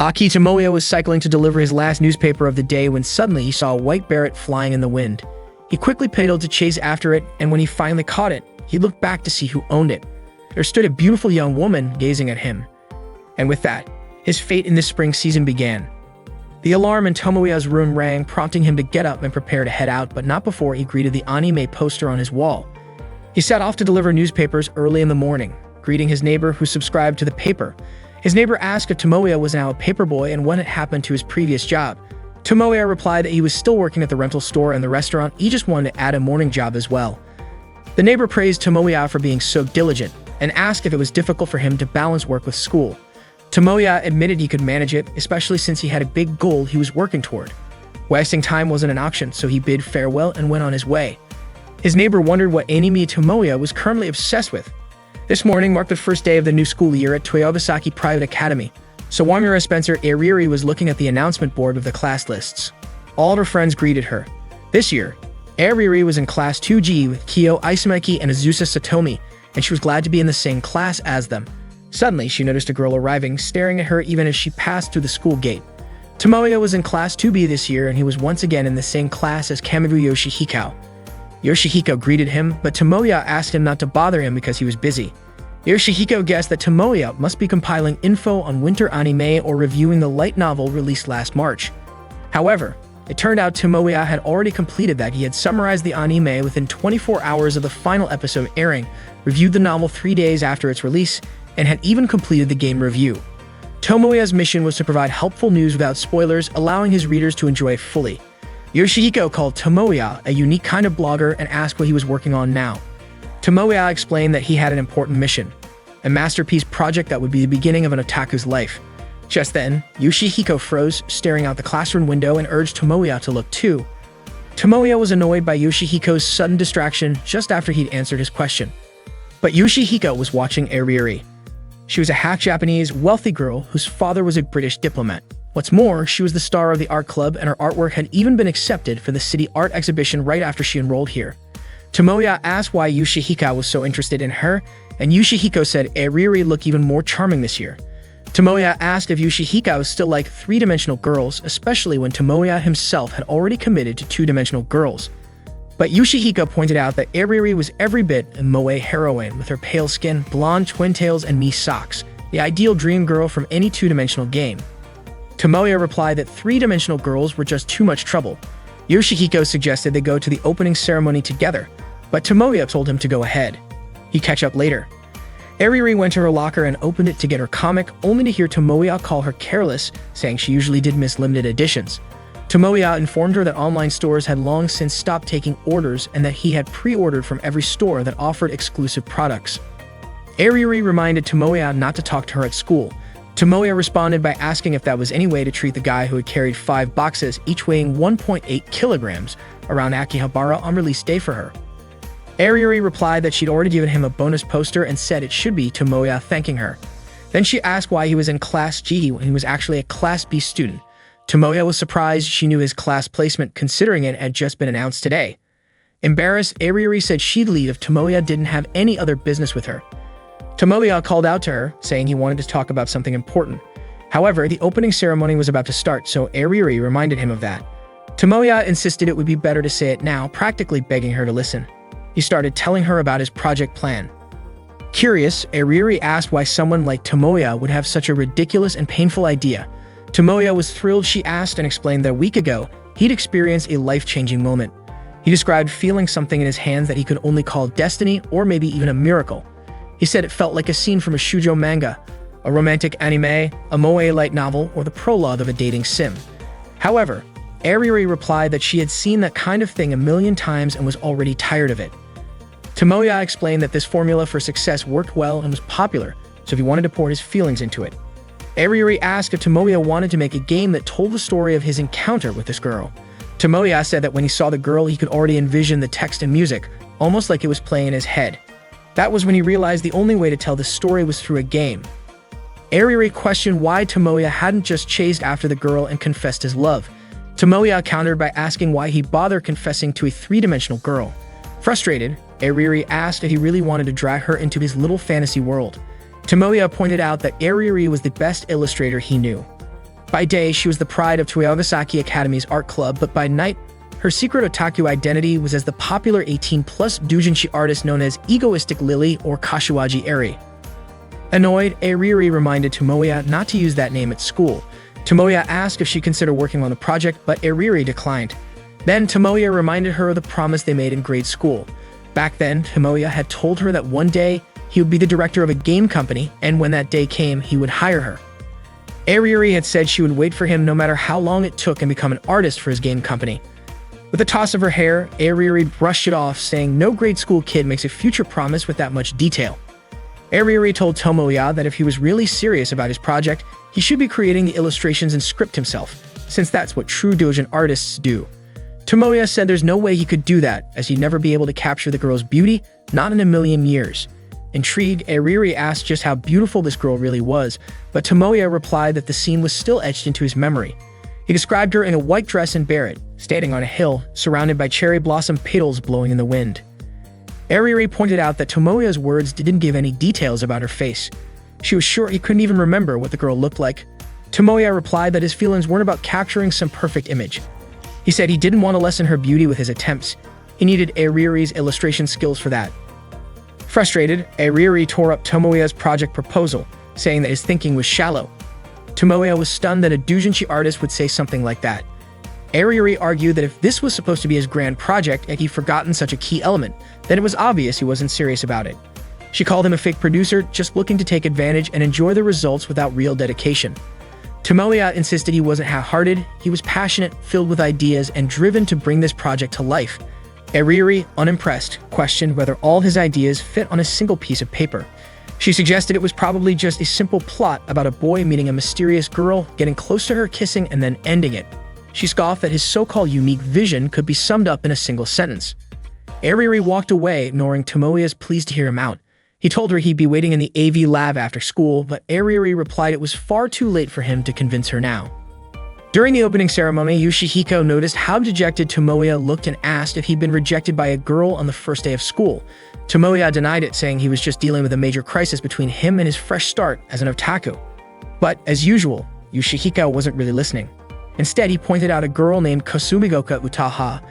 Aki Tomoya was cycling to deliver his last newspaper of the day when suddenly he saw a white beret flying in the wind. He quickly pedaled to chase after it, and when he finally caught it, he looked back to see who owned it. There stood a beautiful young woman gazing at him. And with that, his fate in this spring season began. The alarm in Tomoya's room rang, prompting him to get up and prepare to head out, but not before he greeted the anime poster on his wall. He set off to deliver newspapers early in the morning, greeting his neighbor who subscribed to the paper. His neighbor asked if Tomoya was now a paperboy and what had happened to his previous job. Tomoya replied that he was still working at the rental store and the restaurant, he just wanted to add a morning job as well. The neighbor praised Tomoya for being so diligent and asked if it was difficult for him to balance work with school. Tomoya admitted he could manage it, especially since he had a big goal he was working toward. Wasting time wasn't an option, so he bid farewell and went on his way. His neighbor wondered what anime Tomoya was currently obsessed with. This morning marked the first day of the new school year at Toyobasaki Private Academy. Sawamura Spencer Ariri was looking at the announcement board of the class lists. All her friends greeted her. This year, Ariri was in Class 2G with Kyo Isumaki and Azusa Satomi, and she was glad to be in the same class as them. Suddenly, she noticed a girl arriving, staring at her even as she passed through the school gate. Tomoya was in Class 2B this year, and he was once again in the same class as Kamibu Yoshihiko. Yoshihiko greeted him, but Tomoya asked him not to bother him because he was busy. Yoshihiko guessed that Tomoya must be compiling info on winter anime or reviewing the light novel released last March. However, it turned out Tomoya had already completed that. He had summarized the anime within 24 hours of the final episode airing, reviewed the novel 3 days after its release, and had even completed the game review. Tomoya's mission was to provide helpful news without spoilers, allowing his readers to enjoy it fully. Yoshihiko called Tomoya a unique kind of blogger and asked what he was working on now. Tomoya explained that he had an important mission, a masterpiece project that would be the beginning of an otaku's life. Just then, Yoshihiko froze, staring out the classroom window and urged Tomoya to look too. Tomoya was annoyed by Yoshihiko's sudden distraction just after he'd answered his question. But Yoshihiko was watching Ariri. She was a half-Japanese, wealthy girl whose father was a British diplomat. What's more, she was the star of the art club, and her artwork had even been accepted for the city art exhibition right after she enrolled here. Tomoya asked why Yoshihiko was so interested in her, and Yoshihiko said Ariri looked even more charming this year. Tomoya asked if Yoshihiko still liked three-dimensional girls, especially when Tomoya himself had already committed to two-dimensional girls. But Yoshihiko pointed out that Ariri was every bit a moe heroine with her pale skin, blonde twin tails, and knee socks, the ideal dream girl from any two-dimensional game. Tomoya replied that three-dimensional girls were just too much trouble. Yoshihiko suggested they go to the opening ceremony together, but Tomoya told him to go ahead. He'd catch up later. Ariri went to her locker and opened it to get her comic, only to hear Tomoya call her careless, saying she usually did miss limited editions. Tomoya informed her that online stores had long since stopped taking orders and that he had pre-ordered from every store that offered exclusive products. Ariri reminded Tomoya not to talk to her at school. Tomoya responded by asking if that was any way to treat the guy who had carried 5 boxes, each weighing 1.8 kilograms, around Akihabara on release day for her. Ariri replied that she'd already given him a bonus poster and said it should be Tomoya thanking her. Then she asked why he was in Class G when he was actually a Class B student. Tomoya was surprised she knew his class placement, considering it had just been announced today. Embarrassed, Ariri said she'd leave if Tomoya didn't have any other business with her. Tomoya called out to her, saying he wanted to talk about something important. However, the opening ceremony was about to start, so Ariri reminded him of that. Tomoya insisted it would be better to say it now, practically begging her to listen. He started telling her about his project plan. Curious, Ariri asked why someone like Tomoya would have such a ridiculous and painful idea. Tomoya was thrilled. She asked and explained that a week ago, he'd experienced a life-changing moment. He described feeling something in his hands that he could only call destiny or maybe even a miracle. He said it felt like a scene from a shoujo manga, a romantic anime, a moe light novel, or the prologue of a dating sim. However, Ariri replied that she had seen that kind of thing a million times and was already tired of it. Tomoya explained that this formula for success worked well and was popular, so he wanted to pour his feelings into it. Ariri asked if Tomoya wanted to make a game that told the story of his encounter with this girl. Tomoya said that when he saw the girl, he could already envision the text and music, almost like it was playing in his head. That was when he realized the only way to tell the story was through a game. Ariri questioned why Tomoya hadn't just chased after the girl and confessed his love. Tomoya countered by asking why he bothered confessing to a three-dimensional girl. Frustrated, Ariri asked if he really wanted to drag her into his little fantasy world. Tomoya pointed out that Ariri was the best illustrator he knew. By day, she was the pride of Toyogasaki Academy's art club, but by night, her secret otaku identity was as the popular 18-plus doujinshi artist known as Egoistic Lily or Kashiwaji Eri. Annoyed, Ariri reminded Tomoya not to use that name at school. Tomoya asked if she considered working on the project, but Ariri declined. Then Tomoya reminded her of the promise they made in grade school. Back then, Tomoya had told her that one day he would be the director of a game company, and when that day came, he would hire her. Ariri had said she would wait for him no matter how long it took and become an artist for his game company. With a toss of her hair, Ariri brushed it off, saying no grade school kid makes a future promise with that much detail. Ariri told Tomoya that if he was really serious about his project, he should be creating the illustrations and script himself, since that's what true doujin artists do. Tomoya said there's no way he could do that, as he'd never be able to capture the girl's beauty, not in a million years. Intrigued, Ariri asked just how beautiful this girl really was, but Tomoya replied that the scene was still etched into his memory. He described her in a white dress and beret, standing on a hill, surrounded by cherry blossom petals blowing in the wind. Ariri pointed out that Tomoya's words didn't give any details about her face. She was sure he couldn't even remember what the girl looked like. Tomoya replied that his feelings weren't about capturing some perfect image. He said he didn't want to lessen her beauty with his attempts. He needed Ariri's illustration skills for that. Frustrated, Ariri tore up Tomoya's project proposal, saying that his thinking was shallow. Tomoya was stunned that a doujinshi artist would say something like that. Ariri argued that if this was supposed to be his grand project and he'd forgotten such a key element, then it was obvious he wasn't serious about it. She called him a fake producer, just looking to take advantage and enjoy the results without real dedication. Tomoya insisted he wasn't half-hearted, he was passionate, filled with ideas, and driven to bring this project to life. Ariri, unimpressed, questioned whether all his ideas fit on a single piece of paper. She suggested it was probably just a simple plot about a boy meeting a mysterious girl, getting close to her, kissing, and then ending it. She scoffed that his so-called unique vision could be summed up in a single sentence. Ariri walked away, ignoring Tomoya's pleas to hear him out. He told her he'd be waiting in the AV lab after school, but Ariri replied it was far too late for him to convince her now. During the opening ceremony, Yoshihiko noticed how dejected Tomoya looked and asked if he'd been rejected by a girl on the first day of school. Tomoya denied it, saying he was just dealing with a major crisis between him and his fresh start as an otaku. But, as usual, Yoshihiko wasn't really listening. Instead, he pointed out a girl named Kasumigoka Utaha.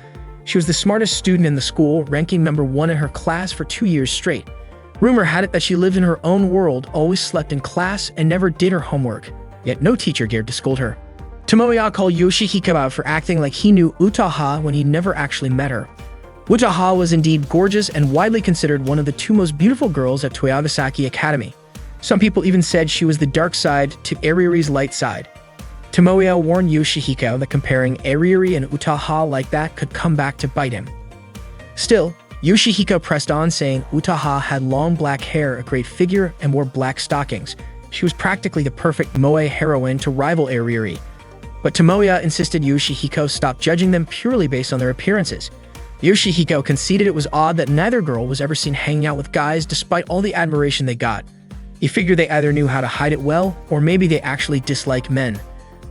She was the smartest student in the school, ranking number 1 in her class for 2 years straight. Rumor had it that she lived in her own world, always slept in class, and never did her homework. Yet no teacher dared to scold her. Tomoya called Yoshihiko out for acting like he knew Utaha when he'd never actually met her. Utaha was indeed gorgeous and widely considered one of the 2 most beautiful girls at Toyogasaki Academy. Some people even said she was the dark side to Ariri's light side. Tomoya warned Yoshihiko that comparing Ariri and Utaha like that could come back to bite him. Still, Yoshihiko pressed on, saying Utaha had long black hair, a great figure, and wore black stockings. She was practically the perfect moe heroine to rival Ariri. But Tomoya insisted Yoshihiko stop judging them purely based on their appearances. Yoshihiko conceded it was odd that neither girl was ever seen hanging out with guys despite all the admiration they got. He figured they either knew how to hide it well, or maybe they actually dislike men.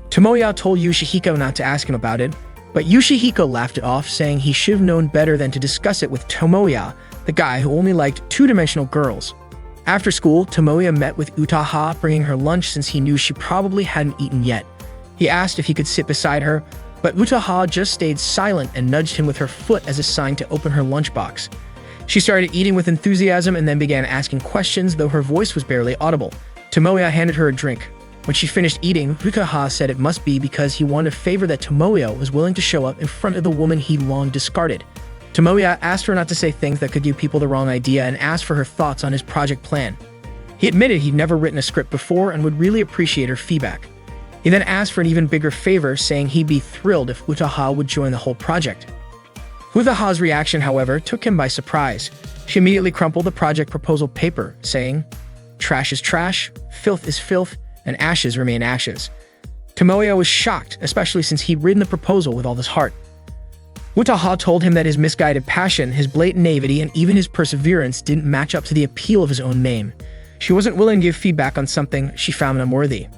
Tomoya told Yoshihiko not to ask him about it, but Yoshihiko laughed it off, saying he should have known better than to discuss it with Tomoya, the guy who only liked two-dimensional girls. After school, Tomoya met with Utaha, bringing her lunch since he knew she probably hadn't eaten yet. He asked if he could sit beside her, but Utaha just stayed silent and nudged him with her foot as a sign to open her lunchbox. She started eating with enthusiasm and then began asking questions, though her voice was barely audible. Tomoya handed her a drink. When she finished eating, Utaha said it must be because he wanted a favor that Tomoya was willing to show up in front of the woman he long discarded. Tomoya asked her not to say things that could give people the wrong idea and asked for her thoughts on his project plan. He admitted he'd never written a script before and would really appreciate her feedback. He then asked for an even bigger favor, saying he'd be thrilled if Utaha would join the whole project. Utaha's reaction, however, took him by surprise. She immediately crumpled the project proposal paper, saying, "Trash is trash, filth is filth, and ashes remain ashes." Tomoya was shocked, especially since he'd written the proposal with all his heart. Utaha told him that his misguided passion, his blatant naivety, and even his perseverance didn't match up to the appeal of his own name. She wasn't willing to give feedback on something she found unworthy.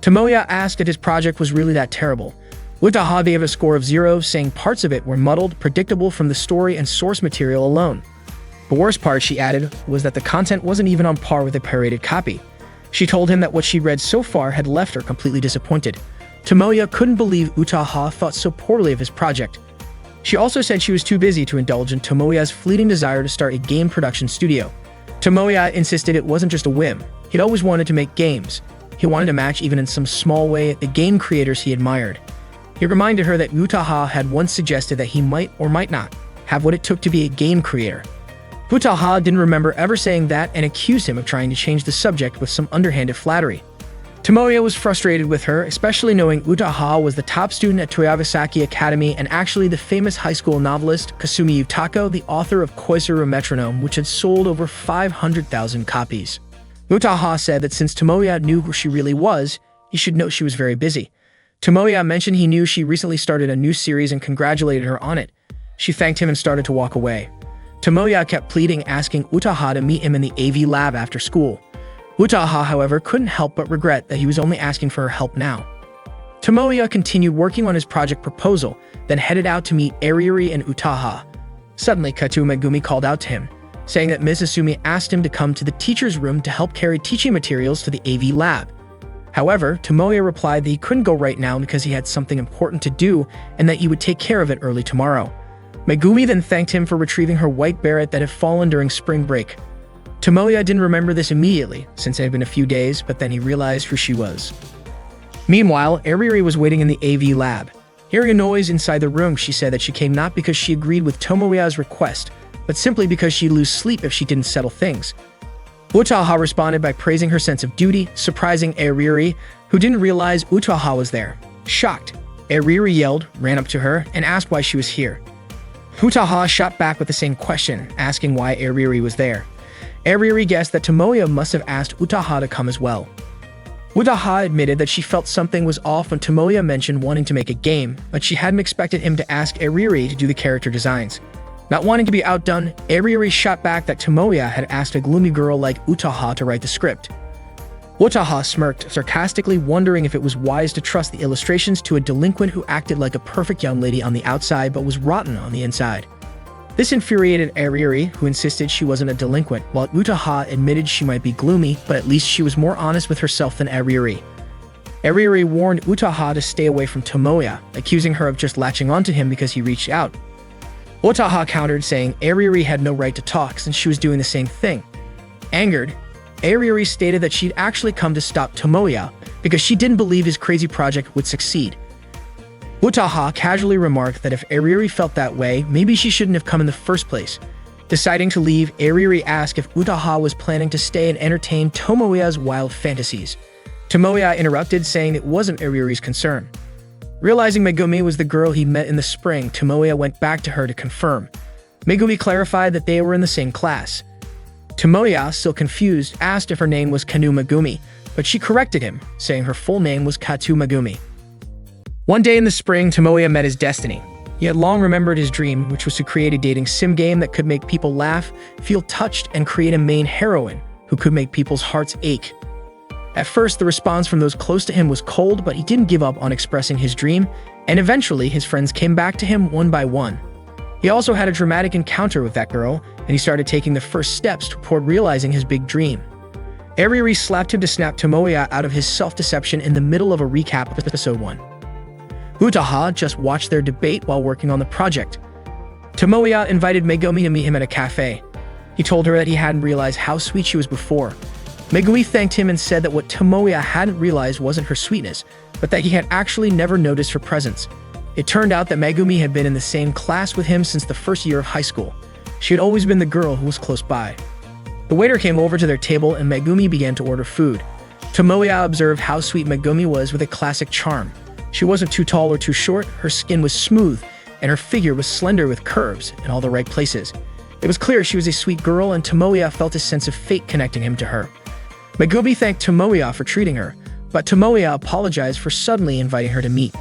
Tomoya asked if his project was really that terrible. Utaha gave a score of 0, saying parts of it were muddled, predictable from the story and source material alone. The worst part, she added, was that the content wasn't even on par with a pirated copy. She told him that what she'd read so far had left her completely disappointed. Tomoya couldn't believe Utaha thought so poorly of his project. She also said she was too busy to indulge in Tomoya's fleeting desire to start a game production studio. Tomoya insisted it wasn't just a whim. He'd always wanted to make games. He wanted to match, even in some small way, the game creators he admired. He reminded her that Utaha had once suggested that he might or might not have what it took to be a game creator. Utaha didn't remember ever saying that and accused him of trying to change the subject with some underhanded flattery. Tomoya was frustrated with her, especially knowing Utaha was the top student at Toyabasaki Academy and actually the famous high school novelist Kasumi Utako, the author of Koizuru Metronome, which had sold over 500,000 copies. Utaha said that since Tomoya knew who she really was, he should know she was very busy. Tomoya mentioned he knew she recently started a new series and congratulated her on it. She thanked him and started to walk away. Tomoya kept pleading, asking Utaha to meet him in the AV lab after school. Utaha, however, couldn't help but regret that he was only asking for her help now. Tomoya continued working on his project proposal, then headed out to meet Ariuri and Utaha. Suddenly, Kato Megumi called out to him, saying that Ms. Asumi asked him to come to the teacher's room to help carry teaching materials to the AV lab. However, Tomoya replied that he couldn't go right now because he had something important to do and that he would take care of it early tomorrow. Megumi then thanked him for retrieving her white Barrett that had fallen during spring break. Tomoya didn't remember this immediately, since it had been a few days, but then he realized who she was. Meanwhile, Ariuri was waiting in the AV lab. Hearing a noise inside the room, she said that she came not because she agreed with Tomoya's request, but simply because she'd lose sleep if she didn't settle things. Utaha responded by praising her sense of duty, surprising Ariuri, who didn't realize Utaha was there. Shocked, Ariuri yelled, ran up to her, and asked why she was here. Utaha shot back with the same question, asking why Ariuri was there. Ariuri guessed that Tomoya must have asked Utaha to come as well. Utaha admitted that she felt something was off when Tomoya mentioned wanting to make a game, but she hadn't expected him to ask Ariuri to do the character designs. Not wanting to be outdone, Ariuri shot back that Tomoya had asked a gloomy girl like Utaha to write the script. Utaha smirked, sarcastically wondering if it was wise to trust the illustrations to a delinquent who acted like a perfect young lady on the outside but was rotten on the inside. This infuriated Ariuri, who insisted she wasn't a delinquent, while Utaha admitted she might be gloomy, but at least she was more honest with herself than Ariuri. Ariuri warned Utaha to stay away from Tomoya, accusing her of just latching onto him because he reached out. Utaha countered, saying Ariuri had no right to talk since she was doing the same thing. Angered, Ariuri stated that she'd actually come to stop Tomoya because she didn't believe his crazy project would succeed. Utaha casually remarked that if Ariuri felt that way, maybe she shouldn't have come in the first place. Deciding to leave, Ariuri asked if Utaha was planning to stay and entertain Tomoya's wild fantasies. Tomoya interrupted, saying it wasn't Ariuri's concern. Realizing Megumi was the girl he met in the spring, Tomoya went back to her to confirm. Megumi clarified that they were in the same class. Tomoya, still confused, asked if her name was Kanu Megumi, but she corrected him, saying her full name was Kato Megumi. One day in the spring, Tomoya met his destiny. He had long remembered his dream, which was to create a dating sim game that could make people laugh, feel touched, and create a main heroine who could make people's hearts ache. At first, the response from those close to him was cold, but he didn't give up on expressing his dream, and eventually his friends came back to him one by one. He also had a dramatic encounter with that girl, and he started taking the first steps toward realizing his big dream. Ariuri slapped him to snap Tomoya out of his self-deception in the middle of a recap of episode 1. Utaha just watched their debate while working on the project. Tomoya invited Megumi to meet him at a cafe. He told her that he hadn't realized how sweet she was before. Megumi thanked him and said that what Tomoya hadn't realized wasn't her sweetness, but that he had actually never noticed her presence. It turned out that Megumi had been in the same class with him since the first year of high school. She had always been the girl who was close by. The waiter came over to their table and Megumi began to order food. Tomoya observed how sweet Megumi was with a classic charm. She wasn't too tall or too short, her skin was smooth, and her figure was slender with curves in all the right places. It was clear she was a sweet girl, and Tomoya felt a sense of fate connecting him to her. Megumi thanked Tomoya for treating her, but Tomoya apologized for suddenly inviting her to meet.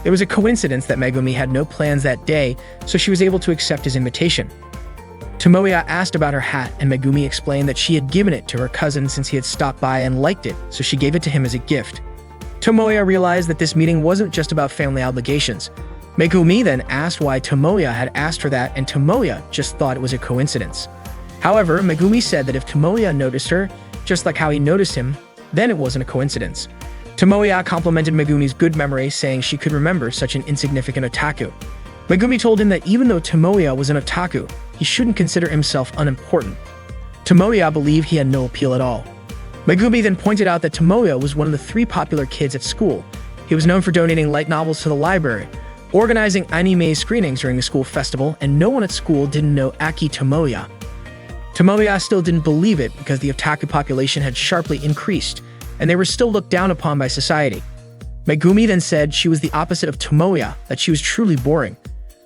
It was a coincidence that Megumi had no plans that day, so she was able to accept his invitation. Tomoya asked about her hat, and Megumi explained that she had given it to her cousin since he had stopped by and liked it, so she gave it to him as a gift. Tomoya realized that this meeting wasn't just about family obligations. Megumi then asked why Tomoya had asked her that, and Tomoya just thought it was a coincidence. However, Megumi said that if Tomoya noticed her, just like how he noticed him, then it wasn't a coincidence. Tomoya complimented Megumi's good memory, saying she could remember such an insignificant otaku. Megumi told him that even though Tomoya was an otaku, he shouldn't consider himself unimportant. Tomoya believed he had no appeal at all. Megumi then pointed out that Tomoya was one of the 3 popular kids at school. He was known for donating light novels to the library, organizing anime screenings during the school festival, and no one at school didn't know Aki Tomoya. Tomoya still didn't believe it because the otaku population had sharply increased, and they were still looked down upon by society. Megumi then said she was the opposite of Tomoya, that she was truly boring.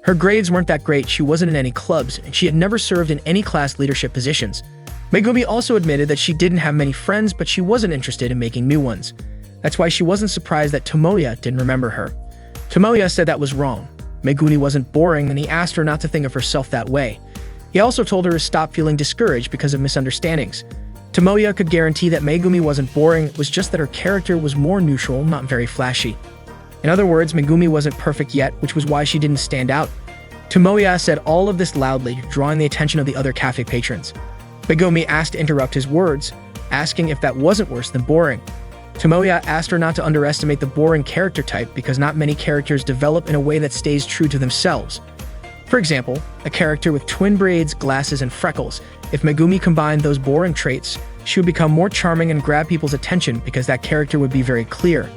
Her grades weren't that great, she wasn't in any clubs, and she had never served in any class leadership positions. Megumi also admitted that she didn't have many friends, but she wasn't interested in making new ones. That's why she wasn't surprised that Tomoya didn't remember her. Tomoya said that was wrong. Megumi wasn't boring, and he asked her not to think of herself that way. He also told her to stop feeling discouraged because of misunderstandings. Tomoya could guarantee that Megumi wasn't boring, it was just that her character was more neutral, not very flashy. In other words, Megumi wasn't perfect yet, which was why she didn't stand out. Tomoya said all of this loudly, drawing the attention of the other cafe patrons. Megumi asked to interrupt his words, asking if that wasn't worse than boring. Tomoya asked her not to underestimate the boring character type because not many characters develop in a way that stays true to themselves. For example, a character with twin braids, glasses, and freckles. If Megumi combined those boring traits, she would become more charming and grab people's attention because that character would be very clear.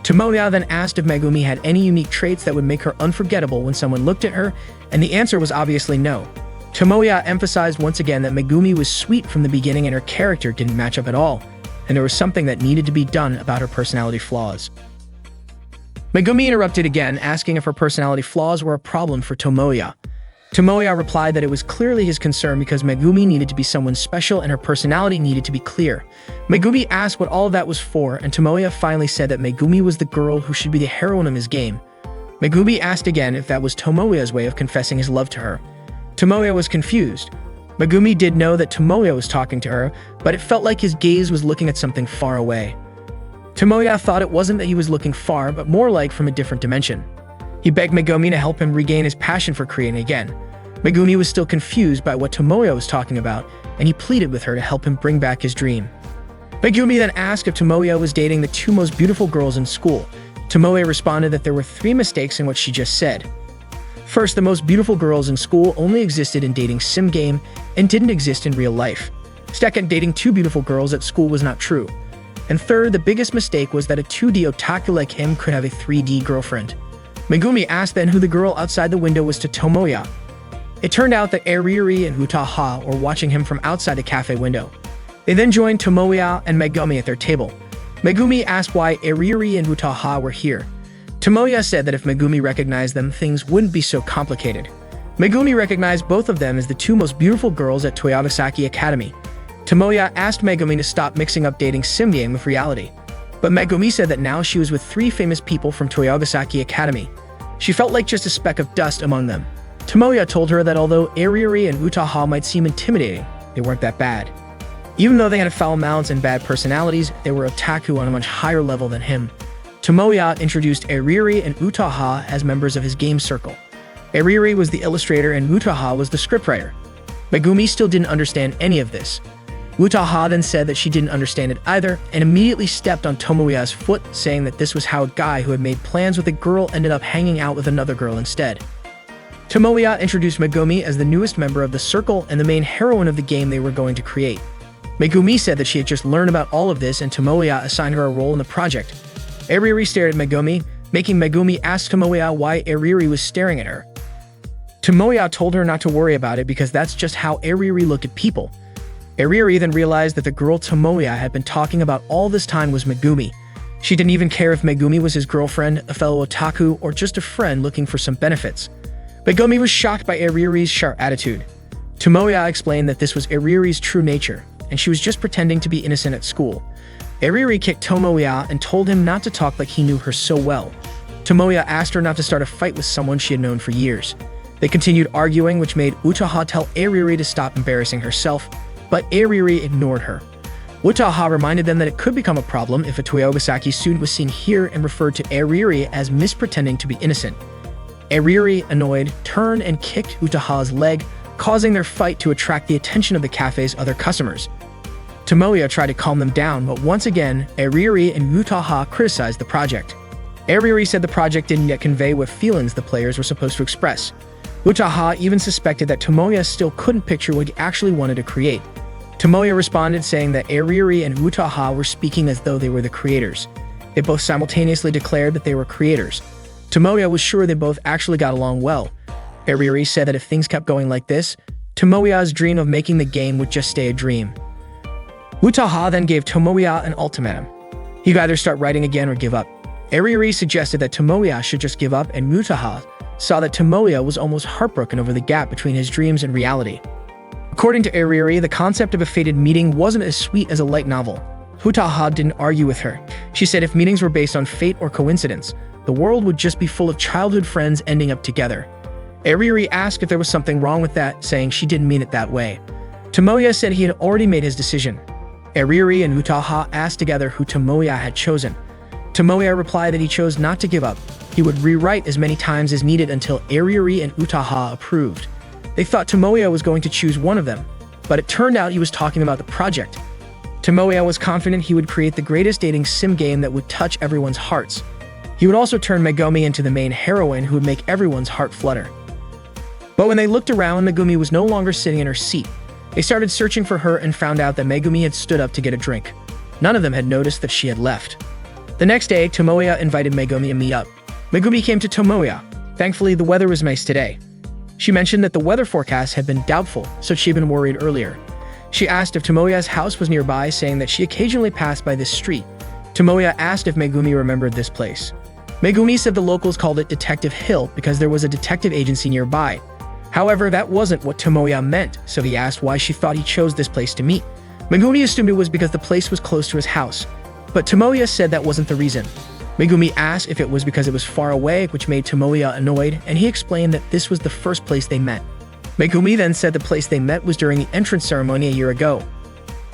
Tomoya then asked if Megumi had any unique traits that would make her unforgettable when someone looked at her, and the answer was obviously no. Tomoya emphasized once again that Megumi was sweet from the beginning and her character didn't match up at all, and there was something that needed to be done about her personality flaws. Megumi interrupted again, asking if her personality flaws were a problem for Tomoya. Tomoya replied that it was clearly his concern because Megumi needed to be someone special and her personality needed to be clear. Megumi asked what all of that was for, and Tomoya finally said that Megumi was the girl who should be the heroine of his game. Megumi asked again if that was Tomoya's way of confessing his love to her. Tomoya was confused. Megumi did know that Tomoya was talking to her, but it felt like his gaze was looking at something far away. Tomoya thought it wasn't that he was looking far, but more like from a different dimension. He begged Megumi to help him regain his passion for creating again. Megumi was still confused by what Tomoya was talking about, and he pleaded with her to help him bring back his dream. Megumi then asked if Tomoya was dating the 2 most beautiful girls in school. Tomoya responded that there were 3 mistakes in what she just said. First, the most beautiful girls in school only existed in dating sim game and didn't exist in real life. Second, dating 2 beautiful girls at school was not true. And third, the biggest mistake was that a 2D otaku like him could have a 3D girlfriend. Megumi asked then who the girl outside the window was to Tomoya. It turned out that Eriri and Utaha were watching him from outside the cafe window. They then joined Tomoya and Megumi at their table. Megumi asked why Eriri and Utaha were here. Tomoya said that if Megumi recognized them, things wouldn't be so complicated. Megumi recognized both of them as the 2 most beautiful girls at Toyogasaki Academy. Tomoya asked Megumi to stop mixing up dating sim game with reality. But Megumi said that now she was with 3 famous people from Toyogasaki Academy. She felt like just a speck of dust among them. Tomoya told her that although Eriri and Utaha might seem intimidating, they weren't that bad. Even though they had foul mouths and bad personalities, they were otaku on a much higher level than him. Tomoya introduced Eriri and Utaha as members of his game circle. Eriri was the illustrator and Utaha was the scriptwriter. Megumi still didn't understand any of this. Utaha then said that she didn't understand it either and immediately stepped on Tomoya's foot, saying that this was how a guy who had made plans with a girl ended up hanging out with another girl instead. Tomoya introduced Megumi as the newest member of the circle and the main heroine of the game they were going to create. Megumi said that she had just learned about all of this and Tomoya assigned her a role in the project. Eriri stared at Megumi, making Megumi ask Tomoya why Eriri was staring at her. Tomoya told her not to worry about it because that's just how Eriri looked at people. Eriri then realized that the girl Tomoya had been talking about all this time was Megumi. She didn't even care if Megumi was his girlfriend, a fellow otaku, or just a friend looking for some benefits. Megumi was shocked by Eriri's sharp attitude. Tomoya explained that this was Eriri's true nature, and she was just pretending to be innocent at school. Eriri kicked Tomoya and told him not to talk like he knew her so well. Tomoya asked her not to start a fight with someone she had known for years. They continued arguing, which made Utaha tell Eriri to stop embarrassing herself, but Eriri ignored her. Utaha reminded them that it could become a problem if a Toyogasaki student was seen here and referred to Eriri as mispretending to be innocent. Eriri, annoyed, turned and kicked Utaha's leg, causing their fight to attract the attention of the cafe's other customers. Tomoya tried to calm them down, but once again, Aririri and Utaha criticized the project. Aririri said the project didn't yet convey what feelings the players were supposed to express. Utaha even suspected that Tomoya still couldn't picture what he actually wanted to create. Tomoya responded saying that Aririri and Utaha were speaking as though they were the creators. They both simultaneously declared that they were creators. Tomoya was sure they both actually got along well. Aririri said that if things kept going like this, Tomoya's dream of making the game would just stay a dream. Utaha then gave Tomoya an ultimatum. He could either start writing again or give up. Aririri suggested that Tomoya should just give up, and Utaha saw that Tomoya was almost heartbroken over the gap between his dreams and reality. According to Aririri, the concept of a fated meeting wasn't as sweet as a light novel. Utaha didn't argue with her. She said if meetings were based on fate or coincidence, the world would just be full of childhood friends ending up together. Aririri asked if there was something wrong with that, saying she didn't mean it that way. Tomoya said he had already made his decision. Aririri and Utaha asked together who Tomoya had chosen. Tomoya replied that he chose not to give up. He would rewrite as many times as needed until Aririri and Utaha approved. They thought Tomoya was going to choose one of them, but it turned out he was talking about the project. Tomoya was confident he would create the greatest dating sim game that would touch everyone's hearts. He would also turn Megumi into the main heroine who would make everyone's heart flutter. But when they looked around, Megumi was no longer sitting in her seat. They started searching for her and found out that Megumi had stood up to get a drink. None of them had noticed that she had left. The next day, Tomoya invited Megumi to meet up. Megumi came to Tomoya. Thankfully, the weather was nice today. She mentioned that the weather forecast had been doubtful, so she'd been worried earlier. She asked if Tomoya's house was nearby, saying that she occasionally passed by this street. Tomoya asked if Megumi remembered this place. Megumi said the locals called it Detective Hill because there was a detective agency nearby. However, that wasn't what Tomoya meant, so he asked why she thought he chose this place to meet. Megumi assumed it was because the place was close to his house, but Tomoya said that wasn't the reason. Megumi asked if it was because it was far away, which made Tomoya annoyed, and he explained that this was the first place they met. Megumi then said the place they met was during the entrance ceremony a year ago.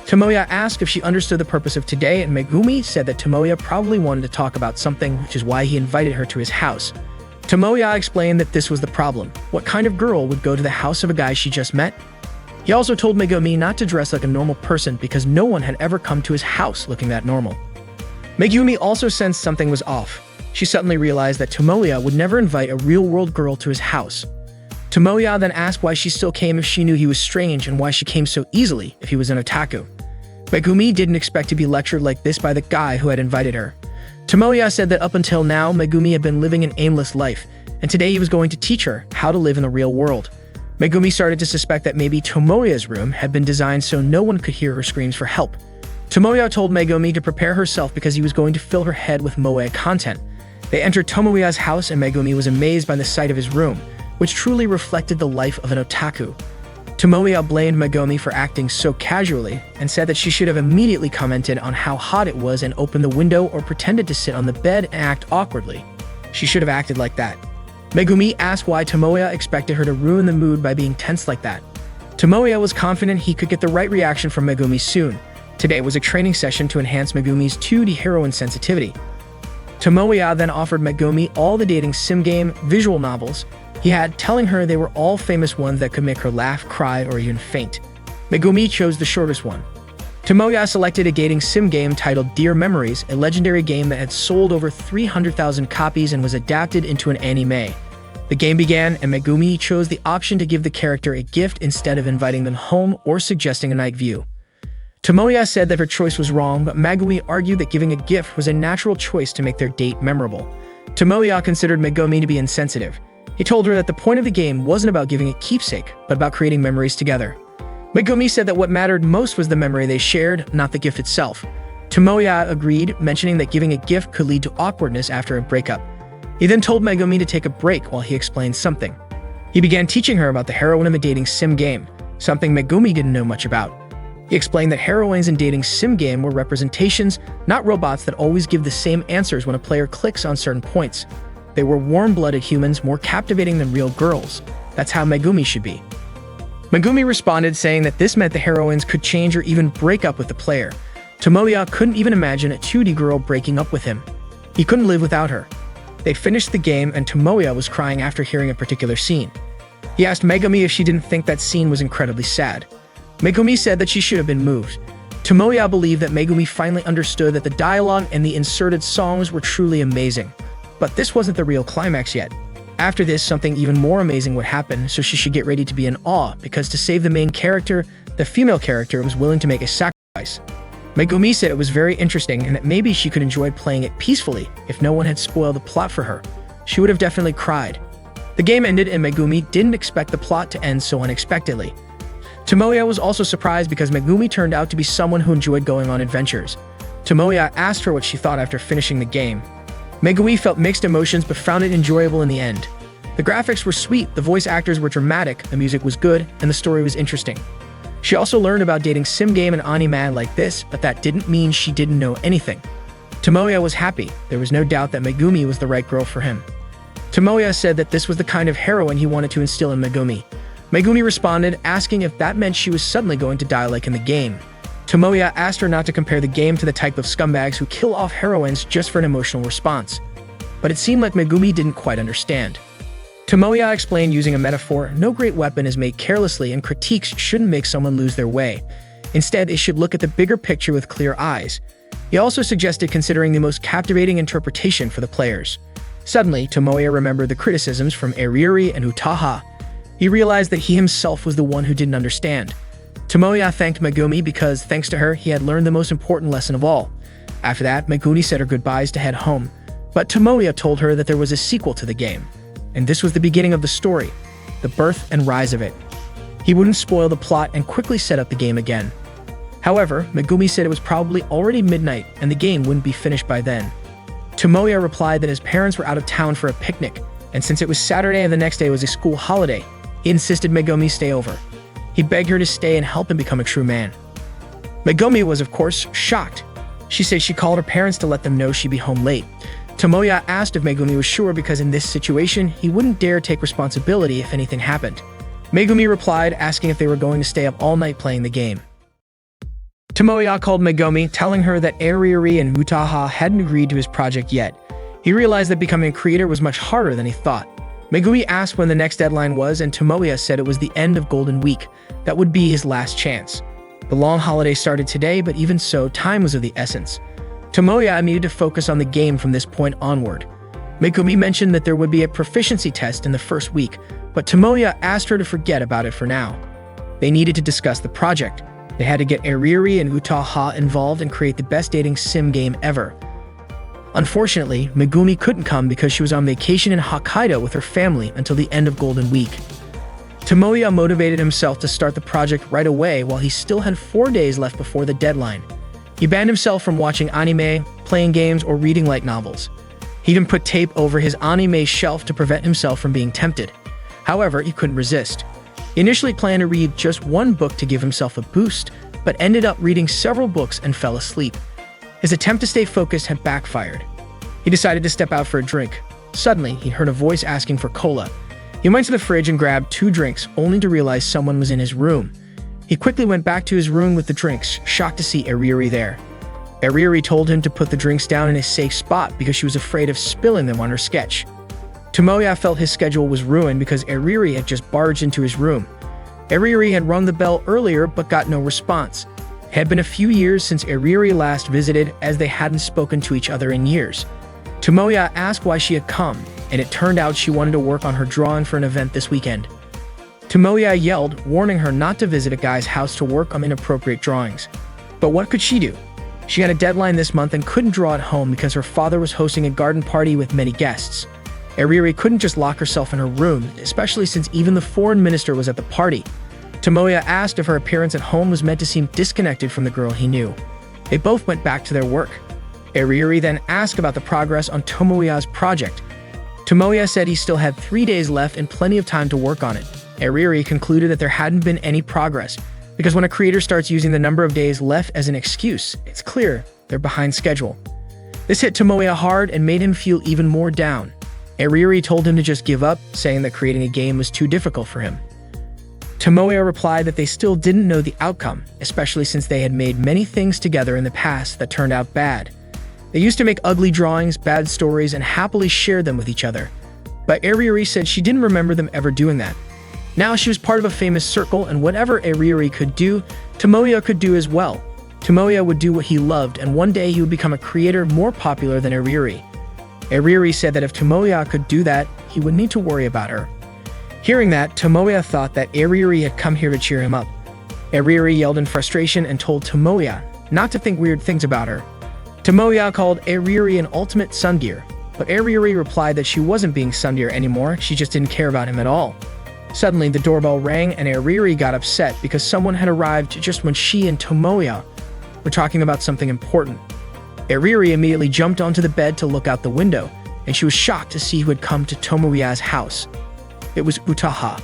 Tomoya asked if she understood the purpose of today, and Megumi said that Tomoya probably wanted to talk about something, which is why he invited her to his house. Tomoya explained that this was the problem. What kind of girl would go to the house of a guy she just met? He also told Megumi not to dress like a normal person because no one had ever come to his house looking that normal. Megumi also sensed something was off. She suddenly realized that Tomoya would never invite a real-world girl to his house. Tomoya then asked why she still came if she knew he was strange and why she came so easily if he was an otaku. Megumi didn't expect to be lectured like this by the guy who had invited her. Tomoya said that up until now, Megumi had been living an aimless life, and today he was going to teach her how to live in the real world. Megumi started to suspect that maybe Tomoya's room had been designed so no one could hear her screams for help. Tomoya told Megumi to prepare herself because he was going to fill her head with moe content. They entered Tomoya's house and Megumi was amazed by the sight of his room, which truly reflected the life of an otaku. Tomoya blamed Megumi for acting so casually and said that she should have immediately commented on how hot it was and opened the window or pretended to sit on the bed and act awkwardly. She should have acted like that. Megumi asked why Tomoya expected her to ruin the mood by being tense like that. Tomoya was confident he could get the right reaction from Megumi soon. Today was a training session to enhance Megumi's 2D heroine sensitivity. Tomoya then offered Megumi all the dating sim game visual novels he had, telling her they were all famous ones that could make her laugh, cry, or even faint. Megumi chose the shortest one. Tomoya selected a dating sim game titled Dear Memories, a legendary game that had sold over 300,000 copies and was adapted into an anime. The game began, and Megumi chose the option to give the character a gift instead of inviting them home or suggesting a night view. Tomoya said that her choice was wrong, but Megumi argued that giving a gift was a natural choice to make their date memorable. Tomoya considered Megumi to be insensitive. He told her that the point of the game wasn't about giving a keepsake, but about creating memories together. Megumi said that what mattered most was the memory they shared, not the gift itself. Tomoya agreed, mentioning that giving a gift could lead to awkwardness after a breakup. He then told Megumi to take a break while he explained something. He began teaching her about the heroine of a dating sim game, something Megumi didn't know much about. He explained that heroines in dating sim game were representations, not robots that always give the same answers when a player clicks on certain points. They were warm-blooded humans, more captivating than real girls. That's how Megumi should be. Megumi responded, saying that this meant the heroines could change or even break up with the player. Tomoya couldn't even imagine a 2D girl breaking up with him. He couldn't live without her. They finished the game and Tomoya was crying after hearing a particular scene. He asked Megumi if she didn't think that scene was incredibly sad. Megumi said that she should have been moved. Tomoya believed that Megumi finally understood that the dialogue and the inserted songs were truly amazing. But this wasn't the real climax yet. After this, something even more amazing would happen, so she should get ready to be in awe, because to save the main character, the female character was willing to make a sacrifice. Megumi said it was very interesting and that maybe she could enjoy playing it peacefully if no one had spoiled the plot for her. She would have definitely cried. The game ended and Megumi didn't expect the plot to end so unexpectedly. Tomoya was also surprised because Megumi turned out to be someone who enjoyed going on adventures. Tomoya asked her what she thought after finishing the game. Megumi felt mixed emotions but found it enjoyable in the end. The graphics were sweet, the voice actors were dramatic, the music was good, and the story was interesting. She also learned about dating sim game and anime like this, but that didn't mean she didn't know anything. Tomoya was happy. There was no doubt that Megumi was the right girl for him. Tomoya said that this was the kind of heroine he wanted to instill in Megumi. Megumi responded, asking if that meant she was suddenly going to die like in the game. Tomoya asked her not to compare the game to the type of scumbags who kill off heroines just for an emotional response. But it seemed like Megumi didn't quite understand. Tomoya explained using a metaphor, no great weapon is made carelessly and critiques shouldn't make someone lose their way. Instead, they should look at the bigger picture with clear eyes. He also suggested considering the most captivating interpretation for the players. Suddenly, Tomoya remembered the criticisms from Eriri and Utaha. He realized that he himself was the one who didn't understand. Tomoya thanked Megumi because, thanks to her, he had learned the most important lesson of all. After that, Megumi said her goodbyes to head home. But Tomoya told her that there was a sequel to the game. And this was the beginning of the story, the birth and rise of it. He wouldn't spoil the plot and quickly set up the game again. However, Megumi said it was probably already midnight and the game wouldn't be finished by then. Tomoya replied that his parents were out of town for a picnic, and since it was Saturday and the next day was a school holiday, he insisted Megumi stay over. He begged her to stay and help him become a true man. Megumi was, of course, shocked. She said she called her parents to let them know she'd be home late. Tomoya asked if Megumi was sure because in this situation, he wouldn't dare take responsibility if anything happened. Megumi replied, asking if they were going to stay up all night playing the game. Tomoya called Megumi, telling her that Eriri and Utaha hadn't agreed to his project yet. He realized that becoming a creator was much harder than he thought. Megumi asked when the next deadline was, and Tomoya said it was the end of Golden Week. That would be his last chance. The long holiday started today, but even so, time was of the essence. Tomoya needed to focus on the game from this point onward. Megumi mentioned that there would be a proficiency test in the first week, but Tomoya asked her to forget about it for now. They needed to discuss the project. They had to get Eriri and Utaha involved and create the best dating sim game ever. Unfortunately, Megumi couldn't come because she was on vacation in Hokkaido with her family until the end of Golden Week. Tomoya motivated himself to start the project right away while he still had 4 days left before the deadline. He banned himself from watching anime, playing games, or reading light novels. He even put tape over his anime shelf to prevent himself from being tempted. However, he couldn't resist. He initially planned to read just one book to give himself a boost, but ended up reading several books and fell asleep. His attempt to stay focused had backfired. He decided to step out for a drink. Suddenly, he heard a voice asking for cola. He went to the fridge and grabbed 2 drinks, only to realize someone was in his room. He quickly went back to his room with the drinks, shocked to see Eriri there. Eriri told him to put the drinks down in a safe spot because she was afraid of spilling them on her sketch. Tomoya felt his schedule was ruined because Eriri had just barged into his room. Eriri had rung the bell earlier but got no response. It had been a few years since Eriri last visited, as they hadn't spoken to each other in years. Tomoya asked why she had come, and it turned out she wanted to work on her drawing for an event this weekend. Tomoya yelled, warning her not to visit a guy's house to work on inappropriate drawings. But what could she do? She had a deadline this month and couldn't draw at home because her father was hosting a garden party with many guests. Eriri couldn't just lock herself in her room, especially since even the foreign minister was at the party. Tomoya asked if her appearance at home was meant to seem disconnected from the girl he knew. They both went back to their work. Eriri then asked about the progress on Tomoya's project. Tomoya said he still had 3 days left and plenty of time to work on it. Eriri concluded that there hadn't been any progress, because when a creator starts using the number of days left as an excuse, it's clear they're behind schedule. This hit Tomoya hard and made him feel even more down. Eriri told him to just give up, saying that creating a game was too difficult for him. Tomoya replied that they still didn't know the outcome, especially since they had made many things together in the past that turned out bad. They used to make ugly drawings, bad stories, and happily shared them with each other. But Eriri said she didn't remember them ever doing that. Now she was part of a famous circle, and whatever Eriri could do, Tomoya could do as well. Tomoya would do what he loved, and one day he would become a creator more popular than Iriri. Iriri said that if Tomoya could do that, he wouldn't need to worry about her. Hearing that, Tomoya thought that Iriri had come here to cheer him up. Iriri yelled in frustration and told Tomoya not to think weird things about her. Tomoya called Iriri an ultimate tsundere, but Iriri replied that she wasn't being tsundere anymore, she just didn't care about him at all. Suddenly, the doorbell rang and Iriri got upset because someone had arrived just when she and Tomoya were talking about something important. Iriri immediately jumped onto the bed to look out the window, and she was shocked to see who had come to Tomoya's house. It was Utaha.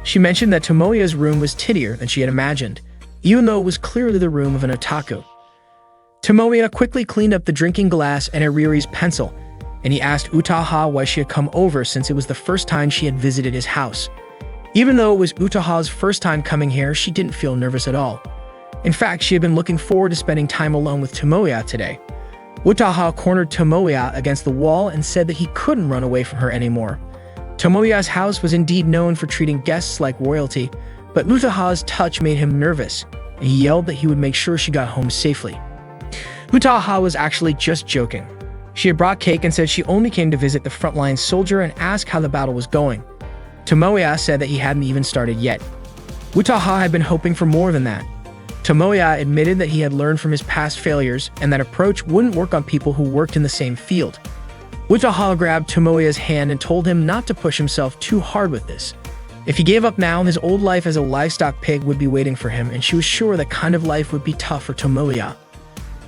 She mentioned that Tomoya's room was tittier than she had imagined, even though it was clearly the room of an otaku. Tomoya quickly cleaned up the drinking glass and Iriri's pencil, and he asked Utaha why she had come over since it was the first time she had visited his house. Even though it was Utaha's first time coming here, she didn't feel nervous at all. In fact, she had been looking forward to spending time alone with Tomoya today. Utaha cornered Tomoya against the wall and said that he couldn't run away from her anymore. Tomoya's house was indeed known for treating guests like royalty, but Utaha's touch made him nervous, and he yelled that he would make sure she got home safely. Utaha was actually just joking. She had brought cake and said she only came to visit the frontline soldier and ask how the battle was going. Tomoya said that he hadn't even started yet. Utaha had been hoping for more than that. Tomoya admitted that he had learned from his past failures and that approach wouldn't work on people who worked in the same field. Utaha grabbed Tomoya's hand and told him not to push himself too hard with this. If he gave up now, his old life as a livestock pig would be waiting for him, and she was sure that kind of life would be tough for Tomoya.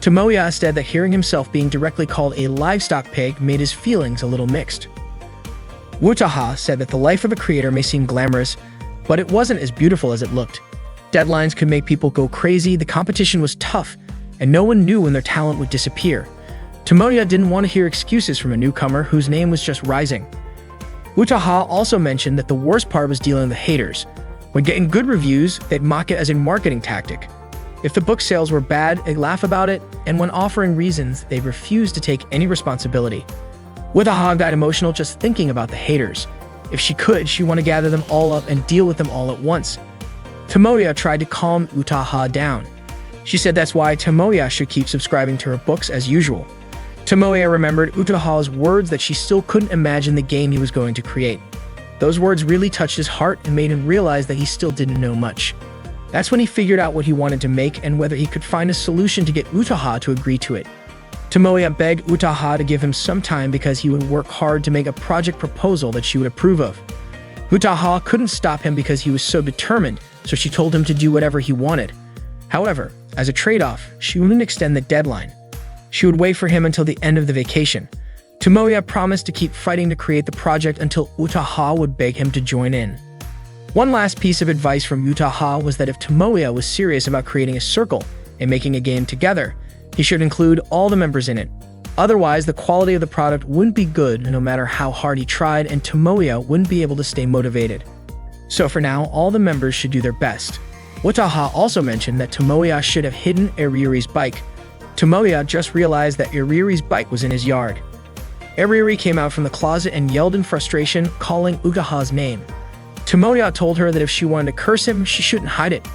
Tomoya said that hearing himself being directly called a livestock pig made his feelings a little mixed. Utaha said that the life of a creator may seem glamorous, but it wasn't as beautiful as it looked. Deadlines could make people go crazy, the competition was tough, and no one knew when their talent would disappear. Tomoya didn't want to hear excuses from a newcomer whose name was just rising. Utaha also mentioned that the worst part was dealing with the haters. When getting good reviews, they'd mock it as a marketing tactic. If the book sales were bad, they'd laugh about it, and when offering reasons, they'd refuse to take any responsibility. Utaha got emotional just thinking about the haters. If she could, she'd want to gather them all up and deal with them all at once. Tomoya tried to calm Utaha down. She said that's why Tomoya should keep subscribing to her books as usual. Tomoya remembered Utaha's words that she still couldn't imagine the game he was going to create. Those words really touched his heart and made him realize that he still didn't know much. That's when he figured out what he wanted to make and whether he could find a solution to get Utaha to agree to it. Tomoya begged Utaha to give him some time because he would work hard to make a project proposal that she would approve of. Utaha couldn't stop him because he was so determined, so she told him to do whatever he wanted. However, as a trade-off, she wouldn't extend the deadline. She would wait for him until the end of the vacation. Tomoya promised to keep fighting to create the project until Utaha would beg him to join in. One last piece of advice from Utaha was that if Tomoya was serious about creating a circle and making a game together, he should include all the members in it. Otherwise, the quality of the product wouldn't be good no matter how hard he tried, and Tomoya wouldn't be able to stay motivated. So for now, all the members should do their best. Utaha also mentioned that Tomoya should have hidden Iriri's bike. Tomoya just realized that Iriri's bike was in his yard. Iriri came out from the closet and yelled in frustration, calling Utaha's name. Tomoya told her that if she wanted to curse him, she shouldn't hide it.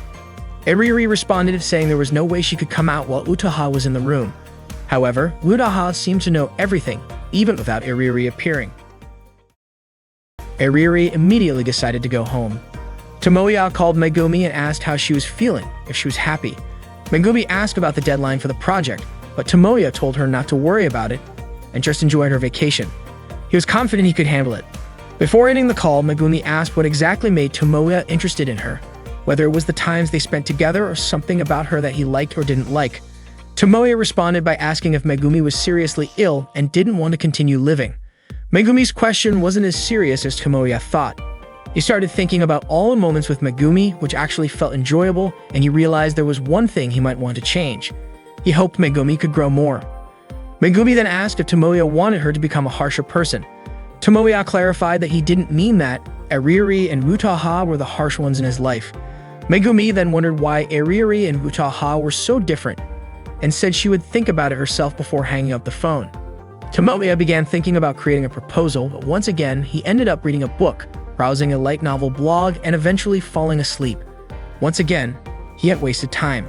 Iriri responded saying there was no way she could come out while Utaha was in the room. However, Utaha seemed to know everything, even without Iriri appearing. Iriri immediately decided to go home. Tomoya called Megumi and asked how she was feeling, if she was happy. Megumi asked about the deadline for the project, but Tomoya told her not to worry about it and just enjoy her vacation. He was confident he could handle it. Before ending the call, Megumi asked what exactly made Tomoya interested in her, whether it was the times they spent together or something about her that he liked or didn't like. Tomoya responded by asking if Megumi was seriously ill and didn't want to continue living. Megumi's question wasn't as serious as Tomoya thought. He started thinking about all the moments with Megumi, which actually felt enjoyable, and he realized there was one thing he might want to change. He hoped Megumi could grow more. Megumi then asked if Tomoya wanted her to become a harsher person. Tomoya clarified that he didn't mean that. Iriri and Utaha were the harsh ones in his life. Megumi then wondered why Iriri and Utaha were so different, and said she would think about it herself before hanging up the phone. Tomoya began thinking about creating a proposal, but once again, he ended up reading a book, browsing a light novel blog, and eventually falling asleep. Once again, he had wasted time.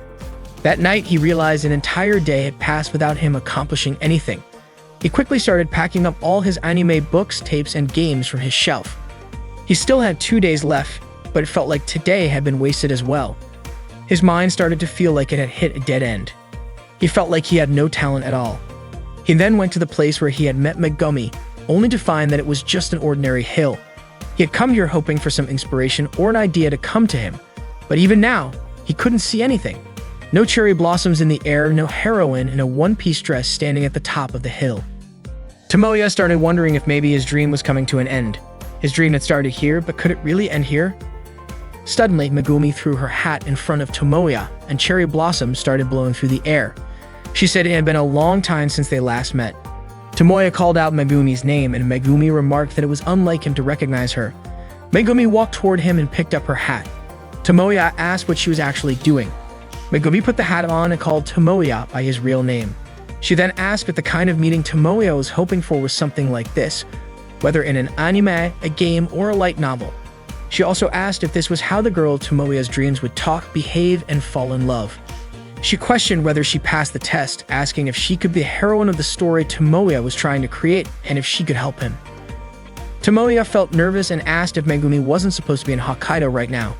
That night, he realized an entire day had passed without him accomplishing anything. He quickly started packing up all his anime books, tapes, and games from his shelf. He still had 2 days left, but it felt like today had been wasted as well. His mind started to feel like it had hit a dead end. He felt like he had no talent at all. He then went to the place where he had met Megumi, only to find that it was just an ordinary hill. He had come here hoping for some inspiration or an idea to come to him, but even now, he couldn't see anything. No cherry blossoms in the air, no heroine in a one-piece dress standing at the top of the hill. Tomoya started wondering if maybe his dream was coming to an end. His dream had started here, but could it really end here? Suddenly, Megumi threw her hat in front of Tomoya, and cherry blossoms started blowing through the air. She said it had been a long time since they last met. Tomoya called out Megumi's name, and Megumi remarked that it was unlike him to recognize her. Megumi walked toward him and picked up her hat. Tomoya asked what she was actually doing. Megumi put the hat on and called Tomoya by his real name. She then asked if the kind of meeting Tomoya was hoping for was something like this, whether in an anime, a game, or a light novel. She also asked if this was how the girl Tomoya's dreams would talk, behave, and fall in love. She questioned whether she passed the test, asking if she could be the heroine of the story Tomoya was trying to create and if she could help him. Tomoya felt nervous and asked if Megumi wasn't supposed to be in Hokkaido right now.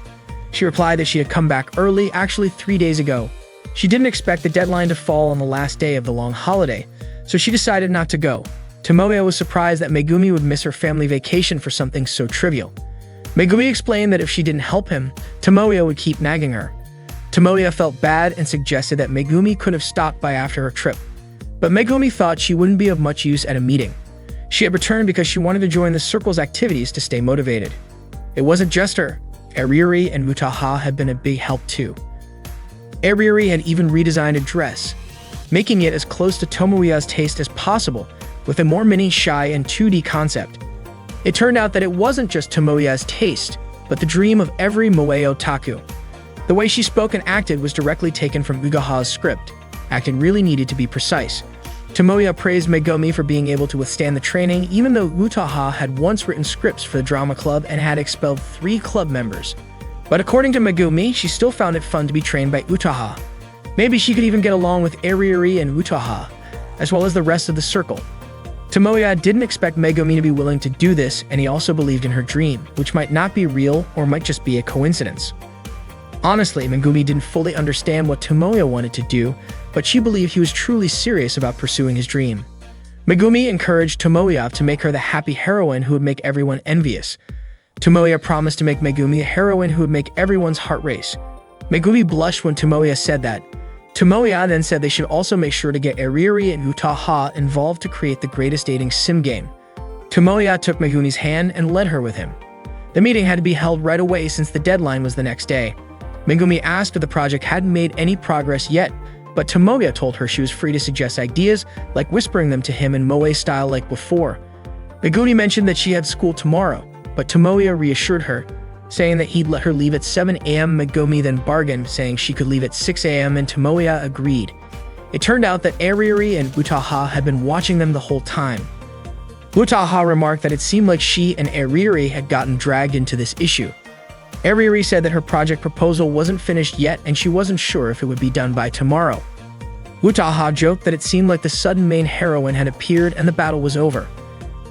She replied that she had come back early, actually 3 days ago. She didn't expect the deadline to fall on the last day of the long holiday, so she decided not to go. Tomoya was surprised that Megumi would miss her family vacation for something so trivial. Megumi explained that if she didn't help him, Tomoya would keep nagging her. Tomoya felt bad and suggested that Megumi could have stopped by after her trip. But Megumi thought she wouldn't be of much use at a meeting. She had returned because she wanted to join the circle's activities to stay motivated. It wasn't just her. Ariuri and Utaha had been a big help too. Ariuri had even redesigned a dress, making it as close to Tomoya's taste as possible, with a more mini, shy, and 2D concept. It turned out that it wasn't just Tomoya's taste, but the dream of every moe otaku. The way she spoke and acted was directly taken from Ugaha's script. Acting really needed to be precise. Tomoya praised Megumi for being able to withstand the training, even though Utaha had once written scripts for the drama club and had expelled 3 club members. But according to Megumi, she still found it fun to be trained by Utaha. Maybe she could even get along with Ariuri and Utaha, as well as the rest of the circle. Tomoya didn't expect Megumi to be willing to do this, and he also believed in her dream, which might not be real or might just be a coincidence. Honestly, Megumi didn't fully understand what Tomoya wanted to do, but she believed he was truly serious about pursuing his dream. Megumi encouraged Tomoya to make her the happy heroine who would make everyone envious. Tomoya promised to make Megumi a heroine who would make everyone's heart race. Megumi blushed when Tomoya said that. Tomoya then said they should also make sure to get Ariuri and Utaha involved to create the greatest dating sim game. Tomoya took Megumi's hand and led her with him. The meeting had to be held right away since the deadline was the next day. Megumi asked if the project hadn't made any progress yet, but Tomoya told her she was free to suggest ideas, like whispering them to him in moe style like before. Megumi mentioned that she had school tomorrow, but Tomoya reassured her, saying that he'd let her leave at 7 a.m. Megumi then bargained, saying she could leave at 6 a.m. and Tomoya agreed. It turned out that Ariuri and Utaha had been watching them the whole time. Utaha remarked that it seemed like she and Ariuri had gotten dragged into this issue. Ariuri said that her project proposal wasn't finished yet and she wasn't sure if it would be done by tomorrow. Utaha joked that it seemed like the sudden main heroine had appeared and the battle was over.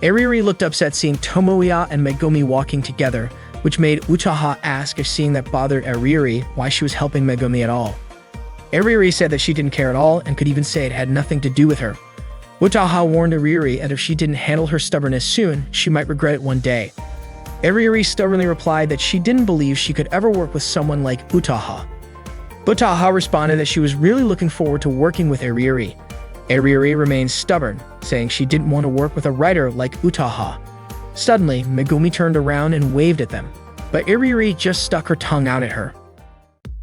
Ariuri looked upset seeing Tomoya and Megumi walking together, which made Utaha ask if seeing that bothered Ariuri why she was helping Megumi at all. Ariuri said that she didn't care at all and could even say it had nothing to do with her. Utaha warned Ariuri that if she didn't handle her stubbornness soon, she might regret it one day. Ariuri stubbornly replied that she didn't believe she could ever work with someone like Utaha. Utaha responded that she was really looking forward to working with Ariuri. Ariuri remained stubborn, saying she didn't want to work with a writer like Utaha. Suddenly, Megumi turned around and waved at them, but Ariuri just stuck her tongue out at her.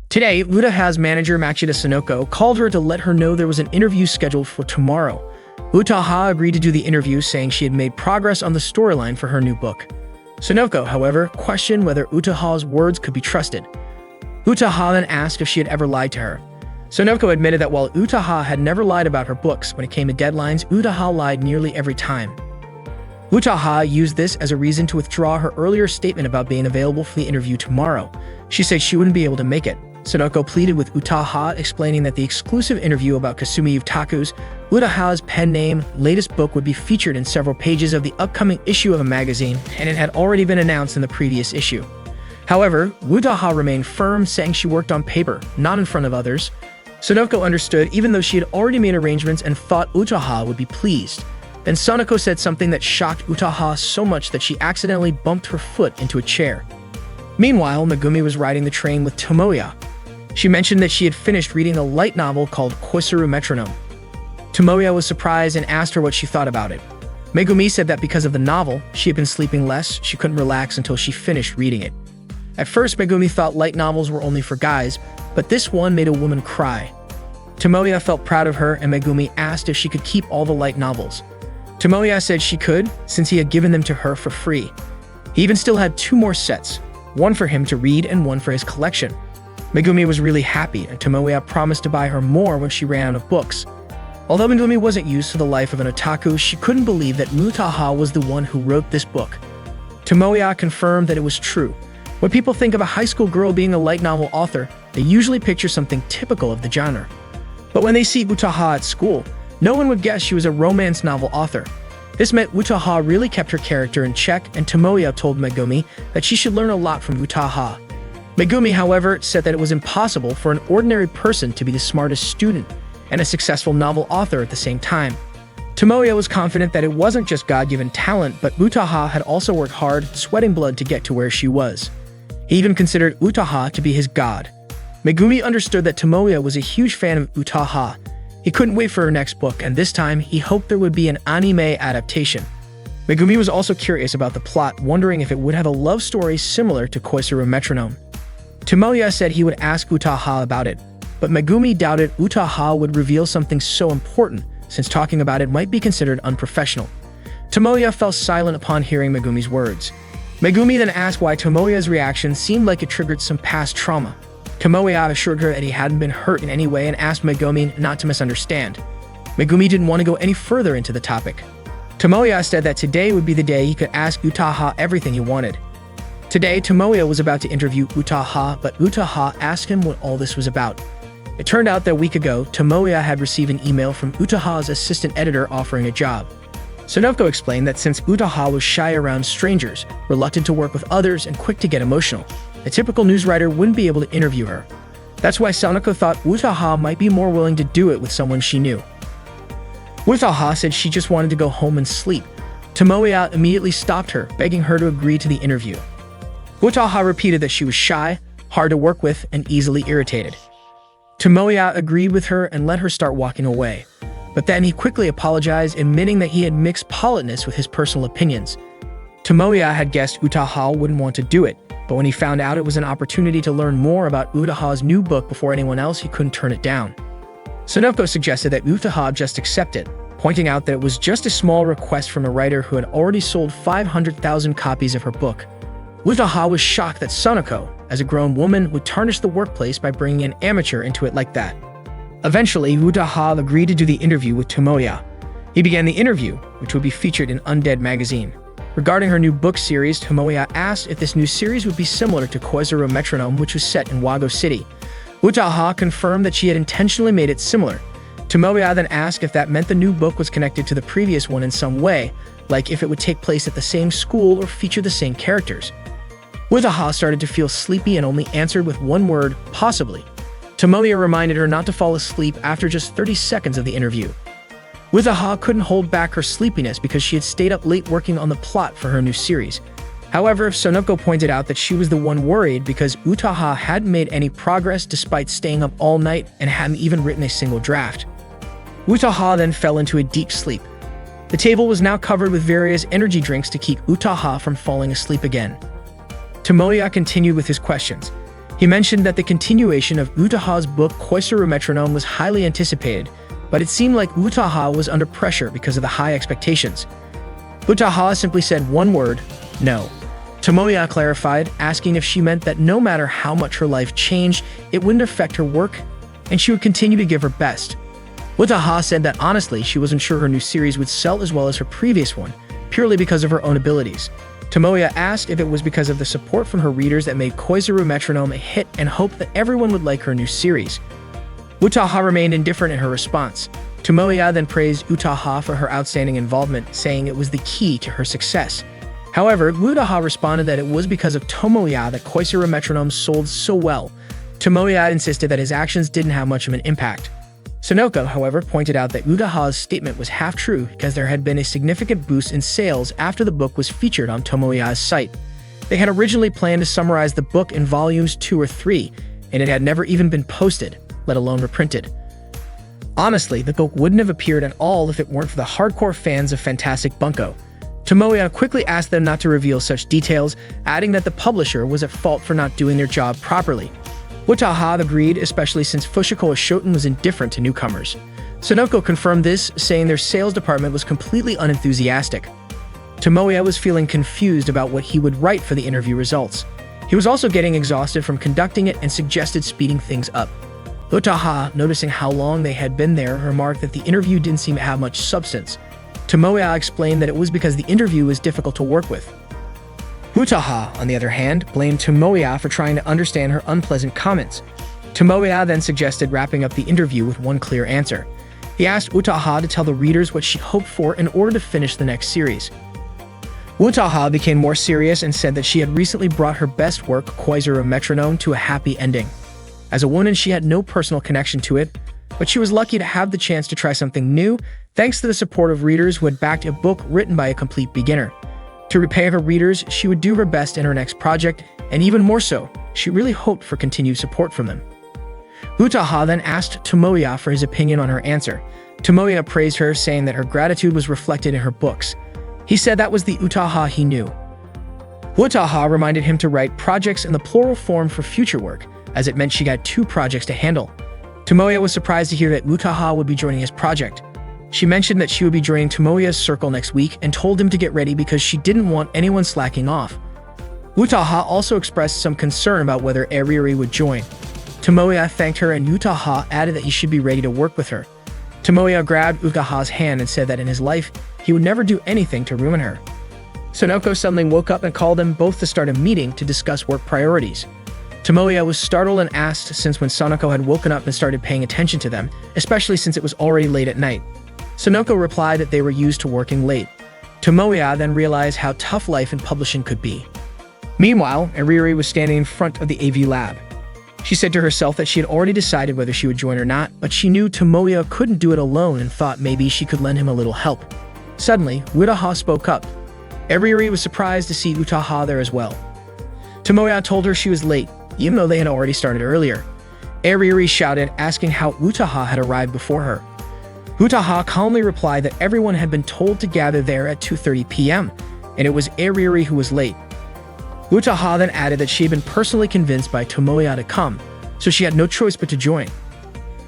Today, Utaha's manager Machida Sonoko called her to let her know there was an interview scheduled for tomorrow. Utaha agreed to do the interview, saying she had made progress on the storyline for her new book. Sonoko, however, questioned whether Utaha's words could be trusted. Utaha then asked if she had ever lied to her. Sonoko admitted that while Utaha had never lied about her books, when it came to deadlines, Utaha lied nearly every time. Utaha used this as a reason to withdraw her earlier statement about being available for the interview tomorrow. She said she wouldn't be able to make it. Sonoko pleaded with Utaha, explaining that the exclusive interview about Kasumi Utaku's, Utaha's pen name, latest book would be featured in several pages of the upcoming issue of a magazine, and it had already been announced in the previous issue. However, Utaha remained firm, saying she worked on paper, not in front of others. Sonoko understood, even though she had already made arrangements and thought Utaha would be pleased. Then Sonoko said something that shocked Utaha so much that she accidentally bumped her foot into a chair. Meanwhile, Megumi was riding the train with Tomoya. She mentioned that she had finished reading a light novel called Koisaru Metronome. Tomoya was surprised and asked her what she thought about it. Megumi said that because of the novel, she had been sleeping less, she couldn't relax until she finished reading it. At first, Megumi thought light novels were only for guys, but this one made a woman cry. Tomoya felt proud of her, and Megumi asked if she could keep all the light novels. Tomoya said she could, since he had given them to her for free. He even still had 2 more sets, one for him to read and one for his collection. Megumi was really happy, and Tomoya promised to buy her more when she ran out of books. Although Megumi wasn't used to the life of an otaku, she couldn't believe that Utaha was the one who wrote this book. Tomoya confirmed that it was true. When people think of a high school girl being a light novel author, they usually picture something typical of the genre. But when they see Utaha at school, no one would guess she was a romance novel author. This meant Utaha really kept her character in check, and Tomoya told Megumi that she should learn a lot from Utaha. Megumi, however, said that it was impossible for an ordinary person to be the smartest student and a successful novel author at the same time. Tomoya was confident that it wasn't just God-given talent, but Utaha had also worked hard, sweating blood to get to where she was. He even considered Utaha to be his god. Megumi understood that Tomoya was a huge fan of Utaha. He couldn't wait for her next book, and this time, he hoped there would be an anime adaptation. Megumi was also curious about the plot, wondering if it would have a love story similar to Koisaru Metronome. Tomoya said he would ask Utaha about it, but Megumi doubted Utaha would reveal something so important, since talking about it might be considered unprofessional. Tomoya fell silent upon hearing Megumi's words. Megumi then asked why Tomoya's reaction seemed like it triggered some past trauma. Tomoya assured her that he hadn't been hurt in any way and asked Megumi not to misunderstand. Megumi didn't want to go any further into the topic. Tomoya said that today would be the day he could ask Utaha everything he wanted. Today, Tomoya was about to interview Utaha, but Utaha asked him what all this was about. It turned out that a week ago, Tomoya had received an email from Utaha's assistant editor offering a job. Sonoko explained that since Utaha was shy around strangers, reluctant to work with others, and quick to get emotional, a typical news writer wouldn't be able to interview her. That's why Sonoko thought Utaha might be more willing to do it with someone she knew. Utaha said she just wanted to go home and sleep. Tomoya immediately stopped her, begging her to agree to the interview. Utaha repeated that she was shy, hard to work with, and easily irritated. Tomoya agreed with her and let her start walking away. But then he quickly apologized, admitting that he had mixed politeness with his personal opinions. Tomoya had guessed Utaha wouldn't want to do it, but when he found out it was an opportunity to learn more about Utaha's new book before anyone else, he couldn't turn it down. Sonoko suggested that Utaha just accept it, pointing out that it was just a small request from a writer who had already sold 500,000 copies of her book. Utaha was shocked that Sonoko, as a grown woman, would tarnish the workplace by bringing an amateur into it like that. Eventually, Utaha agreed to do the interview with Tomoya. He began the interview, which would be featured in Undead magazine. Regarding her new book series, Tomoya asked if this new series would be similar to Koisaru Metronome, which was set in Wago City. Utaha confirmed that she had intentionally made it similar. Tomoya then asked if that meant the new book was connected to the previous one in some way, like if it would take place at the same school or feature the same characters. Utaha started to feel sleepy and only answered with one word, possibly. Tomoya reminded her not to fall asleep after just 30 seconds of the interview. Utaha couldn't hold back her sleepiness because she had stayed up late working on the plot for her new series. However, Sonoko pointed out that she was the one worried because Utaha hadn't made any progress despite staying up all night and hadn't even written a single draft. Utaha then fell into a deep sleep. The table was now covered with various energy drinks to keep Utaha from falling asleep again. Tomoya continued with his questions. He mentioned that the continuation of Utaha's book Koisaru Metronome was highly anticipated, but it seemed like Utaha was under pressure because of the high expectations. Utaha simply said one word, no. Tomoya clarified, asking if she meant that no matter how much her life changed, it wouldn't affect her work, and she would continue to give her best. Utaha said that honestly, she wasn't sure her new series would sell as well as her previous one, purely because of her own abilities. Tomoya asked if it was because of the support from her readers that made Koizuru Metronome a hit and hoped that everyone would like her new series. Utaha remained indifferent in her response. Tomoya then praised Utaha for her outstanding involvement, saying it was the key to her success. However, Utaha responded that it was because of Tomoya that Koizuru Metronome sold so well. Tomoya insisted that his actions didn't have much of an impact. Sonoko, however, pointed out that Utaha's statement was half true because there had been a significant boost in sales after the book was featured on Tomoya's site. They had originally planned to summarize the book in volumes 2 or 3, and it had never even been posted, let alone reprinted. Honestly, the book wouldn't have appeared at all if it weren't for the hardcore fans of Fantastic Bunko. Tomoya quickly asked them not to reveal such details, adding that the publisher was at fault for not doing their job properly. Utaha agreed, especially since Fushikoa Shoten was indifferent to newcomers. Sonoko confirmed this, saying their sales department was completely unenthusiastic. Tomoya was feeling confused about what he would write for the interview results. He was also getting exhausted from conducting it and suggested speeding things up. Utaha, noticing how long they had been there, remarked that the interview didn't seem to have much substance. Tomoya explained that it was because the interview was difficult to work with. Utaha, on the other hand, blamed Tomoya for trying to understand her unpleasant comments. Tomoya then suggested wrapping up the interview with one clear answer. He asked Utaha to tell the readers what she hoped for in order to finish the next series. Utaha became more serious and said that she had recently brought her best work, Koizuru Metronome, to a happy ending. As a woman, she had no personal connection to it, but she was lucky to have the chance to try something new, thanks to the support of readers who had backed a book written by a complete beginner. To repay her readers, she would do her best in her next project, and even more so, she really hoped for continued support from them. Utaha then asked Tomoya for his opinion on her answer. Tomoya praised her, saying that her gratitude was reflected in her books. He said that was the Utaha he knew. Utaha reminded him to write projects in the plural form for future work, as it meant she got 2 projects to handle. Tomoya was surprised to hear that Utaha would be joining his project. She mentioned that she would be joining Tomoya's circle next week and told him to get ready because she didn't want anyone slacking off. Utaha also expressed some concern about whether Eriri would join. Tomoya thanked her and Utaha added that he should be ready to work with her. Tomoya grabbed Utaha's hand and said that in his life, he would never do anything to ruin her. Sonoko suddenly woke up and called them both to start a meeting to discuss work priorities. Tomoya was startled and asked since when Sonoko had woken up and started paying attention to them, especially since it was already late at night. Sonoko replied that they were used to working late. Tomoya then realized how tough life in publishing could be. Meanwhile, Eriri was standing in front of the AV lab. She said to herself that she had already decided whether she would join or not, but she knew Tomoya couldn't do it alone and thought maybe she could lend him a little help. Suddenly, Utaha spoke up. Eriri was surprised to see Utaha there as well. Tomoya told her she was late, even though they had already started earlier. Eriri shouted, asking how Utaha had arrived before her. Utaha calmly replied that everyone had been told to gather there at 2:30 p.m., and it was Eriri who was late. Utaha then added that she had been personally convinced by Tomoya to come, so she had no choice but to join.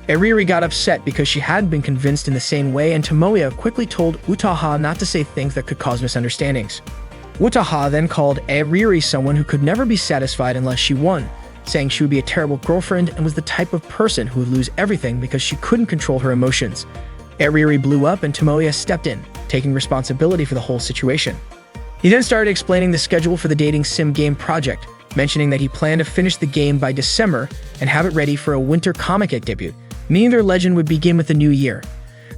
Eriri got upset because she hadn't been convinced in the same way, and Tomoya quickly told Utaha not to say things that could cause misunderstandings. Utaha then called Eriri someone who could never be satisfied unless she won, saying she would be a terrible girlfriend and was the type of person who would lose everything because she couldn't control her emotions. Eriri blew up and Tomoya stepped in, taking responsibility for the whole situation. He then started explaining the schedule for the dating sim game project, mentioning that he planned to finish the game by December and have it ready for a winter Comic-Con debut, meaning their legend would begin with the new year.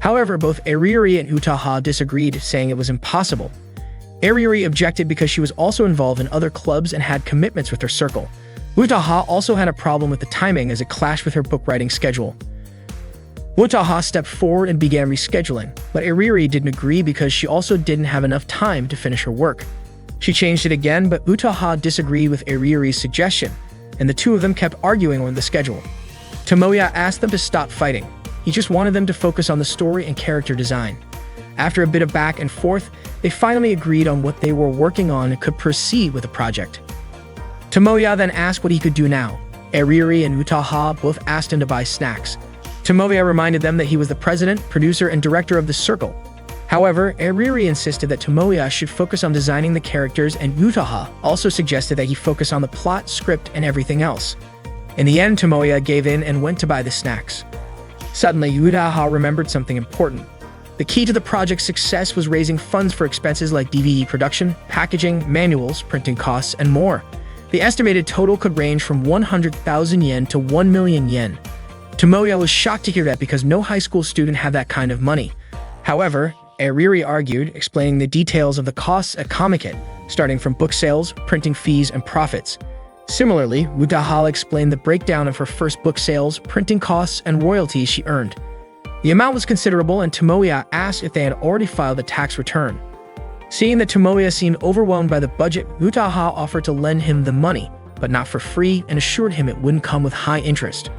However, both Eriri and Utaha disagreed, saying it was impossible. Eriri objected because she was also involved in other clubs and had commitments with her circle. Utaha also had a problem with the timing as it clashed with her book writing schedule. Utaha stepped forward and began rescheduling, but Eriri didn't agree because she also didn't have enough time to finish her work. She changed it again, but Utaha disagreed with Eriri's suggestion, and the two of them kept arguing on the schedule. Tomoya asked them to stop fighting. He just wanted them to focus on the story and character design. After a bit of back and forth, they finally agreed on what they were working on and could proceed with the project. Tomoya then asked what he could do now. Eriri and Utaha both asked him to buy snacks. Tomoya reminded them that he was the president, producer, and director of the circle. However, Eriri insisted that Tomoya should focus on designing the characters, and Utaha also suggested that he focus on the plot, script, and everything else. In the end, Tomoya gave in and went to buy the snacks. Suddenly, Utaha remembered something important. The key to the project's success was raising funds for expenses like DVD production, packaging, manuals, printing costs, and more. The estimated total could range from 100,000 yen to 1 million yen. Tomoya was shocked to hear that because no high school student had that kind of money. However, Ariri argued, explaining the details of the costs at Comiket, starting from book sales, printing fees, and profits. Similarly, Utaha explained the breakdown of her first book sales, printing costs, and royalties she earned. The amount was considerable, and Tomoya asked if they had already filed a tax return. Seeing that Tomoya seemed overwhelmed by the budget, Utaha offered to lend him the money, but not for free, and assured him it wouldn't come with high interest.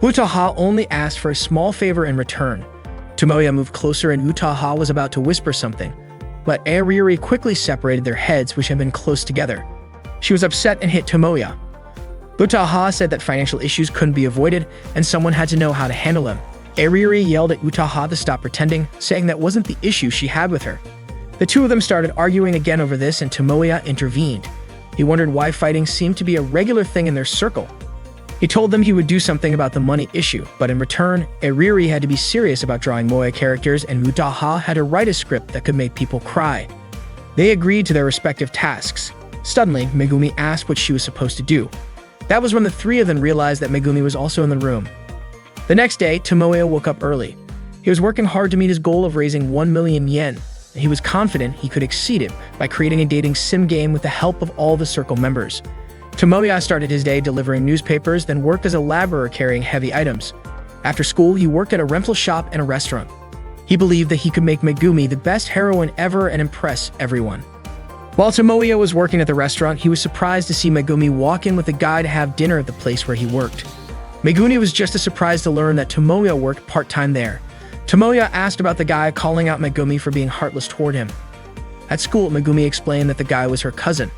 Utaha only asked for a small favor in return. Tomoya moved closer and Utaha was about to whisper something, but Ariri quickly separated their heads, which had been close together. She was upset and hit Tomoya. Utaha said that financial issues couldn't be avoided, and someone had to know how to handle them. Ariri yelled at Utaha to stop pretending, saying that wasn't the issue she had with her. The two of them started arguing again over this, and Tomoya intervened. He wondered why fighting seemed to be a regular thing in their circle. He told them he would do something about the money issue, but in return, Ariri had to be serious about drawing moe characters, and Utaha had to write a script that could make people cry. They agreed to their respective tasks. Suddenly, Megumi asked what she was supposed to do. That was when the three of them realized that Megumi was also in the room. The next day, Tomoya woke up early. He was working hard to meet his goal of raising 1 million yen, and he was confident he could exceed it by creating a dating sim game with the help of all the circle members. Tomoya started his day delivering newspapers, then worked as a laborer carrying heavy items. After school, he worked at a rental shop and a restaurant. He believed that he could make Megumi the best heroine ever and impress everyone. While Tomoya was working at the restaurant, he was surprised to see Megumi walk in with a guy to have dinner at the place where he worked. Megumi was just as surprised to learn that Tomoya worked part-time there. Tomoya asked about the guy calling out Megumi for being heartless toward him. At school, Megumi explained that the guy was her cousin.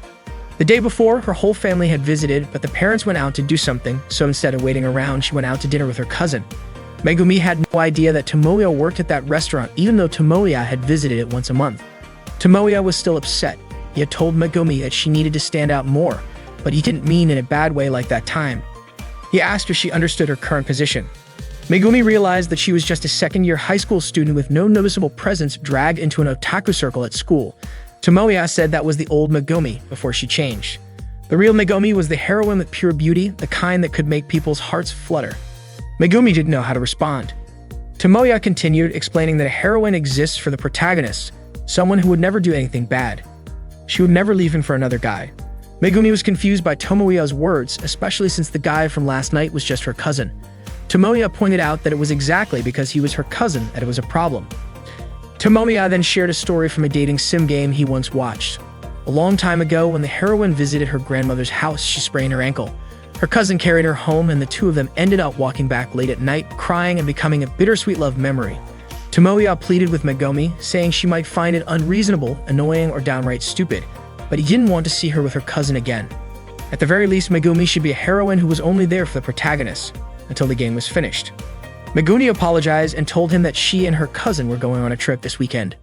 The day before, her whole family had visited, but the parents went out to do something, so instead of waiting around, she went out to dinner with her cousin. Megumi had no idea that Tomoya worked at that restaurant, even though Tomoya had visited it once a month. Tomoya was still upset. He had told Megumi that she needed to stand out more, but he didn't mean in a bad way like that time. He asked if she understood her current position. Megumi realized that she was just a second-year high school student with no noticeable presence dragged into an otaku circle at school. Tomoya said that was the old Megumi before she changed. The real Megumi was the heroine with pure beauty, the kind that could make people's hearts flutter. Megumi didn't know how to respond. Tomoya continued, explaining that a heroine exists for the protagonist, someone who would never do anything bad. She would never leave him for another guy. Megumi was confused by Tomoya's words, especially since the guy from last night was just her cousin. Tomoya pointed out that it was exactly because he was her cousin that it was a problem. Tomoya then shared a story from a dating sim game he once watched. A long time ago, when the heroine visited her grandmother's house, she sprained her ankle. Her cousin carried her home, and the two of them ended up walking back late at night, crying and becoming a bittersweet love memory. Tomoya pleaded with Megumi, saying she might find it unreasonable, annoying, or downright stupid, but he didn't want to see her with her cousin again. At the very least, Megumi should be a heroine who was only there for the protagonist, until the game was finished. Megumi apologized and told him that she and her cousin were going on a trip this weekend.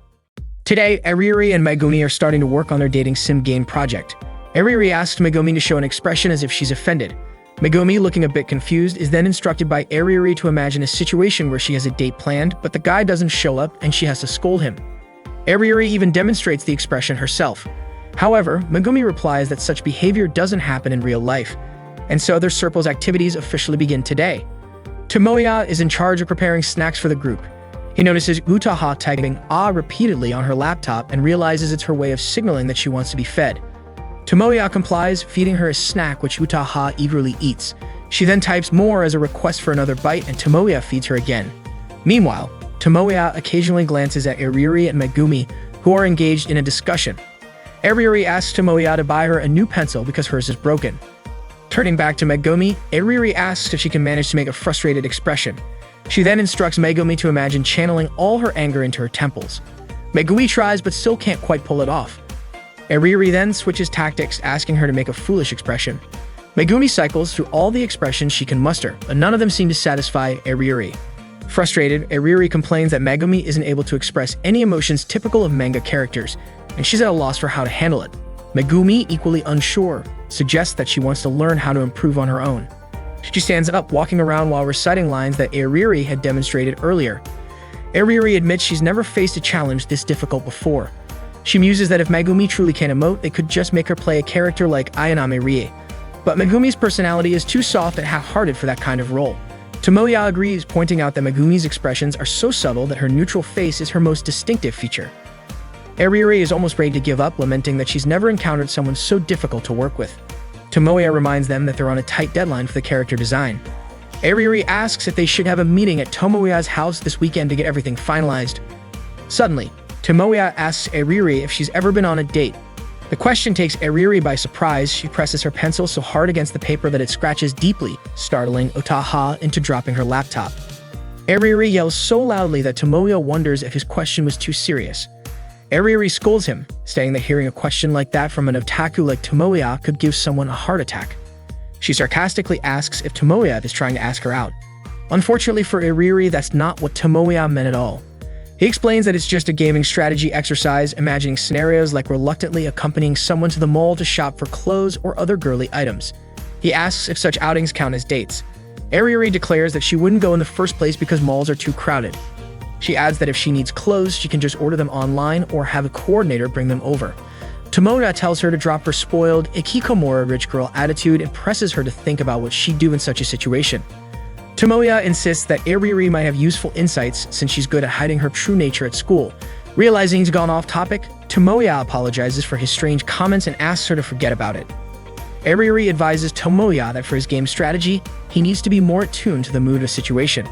Today, Ariri and Megumi are starting to work on their dating sim game project. Ariri asks Megumi to show an expression as if she's offended. Megumi, looking a bit confused, is then instructed by Ariri to imagine a situation where she has a date planned, but the guy doesn't show up and she has to scold him. Ariri even demonstrates the expression herself. However, Megumi replies that such behavior doesn't happen in real life, and so their circle's activities officially begin today. Tomoya is in charge of preparing snacks for the group. He notices Utaha typing "ah" repeatedly on her laptop and realizes it's her way of signaling that she wants to be fed. Tomoya complies, feeding her a snack which Utaha eagerly eats. She then types more as a request for another bite, and Tomoya feeds her again. Meanwhile, Tomoya occasionally glances at Ariri and Megumi, who are engaged in a discussion. Ariri asks Tomoya to buy her a new pencil because hers is broken. Turning back to Megumi, Ariri asks if she can manage to make a frustrated expression. She then instructs Megumi to imagine channeling all her anger into her temples. Megumi tries but still can't quite pull it off. Ariri then switches tactics, asking her to make a foolish expression. Megumi cycles through all the expressions she can muster, but none of them seem to satisfy Ariri. Frustrated, Ariri complains that Megumi isn't able to express any emotions typical of manga characters, and she's at a loss for how to handle it. Megumi, equally unsure, suggests that she wants to learn how to improve on her own. She stands up, walking around while reciting lines that Ariri had demonstrated earlier. Ariuri admits she's never faced a challenge this difficult before. She muses that if Megumi truly can emote, they could just make her play a character like Ayanami Rie. But Megumi's personality is too soft and half-hearted for that kind of role. Tomoya agrees, pointing out that Megumi's expressions are so subtle that her neutral face is her most distinctive feature. Ariuri is almost ready to give up, lamenting that she's never encountered someone so difficult to work with. Tomoya reminds them that they're on a tight deadline for the character design. Ariuri asks if they should have a meeting at Tomoya's house this weekend to get everything finalized. Suddenly, Tomoya asks Ariuri if she's ever been on a date. The question takes Ariuri by surprise. She presses her pencil so hard against the paper that it scratches deeply, startling Utaha into dropping her laptop. Ariuri yells so loudly that Tomoya wonders if his question was too serious. Ariuri scolds him, saying that hearing a question like that from an otaku like Tomoya could give someone a heart attack. She sarcastically asks if Tomoya is trying to ask her out. Unfortunately for Ariuri, that's not what Tomoya meant at all. He explains that it's just a gaming strategy exercise, imagining scenarios like reluctantly accompanying someone to the mall to shop for clothes or other girly items. He asks if such outings count as dates. Ariuri declares that she wouldn't go in the first place because malls are too crowded. She adds that if she needs clothes, she can just order them online or have a coordinator bring them over. Tomoya tells her to drop her spoiled, ikikomori rich girl attitude and presses her to think about what she'd do in such a situation. Tomoya insists that Ariuri might have useful insights since she's good at hiding her true nature at school. Realizing he's gone off topic, Tomoya apologizes for his strange comments and asks her to forget about it. Ariuri advises Tomoya that for his game strategy, he needs to be more attuned to the mood of the situation.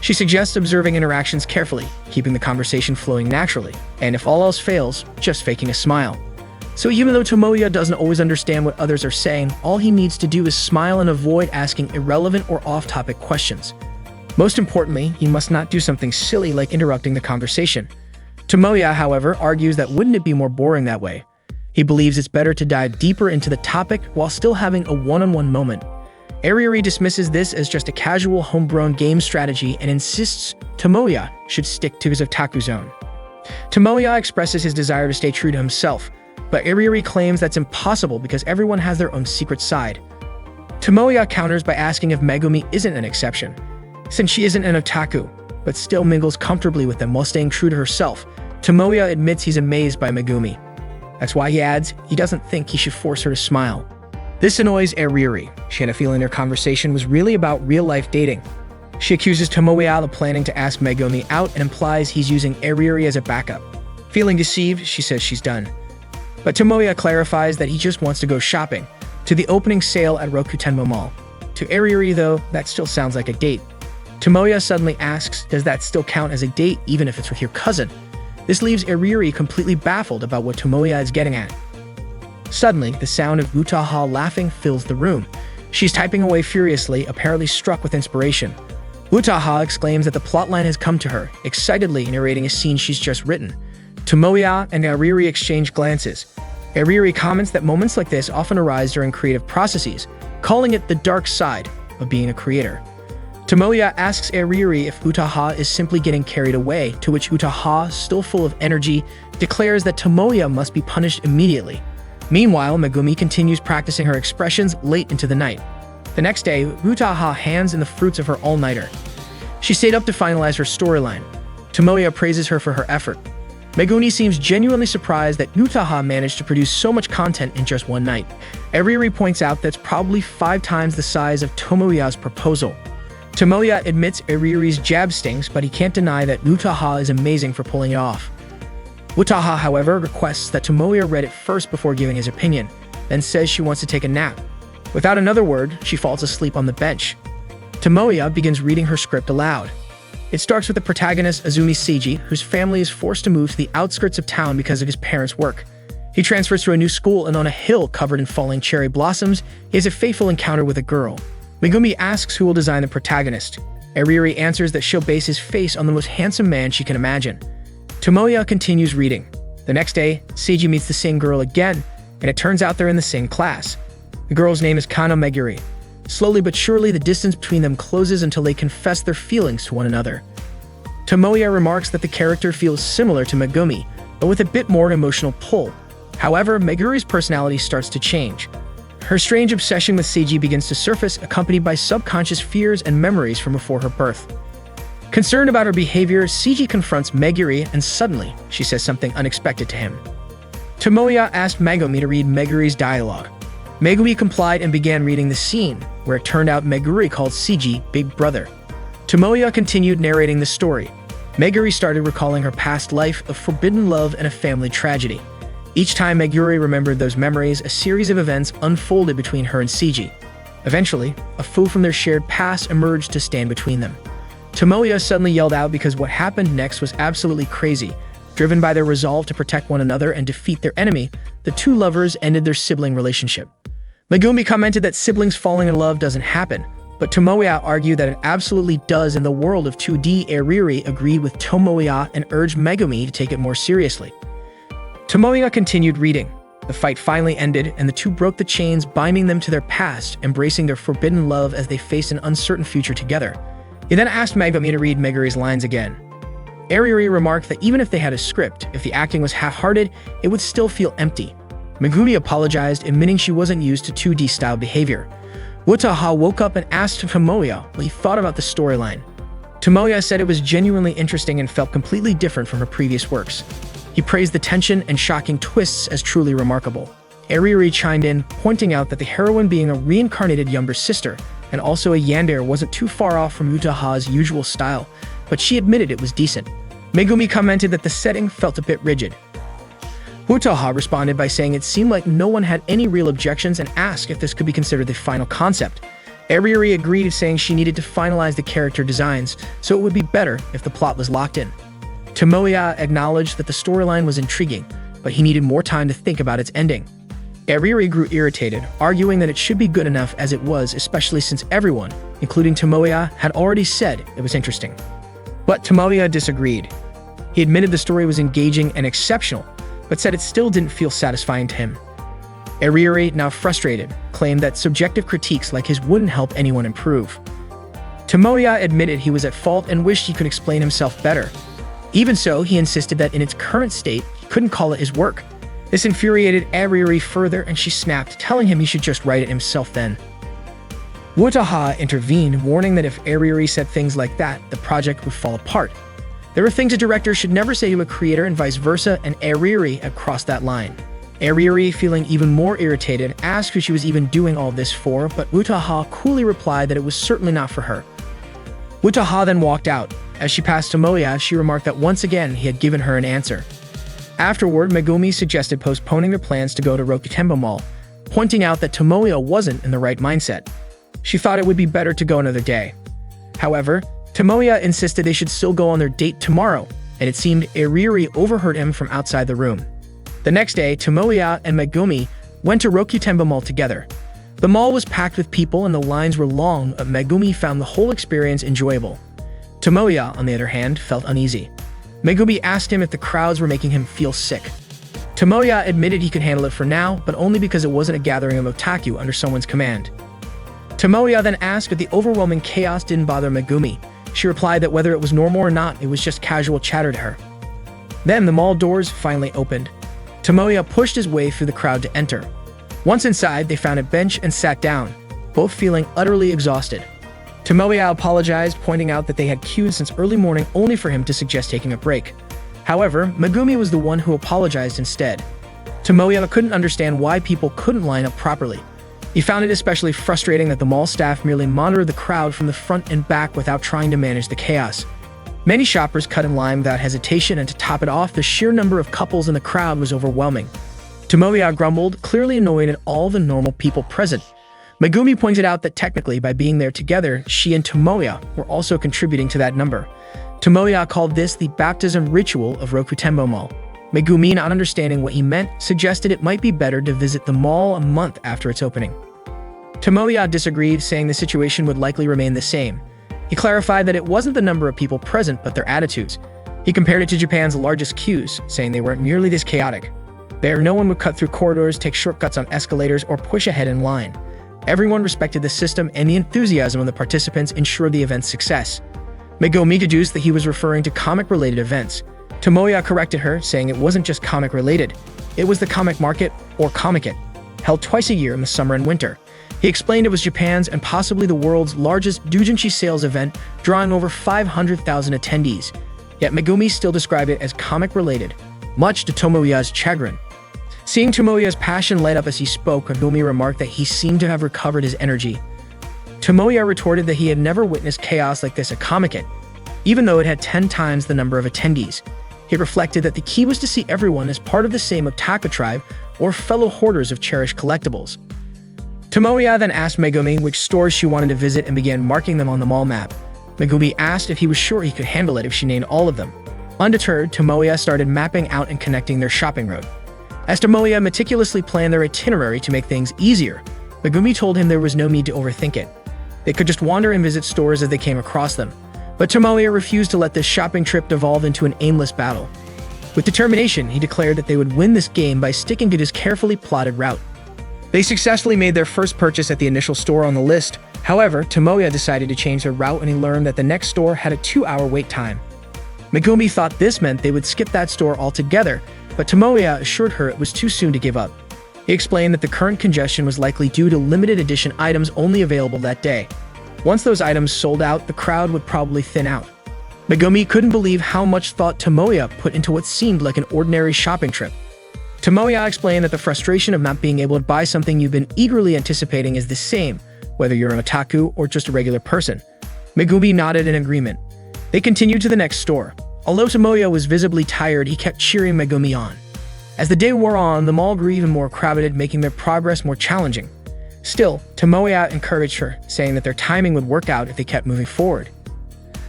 She suggests observing interactions carefully, keeping the conversation flowing naturally, and if all else fails, just faking a smile. So even though Tomoya doesn't always understand what others are saying, all he needs to do is smile and avoid asking irrelevant or off-topic questions. Most importantly, he must not do something silly like interrupting the conversation. Tomoya, however, argues that wouldn't it be more boring that way? He believes it's better to dive deeper into the topic while still having a one-on-one moment. Ariuri dismisses this as just a casual homegrown game strategy and insists Tomoya should stick to his otaku zone. Tomoya expresses his desire to stay true to himself, but Ariuri claims that's impossible because everyone has their own secret side. Tomoya counters by asking if Megumi isn't an exception, since she isn't an otaku, but still mingles comfortably with them while staying true to herself. Tomoya admits he's amazed by Megumi. That's why he adds he doesn't think he should force her to smile. This annoys Ariuri. She had a feeling their conversation was really about real-life dating. She accuses Tomoya of planning to ask Megumi out and implies he's using Ariuri as a backup. Feeling deceived, she says she's done. But Tomoya clarifies that he just wants to go shopping, to the opening sale at Rokutenmo Mall. To Ariuri, though, that still sounds like a date. Tomoya suddenly asks, does that still count as a date even if it's with your cousin? This leaves Ariuri completely baffled about what Tomoya is getting at. Suddenly, the sound of Utaha laughing fills the room. She's typing away furiously, apparently struck with inspiration. Utaha exclaims that the plotline has come to her, excitedly narrating a scene she's just written. Tomoya and Ariuri exchange glances. Ariuri comments that moments like this often arise during creative processes, calling it the dark side of being a creator. Tomoya asks Ariuri if Utaha is simply getting carried away, to which Utaha, still full of energy, declares that Tomoya must be punished immediately. Meanwhile, Megumi continues practicing her expressions late into the night. The next day, Utaha hands in the fruits of her all-nighter. She stayed up to finalize her storyline. Tomoya praises her for her effort. Megumi seems genuinely surprised that Utaha managed to produce so much content in just one night. Ariuri points out that's probably 5 times the size of Tomoya's proposal. Tomoya admits Ariuri's jab stings, but he can't deny that Utaha is amazing for pulling it off. Utaha, however, requests that Tomoya read it first before giving his opinion, then says she wants to take a nap. Without another word, she falls asleep on the bench. Tomoya begins reading her script aloud. It starts with the protagonist Azumi Seiji, whose family is forced to move to the outskirts of town because of his parents' work. He transfers to a new school, and on a hill covered in falling cherry blossoms, he has a fateful encounter with a girl. Megumi asks who will design the protagonist. Ariuri answers that she'll base his face on the most handsome man she can imagine. Tomoya continues reading. The next day, Seiji meets the same girl again, and it turns out they're in the same class. The girl's name is Kano Meguri. Slowly but surely, the distance between them closes until they confess their feelings to one another. Tomoya remarks that the character feels similar to Megumi, but with a bit more emotional pull. However, Meguri's personality starts to change. Her strange obsession with Seiji begins to surface, accompanied by subconscious fears and memories from before her birth. Concerned about her behavior, Seiji confronts Meguri and suddenly, she says something unexpected to him. Tomoya asked Megumi to read Meguri's dialogue. Megumi complied and began reading the scene, where it turned out Meguri called Seiji Big Brother. Tomoya continued narrating the story. Meguri started recalling her past life of forbidden love and a family tragedy. Each time Meguri remembered those memories, a series of events unfolded between her and Seiji. Eventually, a foe from their shared past emerged to stand between them. Tomoya suddenly yelled out because what happened next was absolutely crazy. Driven by their resolve to protect one another and defeat their enemy, the two lovers ended their sibling relationship. Megumi commented that siblings falling in love doesn't happen, but Tomoya argued that it absolutely does in the world of 2D. Eriri agreed with Tomoya and urged Megumi to take it more seriously. Tomoya continued reading. The fight finally ended, and the two broke the chains binding them to their past, embracing their forbidden love as they faced an uncertain future together. He then asked Megumi to read Meguri's lines again. Eriri remarked that even if they had a script, if the acting was half-hearted, it would still feel empty. Megumi apologized, admitting she wasn't used to 2D-style behavior. Wataha woke up and asked Tomoya what he thought about the storyline. Tomoya said it was genuinely interesting and felt completely different from her previous works. He praised the tension and shocking twists as truly remarkable. Eriri chimed in, pointing out that the heroine being a reincarnated younger sister and also a yandere wasn't too far off from Wataha's usual style, but she admitted it was decent. Megumi commented that the setting felt a bit rigid. Wataha responded by saying it seemed like no one had any real objections and asked if this could be considered the final concept. Eriri agreed, saying she needed to finalize the character designs, so it would be better if the plot was locked in. Tomoya acknowledged that the storyline was intriguing, but he needed more time to think about its ending. Eriri grew irritated, arguing that it should be good enough as it was, especially since everyone, including Tomoya, had already said it was interesting. But Tomoya disagreed. He admitted the story was engaging and exceptional, but said it still didn't feel satisfying to him. Eriri, now frustrated, claimed that subjective critiques like his wouldn't help anyone improve. Tomoya admitted he was at fault and wished he could explain himself better. Even so, he insisted that in its current state, he couldn't call it his work. This infuriated Eriri further, and she snapped, telling him he should just write it himself then. Wataha intervened, warning that if Eriri said things like that, the project would fall apart. There are things a director should never say to a creator and vice versa, and Eriri had crossed that line. Eriri, feeling even more irritated, asked who she was even doing all this for, but Wataha coolly replied that it was certainly not for her. Wataha then walked out. As she passed Tomoya, she remarked that once again he had given her an answer. Afterward, Megumi suggested postponing their plans to go to Rokutenbo Mall, pointing out that Tomoya wasn't in the right mindset. She thought it would be better to go another day. However, Tomoya insisted they should still go on their date tomorrow, and it seemed Eriri overheard him from outside the room. The next day, Tomoya and Megumi went to Rokutenbo Mall together. The mall was packed with people and the lines were long, but Megumi found the whole experience enjoyable. Tomoya, on the other hand, felt uneasy. Megumi asked him if the crowds were making him feel sick. Tomoya admitted he could handle it for now, but only because it wasn't a gathering of otaku under someone's command. Tomoya then asked if the overwhelming chaos didn't bother Megumi. She replied that whether it was normal or not, it was just casual chatter to her. Then the mall doors finally opened. Tomoya pushed his way through the crowd to enter. Once inside, they found a bench and sat down, both feeling utterly exhausted. Tomoya apologized, pointing out that they had queued since early morning only for him to suggest taking a break. However, Megumi was the one who apologized instead. Tomoya couldn't understand why people couldn't line up properly. He found it especially frustrating that the mall staff merely monitored the crowd from the front and back without trying to manage the chaos. Many shoppers cut in line without hesitation, and to top it off, the sheer number of couples in the crowd was overwhelming. Tomoya grumbled, clearly annoyed at all the normal people present. Megumi pointed out that technically, by being there together, she and Tomoya were also contributing to that number. Tomoya called this the baptism ritual of Rokutenbo Mall. Megumi, not understanding what he meant, suggested it might be better to visit the mall a month after its opening. Tomoya disagreed, saying the situation would likely remain the same. He clarified that it wasn't the number of people present, but their attitudes. He compared it to Japan's largest queues, saying they weren't nearly this chaotic. There, no one would cut through corridors, take shortcuts on escalators, or push ahead in line. Everyone respected the system, and the enthusiasm of the participants ensured the event's success. Megumi deduced that he was referring to comic-related events. Tomoya corrected her, saying it wasn't just comic-related. It was the comic market, or Comic-It, held twice a year in the summer and winter. He explained it was Japan's and possibly the world's largest doujinshi sales event, drawing over 500,000 attendees. Yet Megumi still described it as comic-related, much to Tomoya's chagrin. Seeing Tomoya's passion light up as he spoke, Megumi remarked that he seemed to have recovered his energy. Tomoya retorted that he had never witnessed chaos like this at Comic-Con, even though it had 10 times the number of attendees. He reflected that the key was to see everyone as part of the same Otaku tribe or fellow hoarders of cherished collectibles. Tomoya then asked Megumi which stores she wanted to visit and began marking them on the mall map. Megumi asked if he was sure he could handle it if she named all of them. Undeterred, Tomoya started mapping out and connecting their shopping route. As Tomoya meticulously planned their itinerary to make things easier, Megumi told him there was no need to overthink it. They could just wander and visit stores as they came across them. But Tomoya refused to let this shopping trip devolve into an aimless battle. With determination, he declared that they would win this game by sticking to his carefully plotted route. They successfully made their first purchase at the initial store on the list. However, Tomoya decided to change their route when he learned that the next store had a 2-hour wait time. Megumi thought this meant they would skip that store altogether, but Tomoya assured her it was too soon to give up. He explained that the current congestion was likely due to limited edition items only available that day. Once those items sold out, the crowd would probably thin out. Megumi couldn't believe how much thought Tomoya put into what seemed like an ordinary shopping trip. Tomoya explained that the frustration of not being able to buy something you've been eagerly anticipating is the same, whether you're an otaku or just a regular person. Megumi nodded in agreement. They continued to the next store. Although Tomoya was visibly tired, he kept cheering Megumi on. As the day wore on, the mall grew even more crowded, making their progress more challenging. Still, Tomoya encouraged her, saying that their timing would work out if they kept moving forward.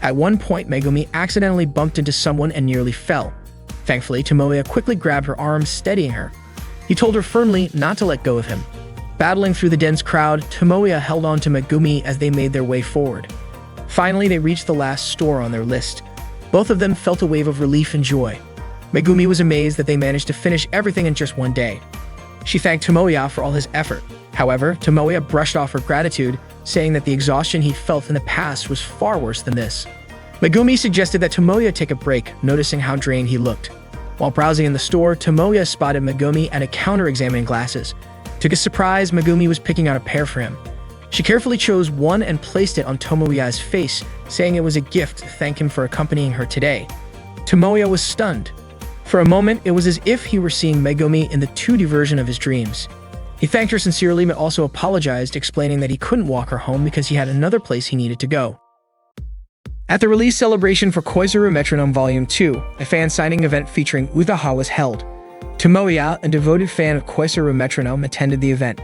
At one point, Megumi accidentally bumped into someone and nearly fell. Thankfully, Tomoya quickly grabbed her arm, steadying her. He told her firmly not to let go of him. Battling through the dense crowd, Tomoya held on to Megumi as they made their way forward. Finally, they reached the last store on their list. Both of them felt a wave of relief and joy. Megumi was amazed that they managed to finish everything in just one day. She thanked Tomoya for all his effort. However, Tomoya brushed off her gratitude, saying that the exhaustion he'd felt in the past was far worse than this. Megumi suggested that Tomoya take a break, noticing how drained he looked. While browsing in the store, Tomoya spotted Megumi at a counter examining glasses. To his surprise, Megumi was picking out a pair for him. She carefully chose one and placed it on Tomoya's face, saying it was a gift to thank him for accompanying her today. Tomoya was stunned. For a moment, it was as if he were seeing Megumi in the 2D version of his dreams. He thanked her sincerely but also apologized, explaining that he couldn't walk her home because he had another place he needed to go. At the release celebration for Koizuru Metronome Volume 2, a fan signing event featuring Utaha was held. Tomoya, a devoted fan of Koizuru Metronome, attended the event.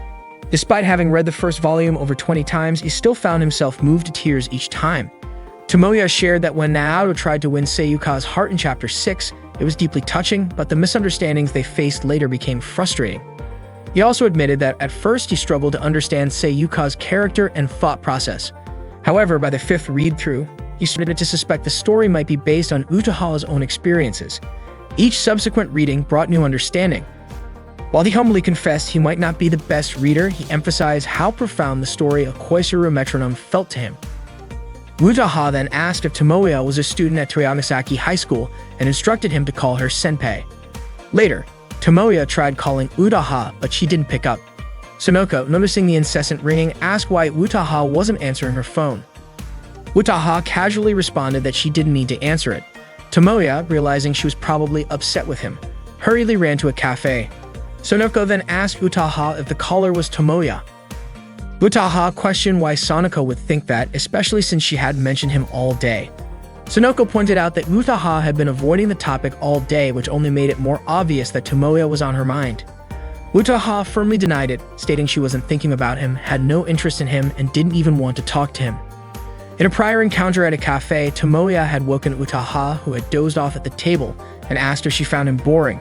Despite having read the first volume over 20 times, he still found himself moved to tears each time. Tomoya shared that when Naoto tried to win Seiyuka's heart in Chapter 6, it was deeply touching, but the misunderstandings they faced later became frustrating. He also admitted that at first he struggled to understand Seiyuka's character and thought process. However, by the 5th read-through, he started to suspect the story might be based on Utaha's own experiences. Each subsequent reading brought new understanding. While he humbly confessed he might not be the best reader, he emphasized how profound the story of Koizuru Metronome felt to him. Utaha then asked if Tomoya was a student at Toyamasaki High School and instructed him to call her senpai. Later, Tomoya tried calling Utaha, but she didn't pick up. Sonoko, noticing the incessant ringing, asked why Utaha wasn't answering her phone. Utaha casually responded that she didn't need to answer it. Tomoya, realizing she was probably upset with him, hurriedly ran to a cafe. Sonoko then asked Utaha if the caller was Tomoya. Utaha questioned why Sonoko would think that, especially since she had mentioned him all day. Sonoko pointed out that Utaha had been avoiding the topic all day, which only made it more obvious that Tomoya was on her mind. Utaha firmly denied it, stating she wasn't thinking about him, had no interest in him, and didn't even want to talk to him. In a prior encounter at a cafe, Tomoya had woken Utaha, who had dozed off at the table, and asked if she found him boring.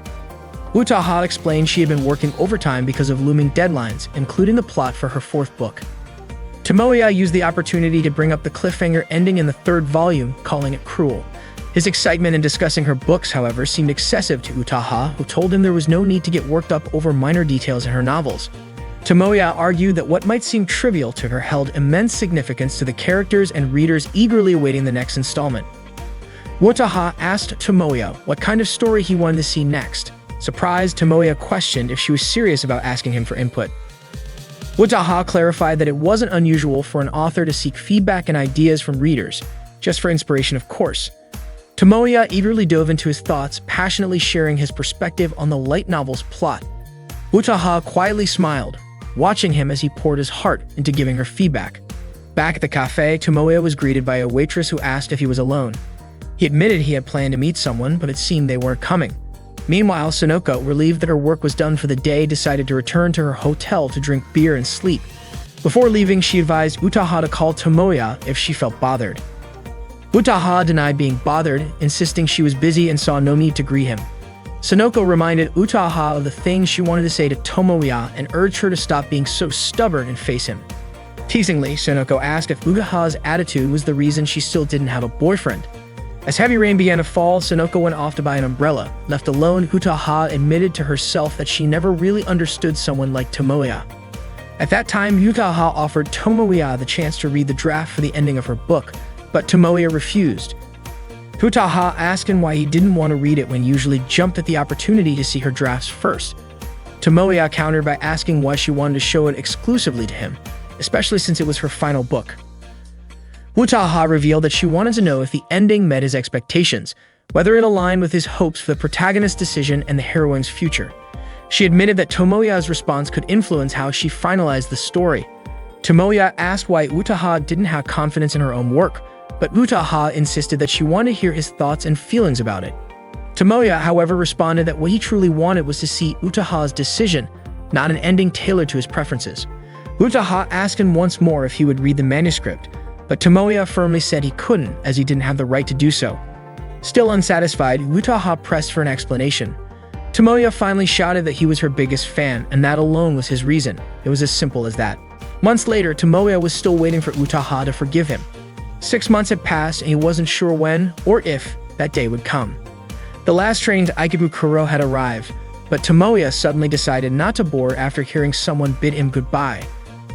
Utaha explained she had been working overtime because of looming deadlines, including the plot for her 4th book. Tomoya used the opportunity to bring up the cliffhanger ending in the 3rd volume, calling it cruel. His excitement in discussing her books, however, seemed excessive to Utaha, who told him there was no need to get worked up over minor details in her novels. Tomoya argued that what might seem trivial to her held immense significance to the characters and readers eagerly awaiting the next installment. Utaha asked Tomoya what kind of story he wanted to see next. Surprised, Tomoya questioned if she was serious about asking him for input. Utaha clarified that it wasn't unusual for an author to seek feedback and ideas from readers, just for inspiration, of course. Tomoya eagerly dove into his thoughts, passionately sharing his perspective on the light novel's plot. Utaha quietly smiled, watching him as he poured his heart into giving her feedback. Back at the cafe, Tomoya was greeted by a waitress who asked if he was alone. He admitted he had planned to meet someone, but it seemed they weren't coming. Meanwhile, Sonoko, relieved that her work was done for the day, decided to return to her hotel to drink beer and sleep. Before leaving, she advised Utaha to call Tomoya if she felt bothered. Utaha denied being bothered, insisting she was busy and saw no need to greet him. Sonoko reminded Utaha of the things she wanted to say to Tomoya and urged her to stop being so stubborn and face him. Teasingly, Sonoko asked if Utaha's attitude was the reason she still didn't have a boyfriend. As heavy rain began to fall, Sonoko went off to buy an umbrella. Left alone, Utaha admitted to herself that she never really understood someone like Tomoya. At that time, Utaha offered Tomoya the chance to read the draft for the ending of her book, but Tomoya refused. Utaha asked him why he didn't want to read it when he usually jumped at the opportunity to see her drafts first. Tomoya countered by asking why she wanted to show it exclusively to him, especially since it was her final book. Utaha revealed that she wanted to know if the ending met his expectations, whether it aligned with his hopes for the protagonist's decision and the heroine's future. She admitted that Tomoya's response could influence how she finalized the story. Tomoya asked why Utaha didn't have confidence in her own work, but Utaha insisted that she wanted to hear his thoughts and feelings about it. Tomoya, however, responded that what he truly wanted was to see Utaha's decision, not an ending tailored to his preferences. Utaha asked him once more if he would read the manuscript, but Tomoya firmly said he couldn't, as he didn't have the right to do so. Still unsatisfied, Utaha pressed for an explanation. Tomoya finally shouted that he was her biggest fan, and that alone was his reason. It was as simple as that. Months later, Tomoya was still waiting for Utaha to forgive him. 6 months had passed, and he wasn't sure when, or if, that day would come. The last train to Ikebukuro had arrived, but Tomoya suddenly decided not to board after hearing someone bid him goodbye.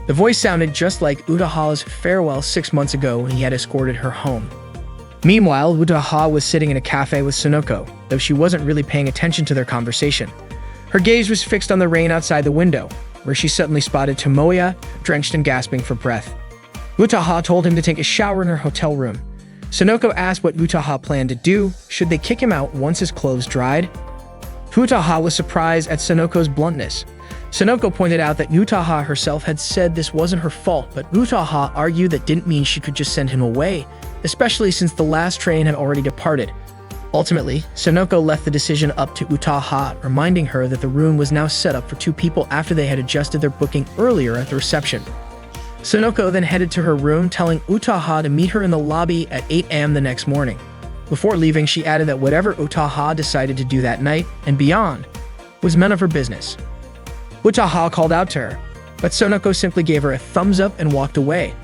The voice sounded just like Utaha's farewell 6 months ago when he had escorted her home. Meanwhile, Utaha was sitting in a cafe with Sonoko, though she wasn't really paying attention to their conversation. Her gaze was fixed on the rain outside the window, where she suddenly spotted Tomoya, drenched and gasping for breath. Utaha told him to take a shower in her hotel room. Sonoko asked what Utaha planned to do. Should they kick him out once his clothes dried? Utaha was surprised at Sonoko's bluntness. Sonoko pointed out that Utaha herself had said this wasn't her fault, but Utaha argued that didn't mean she could just send him away, especially since the last train had already departed. Ultimately, Sonoko left the decision up to Utaha, reminding her that the room was now set up for 2 people after they had adjusted their booking earlier at the reception. Sonoko then headed to her room, telling Utaha to meet her in the lobby at 8 a.m. the next morning. Before leaving, she added that whatever Utaha decided to do that night and beyond was none of her business. Utaha called out to her, but Sonoko simply gave her a thumbs up and walked away.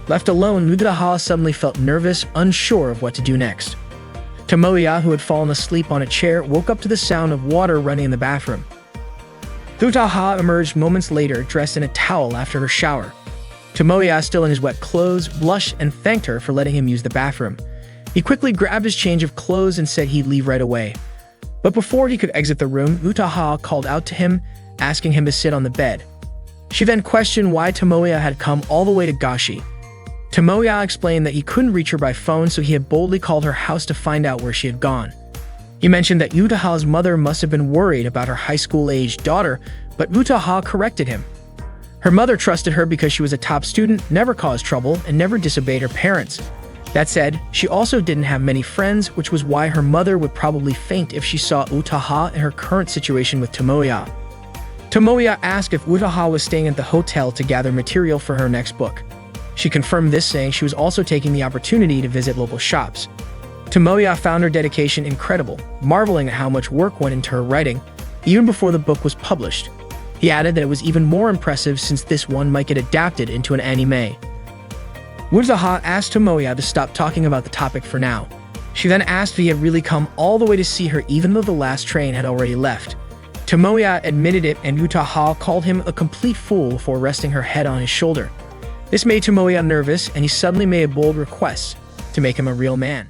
Left alone, Utaha suddenly felt nervous, unsure of what to do next. Tomoya, who had fallen asleep on a chair, woke up to the sound of water running in the bathroom. Utaha emerged moments later, dressed in a towel after her shower. Tomoya, still in his wet clothes, blushed and thanked her for letting him use the bathroom. He quickly grabbed his change of clothes and said he'd leave right away. But before he could exit the room, Utaha called out to him, asking him to sit on the bed. She then questioned why Tomoya had come all the way to Gashi. Tomoya explained that he couldn't reach her by phone, so he had boldly called her house to find out where she had gone. He mentioned that Utaha's mother must have been worried about her high school-aged daughter, but Utaha corrected him. Her mother trusted her because she was a top student, never caused trouble, and never disobeyed her parents. That said, she also didn't have many friends, which was why her mother would probably faint if she saw Utaha in her current situation with Tomoya. Tomoya asked if Utaha was staying at the hotel to gather material for her next book. She confirmed this, saying she was also taking the opportunity to visit local shops. Tomoya found her dedication incredible, marveling at how much work went into her writing, even before the book was published. He added that it was even more impressive since this one might get adapted into an anime. Utaha asked Tomoya to stop talking about the topic for now. She then asked if he had really come all the way to see her even though the last train had already left. Tomoya admitted it, and Utaha called him a complete fool before resting her head on his shoulder. This made Tomoya nervous, and he suddenly made a bold request to make him a real man.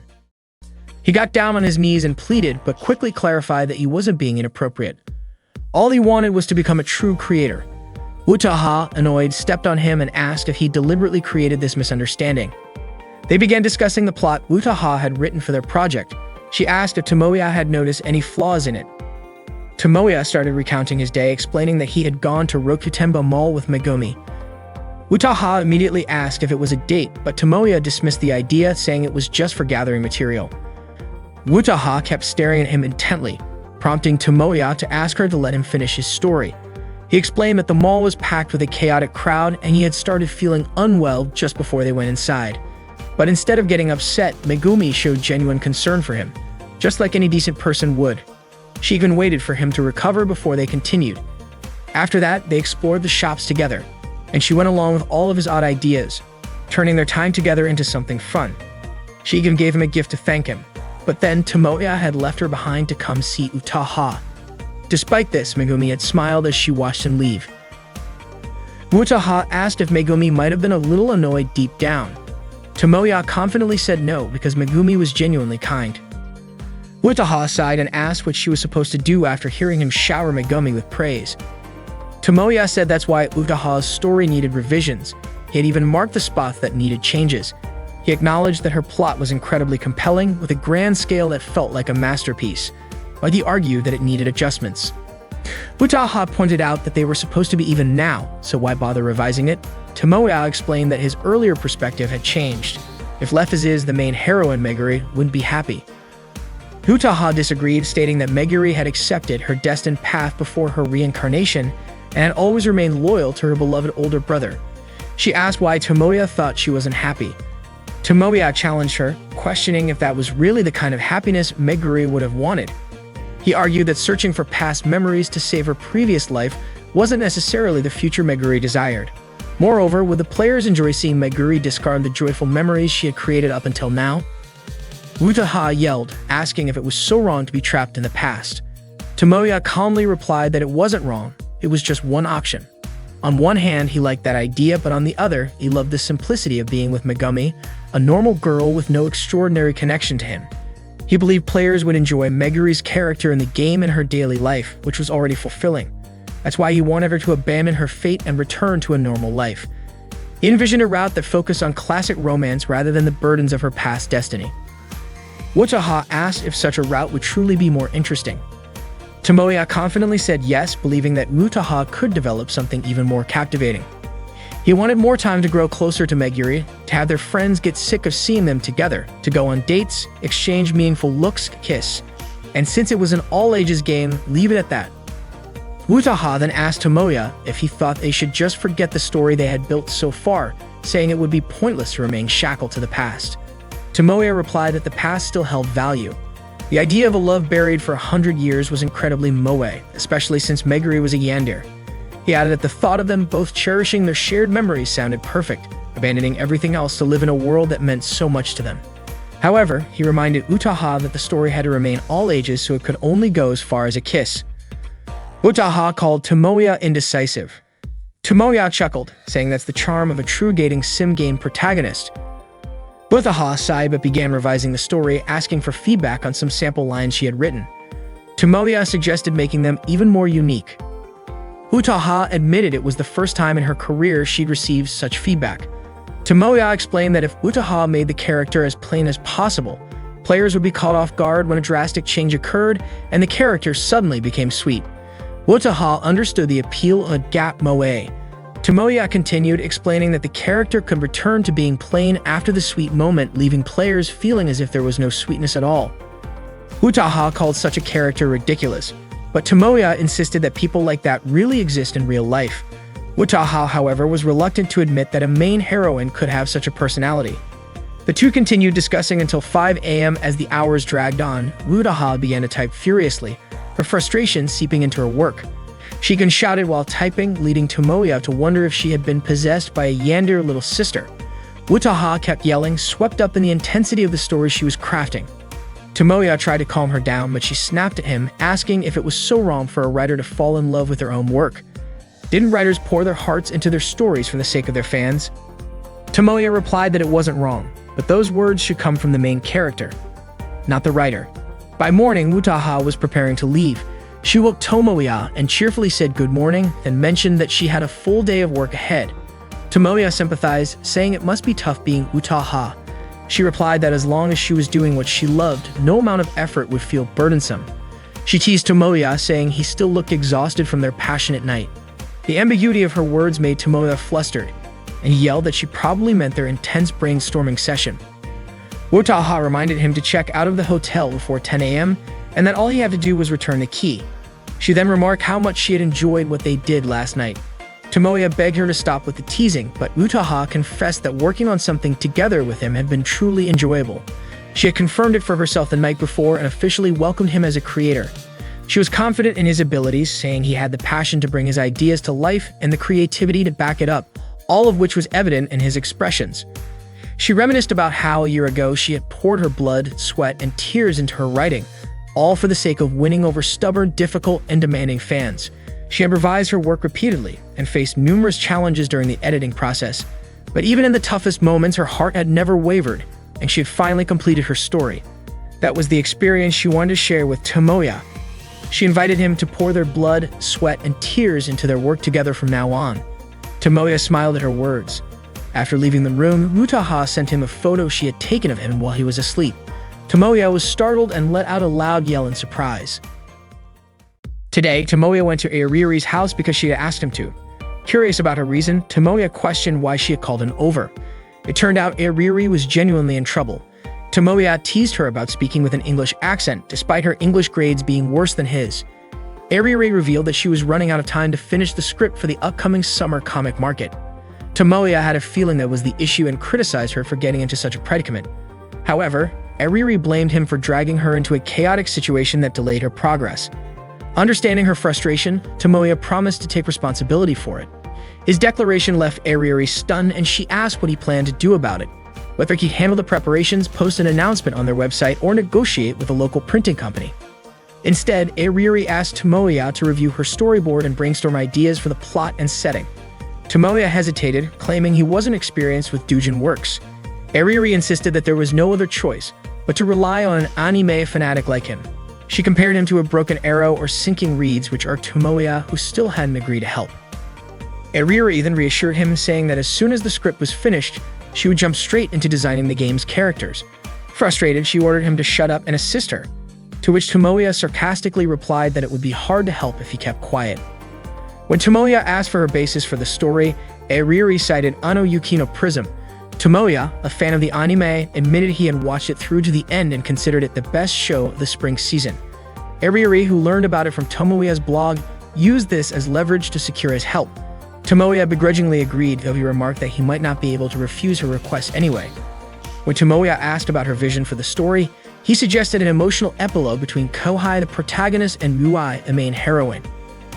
He got down on his knees and pleaded, but quickly clarified that he wasn't being inappropriate. All he wanted was to become a true creator. Utaha, annoyed, stepped on him and asked if he deliberately created this misunderstanding. They began discussing the plot Utaha had written for their project. She asked if Tomoya had noticed any flaws in it. Tomoya started recounting his day, explaining that he had gone to Rokutenba Mall with Megumi. Utaha immediately asked if it was a date, but Tomoya dismissed the idea, saying it was just for gathering material. Utaha kept staring at him intently, prompting Tomoya to ask her to let him finish his story. He explained that the mall was packed with a chaotic crowd and he had started feeling unwell just before they went inside. But instead of getting upset, Megumi showed genuine concern for him, just like any decent person would. She even waited for him to recover before they continued. After that, they explored the shops together, and she went along with all of his odd ideas, turning their time together into something fun. She even gave him a gift to thank him, but then Tomoya had left her behind to come see Utaha. Despite this, Megumi had smiled as she watched him leave. Utaha asked if Megumi might have been a little annoyed deep down. Tomoya confidently said no because Megumi was genuinely kind. Utaha sighed and asked what she was supposed to do after hearing him shower Megumi with praise. Tomoya said that's why Utaha's story needed revisions. He had even marked the spots that needed changes. He acknowledged that her plot was incredibly compelling, with a grand scale that felt like a masterpiece, but he argued that it needed adjustments. Utaha pointed out that they were supposed to be even now, so why bother revising it? Tomoya explained that his earlier perspective had changed. If left as is, the main heroine, Meguri, wouldn't be happy. Utaha disagreed, stating that Meguri had accepted her destined path before her reincarnation and had always remained loyal to her beloved older brother. She asked why Tomoya thought she wasn't happy. Tomoya challenged her, questioning if that was really the kind of happiness Meguri would have wanted. He argued that searching for past memories to save her previous life wasn't necessarily the future Meguri desired. Moreover, would the players enjoy seeing Meguri discard the joyful memories she had created up until now? Utaha yelled, asking if it was so wrong to be trapped in the past. Tomoya calmly replied that it wasn't wrong, it was just one option. On one hand, he liked that idea, but on the other, he loved the simplicity of being with Megumi, a normal girl with no extraordinary connection to him. He believed players would enjoy Meguri's character in the game and her daily life, which was already fulfilling. That's why he wanted her to abandon her fate and return to a normal life. He envisioned a route that focused on classic romance rather than the burdens of her past destiny. Utaha asked if such a route would truly be more interesting. Tomoya confidently said yes, believing that Utaha could develop something even more captivating. He wanted more time to grow closer to Meguri, to have their friends get sick of seeing them together, to go on dates, exchange meaningful looks, kiss. And since it was an all-ages game, leave it at that. Utaha then asked Tomoya if he thought they should just forget the story they had built so far, saying it would be pointless to remain shackled to the past. Tomoya replied that the past still held value. The idea of a love buried for 100 years was incredibly moe, especially since Meguri was a yandere. He added that the thought of them both cherishing their shared memories sounded perfect, abandoning everything else to live in a world that meant so much to them. However, he reminded Utaha that the story had to remain all ages, so it could only go as far as a kiss. Utaha called Tomoya indecisive. Tomoya chuckled, saying that's the charm of a true dating sim game protagonist. Utaha sighed but began revising the story, asking for feedback on some sample lines she had written. Tomoya suggested making them even more unique. Utaha admitted it was the first time in her career she'd received such feedback. Tomoya explained that if Utaha made the character as plain as possible, players would be caught off guard when a drastic change occurred and the character suddenly became sweet. Utaha understood the appeal of a gap moe. Tomoya continued, explaining that the character could return to being plain after the sweet moment, leaving players feeling as if there was no sweetness at all. Utaha called such a character ridiculous, but Tomoya insisted that people like that really exist in real life. Utaha, however, was reluctant to admit that a main heroine could have such a personality. The two continued discussing until 5 a.m. As the hours dragged on. Utaha began to type furiously, her frustration seeping into her work. She even shouted while typing, leading Tomoya to wonder if she had been possessed by a yandere little sister. Utaha kept yelling, swept up in the intensity of the story she was crafting. Tomoya tried to calm her down, but she snapped at him, asking if it was so wrong for a writer to fall in love with their own work. Didn't writers pour their hearts into their stories for the sake of their fans? Tomoya replied that it wasn't wrong, but those words should come from the main character, not the writer. By morning, Utaha was preparing to leave. She woke Tomoya and cheerfully said good morning, then mentioned that she had a full day of work ahead. Tomoya sympathized, saying it must be tough being Utaha. She replied that as long as she was doing what she loved, no amount of effort would feel burdensome. She teased Tomoya, saying he still looked exhausted from their passionate night. The ambiguity of her words made Tomoya flustered, and he yelled that she probably meant their intense brainstorming session. Utaha reminded him to check out of the hotel before 10 a.m. and that all he had to do was return the key. She then remarked how much she had enjoyed what they did last night. Tomoya begged her to stop with the teasing, but Utaha confessed that working on something together with him had been truly enjoyable. She had confirmed it for herself the night before and officially welcomed him as a creator. She was confident in his abilities, saying he had the passion to bring his ideas to life and the creativity to back it up, all of which was evident in his expressions. She reminisced about how a year ago she had poured her blood, sweat, and tears into her writing, all for the sake of winning over stubborn, difficult, and demanding fans. She had revised her work repeatedly and faced numerous challenges during the editing process, but even in the toughest moments, her heart had never wavered, and she had finally completed her story. That was the experience she wanted to share with Tomoya. She invited him to pour their blood, sweat, and tears into their work together from now on. Tomoya smiled at her words. After leaving the room, Utaha sent him a photo she had taken of him while he was asleep. Tomoya was startled and let out a loud yell in surprise. Today, Tomoya went to Airiri's house because she had asked him to. Curious about her reason, Tomoya questioned why she had called him over. It turned out Airiri was genuinely in trouble. Tomoya teased her about speaking with an English accent, despite her English grades being worse than his. Airiri revealed that she was running out of time to finish the script for the upcoming summer comic market. Tomoya had a feeling that was the issue and criticized her for getting into such a predicament. However, Airiri blamed him for dragging her into a chaotic situation that delayed her progress. Understanding her frustration, Tomoya promised to take responsibility for it. His declaration left Airiri stunned, and she asked what he planned to do about it, whether he'd handle the preparations, post an announcement on their website, or negotiate with a local printing company. Instead, Airiri asked Tomoya to review her storyboard and brainstorm ideas for the plot and setting. Tomoya hesitated, claiming he wasn't experienced with doujin works. Airiri insisted that there was no other choice but to rely on an anime fanatic like him. She compared him to a broken arrow or sinking reeds, which are Tomoya, who still hadn't agreed to help. Airiri then reassured him, saying that as soon as the script was finished, she would jump straight into designing the game's characters. Frustrated, she ordered him to shut up and assist her, to which Tomoya sarcastically replied that it would be hard to help if he kept quiet. When Tomoya asked for her basis for the story, Airiri cited Ano Yukino Prism. Tomoya, a fan of the anime, admitted he had watched it through to the end and considered it the best show of the spring season. Airiri, who learned about it from Tomoya's blog, used this as leverage to secure his help. Tomoya begrudgingly agreed, though he remarked that he might not be able to refuse her request anyway. When Tomoya asked about her vision for the story, he suggested an emotional epilogue between Kohai, the protagonist, and Mui, the main heroine.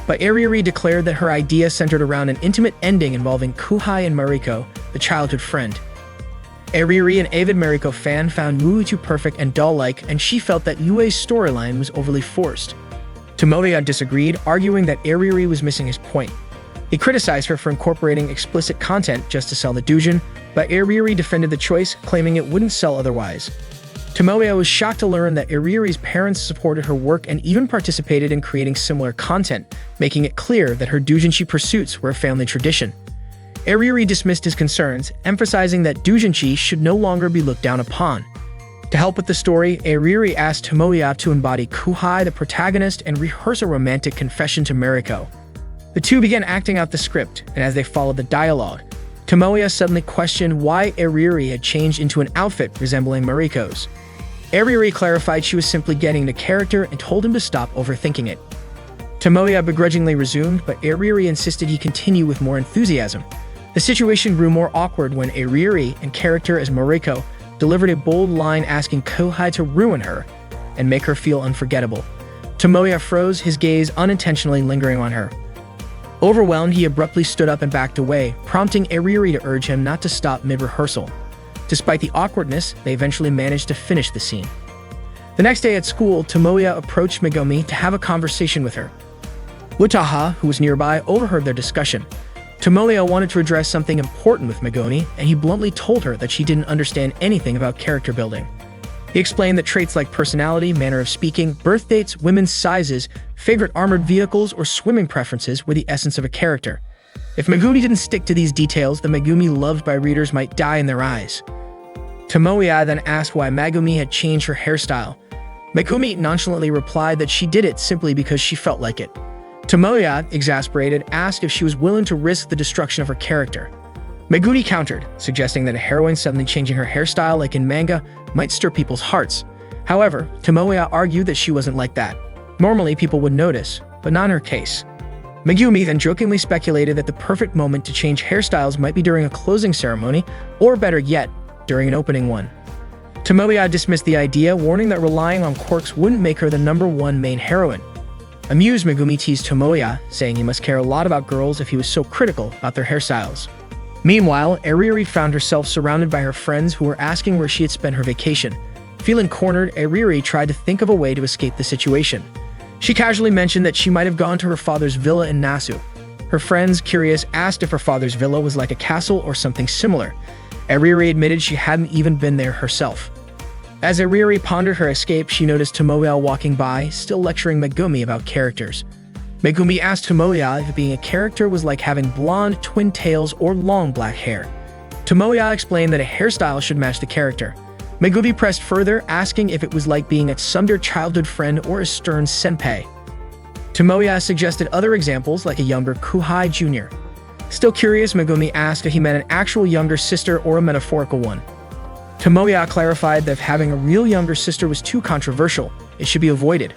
But Airiri declared that her idea centered around an intimate ending involving Kohai and Mariko, the childhood friend. Airiri, an avid Mariko fan, found Mui too perfect and doll-like, and she felt that Yue's storyline was overly forced. Tomoya disagreed, arguing that Airiri was missing his point. He criticized her for incorporating explicit content just to sell the doujin, but Airiri defended the choice, claiming it wouldn't sell otherwise. Tomoya was shocked to learn that Airiri's parents supported her work and even participated in creating similar content, making it clear that her doujinshi pursuits were a family tradition. Airiri dismissed his concerns, emphasizing that doujinshi should no longer be looked down upon. To help with the story, Airiri asked Tomoya to embody Kohai, the protagonist, and rehearse a romantic confession to Mariko. The two began acting out the script, and as they followed the dialogue, Tomoya suddenly questioned why Airiri had changed into an outfit resembling Mariko's. Airiri clarified she was simply getting into character and told him to stop overthinking it. Tomoya begrudgingly resumed, but Airiri insisted he continue with more enthusiasm. The situation grew more awkward when Airiri, in character as Mariko, delivered a bold line asking Kohai to ruin her and make her feel unforgettable. Tomoya froze, his gaze unintentionally lingering on her. Overwhelmed, he abruptly stood up and backed away, prompting Airiri to urge him not to stop mid-rehearsal. Despite the awkwardness, they eventually managed to finish the scene. The next day at school, Tomoya approached Megumi to have a conversation with her. Utaha, who was nearby, overheard their discussion. Tomoya wanted to address something important with Megumi, and he bluntly told her that she didn't understand anything about character building. He explained that traits like personality, manner of speaking, birth dates, women's sizes, favorite armored vehicles, or swimming preferences were the essence of a character. If Megumi didn't stick to these details, the Megumi loved by readers might die in their eyes. Tomoya then asked why Megumi had changed her hairstyle. Megumi nonchalantly replied that she did it simply because she felt like it. Tomoya, exasperated, asked if she was willing to risk the destruction of her character. Megumi countered, suggesting that a heroine suddenly changing her hairstyle like in manga might stir people's hearts. However, Tomoya argued that she wasn't like that. Normally, people would notice, but not in her case. Megumi then jokingly speculated that the perfect moment to change hairstyles might be during a closing ceremony, or better yet, during an opening one. Tomoya dismissed the idea, warning that relying on quirks wouldn't make her the #1 main heroine. Amused, Megumi teased Tomoya, saying he must care a lot about girls if he was so critical about their hairstyles. Meanwhile, Eriri found herself surrounded by her friends who were asking where she had spent her vacation. Feeling cornered, Eriri tried to think of a way to escape the situation. She casually mentioned that she might have gone to her father's villa in Nasu. Her friends, curious, asked if her father's villa was like a castle or something similar. Eriri admitted she hadn't even been there herself. As Eriri pondered her escape, she noticed Tomoya walking by, still lecturing Megumi about characters. Megumi asked Tomoya if being a character was like having blonde, twin tails, or long black hair. Tomoya explained that a hairstyle should match the character. Megumi pressed further, asking if it was like being a tsundere childhood friend or a stern senpai. Tomoya suggested other examples like a younger Kuhai Jr. Still curious, Megumi asked if he meant an actual younger sister or a metaphorical one. Tomoya clarified that if having a real younger sister was too controversial, it should be avoided.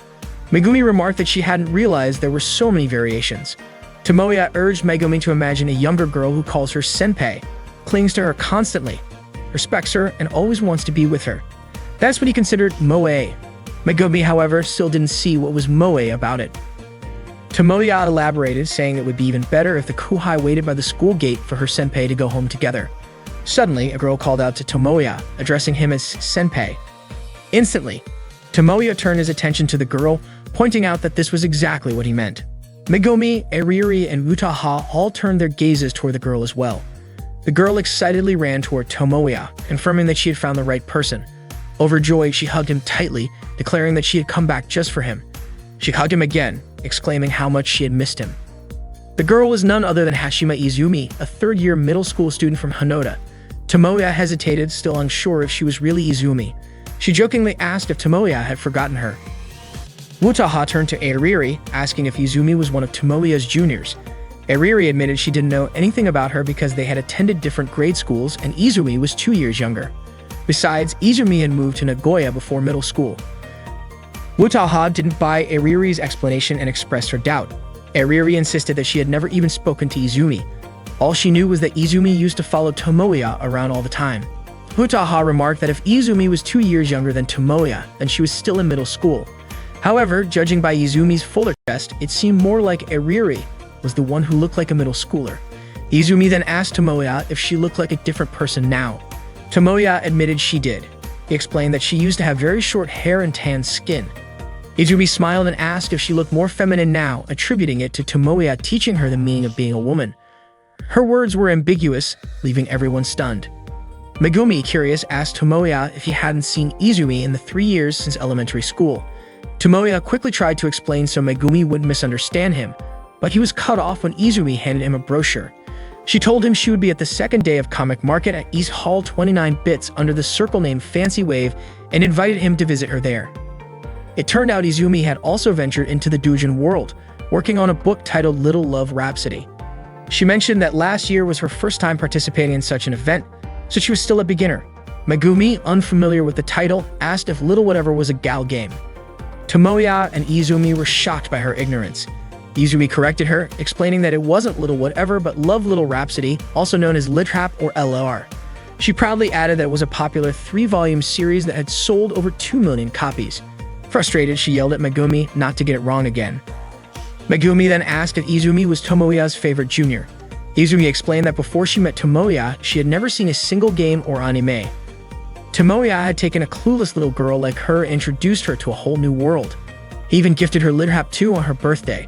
Megumi remarked that she hadn't realized there were so many variations. Tomoya urged Megumi to imagine a younger girl who calls her senpai, clings to her constantly, respects her, and always wants to be with her. That's what he considered moe. Megumi, however, still didn't see what was moe about it. Tomoya elaborated, saying it would be even better if the Kuhai waited by the school gate for her senpai to go home together. Suddenly, a girl called out to Tomoya, addressing him as senpai. Instantly, Tomoya turned his attention to the girl, pointing out that this was exactly what he meant. Megumi, Eriri, and Utaha all turned their gazes toward the girl as well. The girl excitedly ran toward Tomoya, confirming that she had found the right person. Overjoyed, she hugged him tightly, declaring that she had come back just for him. She hugged him again, exclaiming how much she had missed him. The girl was none other than Hashima Izumi, a third-year middle school student from Hanoda. Tomoya hesitated, still unsure if she was really Izumi. She jokingly asked if Tomoya had forgotten her. Utaha turned to Eriri, asking if Izumi was one of Tomoya's juniors. Eriri admitted she didn't know anything about her because they had attended different grade schools and Izumi was 2 years younger. Besides, Izumi had moved to Nagoya before middle school. Utaha didn't buy Eriri's explanation and expressed her doubt. Eriri insisted that she had never even spoken to Izumi. All she knew was that Izumi used to follow Tomoya around all the time. Utaha remarked that if Izumi was 2 years younger than Tomoya, then she was still in middle school. However, judging by Izumi's fuller chest, it seemed more like Eriri was the one who looked like a middle schooler. Izumi then asked Tomoya if she looked like a different person now. Tomoya admitted she did. He explained that she used to have very short hair and tan skin. Izumi smiled and asked if she looked more feminine now, attributing it to Tomoya teaching her the meaning of being a woman. Her words were ambiguous, leaving everyone stunned. Megumi, curious, asked Tomoya if he hadn't seen Izumi in the 3 years since elementary school. Tomoya quickly tried to explain so Megumi wouldn't misunderstand him, but he was cut off when Izumi handed him a brochure. She told him she would be at the second day of Comic Market at East Hall 29 Bits under the circle name Fancy Wave and invited him to visit her there. It turned out Izumi had also ventured into the doujin world, working on a book titled Little Love Rhapsody. She mentioned that last year was her first time participating in such an event, so she was still a beginner. Megumi, unfamiliar with the title, asked if Little Whatever was a gal game. Tomoya and Izumi were shocked by her ignorance. Izumi corrected her, explaining that it wasn't Little Whatever but Love Little Rhapsody, also known as Litrap or LR. She proudly added that it was a popular 3-volume series that had sold over 2 million copies. Frustrated, she yelled at Megumi not to get it wrong again. Megumi then asked if Izumi was Tomoya's favorite junior. Izumi explained that before she met Tomoya, she had never seen a single game or anime. Tomoya had taken a clueless little girl like her and introduced her to a whole new world. He even gifted her Litrap 2 on her birthday.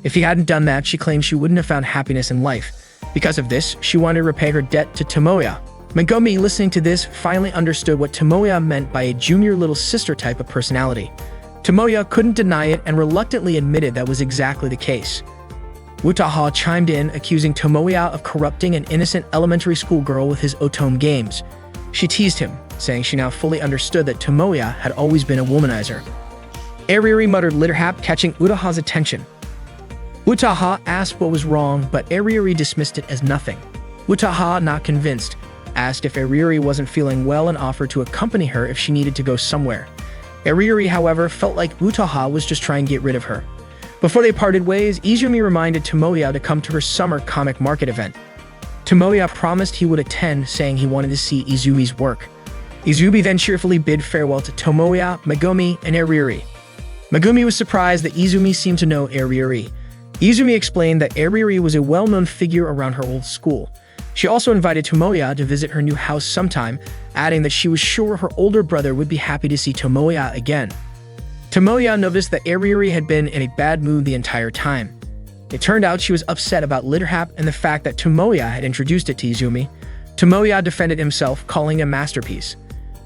If he hadn't done that, she claimed she wouldn't have found happiness in life. Because of this, she wanted to repay her debt to Tomoya. Megumi, listening to this, finally understood what Tomoya meant by a junior little sister type of personality. Tomoya couldn't deny it and reluctantly admitted that was exactly the case. Wutaha chimed in, accusing Tomoya of corrupting an innocent elementary school girl with his Otome games. She teased him, saying she now fully understood that Tomoya had always been a womanizer. Ariri muttered Litterhap, catching Wutaha's attention. Wutaha asked what was wrong, but Ariri dismissed it as nothing. Wutaha, not convinced, asked if Ariri wasn't feeling well and offered to accompany her if she needed to go somewhere. Ariri, however, felt like Wutaha was just trying to get rid of her. Before they parted ways, Izumi reminded Tomoya to come to her summer comic market event. Tomoya promised he would attend, saying he wanted to see Izumi's work. Izumi then cheerfully bid farewell to Tomoya, Megumi, and Ariri. Megumi was surprised that Izumi seemed to know Ariri. Izumi explained that Ariri was a well-known figure around her old school. She also invited Tomoya to visit her new house sometime, adding that she was sure her older brother would be happy to see Tomoya again. Tomoya noticed that Ariri had been in a bad mood the entire time. It turned out she was upset about Litterhap and the fact that Tomoya had introduced it to Izumi. Tomoya defended himself, calling it a masterpiece.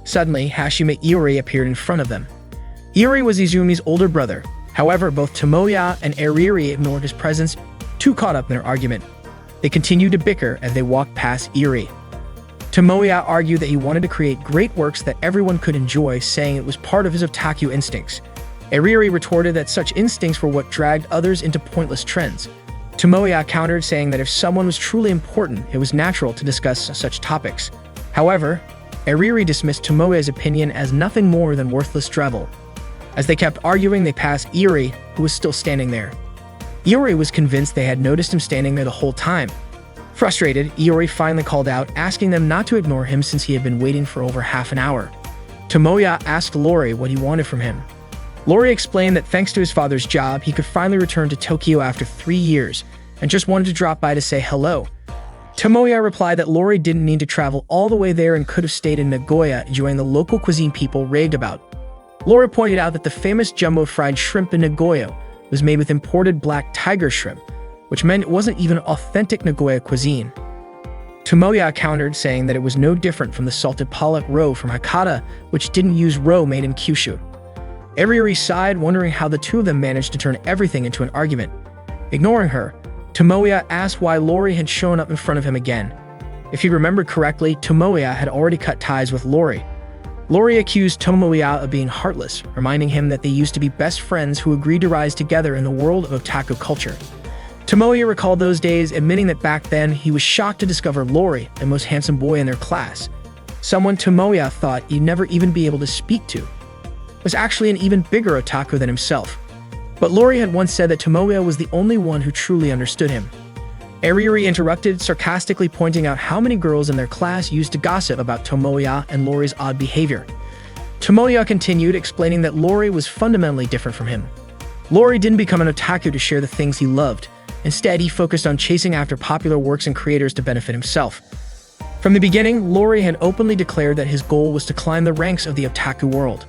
Suddenly, Hashime Iori appeared in front of them. Iori was Izumi's older brother. However, both Tomoya and Ariri ignored his presence, too caught up in their argument. They continued to bicker as they walked past Iori. Tomoya argued that he wanted to create great works that everyone could enjoy, saying it was part of his otaku instincts. Ariri retorted that such instincts were what dragged others into pointless trends. Tomoya countered, saying that if someone was truly important, it was natural to discuss such topics. However, Ariri dismissed Tomoya's opinion as nothing more than worthless drivel. As they kept arguing, they passed Iori, who was still standing there. Iori was convinced they had noticed him standing there the whole time. Frustrated, Iori finally called out, asking them not to ignore him since he had been waiting for over half an hour. Tomoya asked Lori what he wanted from him. Lori explained that thanks to his father's job, he could finally return to Tokyo after 3 years, and just wanted to drop by to say hello. Tomoya replied that Lori didn't need to travel all the way there and could have stayed in Nagoya, enjoying the local cuisine people raved about. Lori pointed out that the famous jumbo fried shrimp in Nagoya was made with imported black tiger shrimp, which meant it wasn't even authentic Nagoya cuisine. Tomoya countered, saying that it was no different from the salted pollock roe from Hakata, which didn't use roe made in Kyushu. Ariri sighed, wondering how the two of them managed to turn everything into an argument. Ignoring her, Tomoya asked why Lori had shown up in front of him again. If he remembered correctly, Tomoya had already cut ties with Lori. Lori accused Tomoya of being heartless, reminding him that they used to be best friends who agreed to rise together in the world of otaku culture. Tomoya recalled those days, admitting that back then he was shocked to discover Lori, the most handsome boy in their class, someone Tomoya thought he'd never even be able to speak to, was actually an even bigger otaku than himself. But Lori had once said that Tomoya was the only one who truly understood him. Ariri interrupted, sarcastically pointing out how many girls in their class used to gossip about Tomoya and Lori's odd behavior. Tomoya continued, explaining that Lori was fundamentally different from him. Lori didn't become an otaku to share the things he loved. Instead, he focused on chasing after popular works and creators to benefit himself. From the beginning, Lori had openly declared that his goal was to climb the ranks of the otaku world.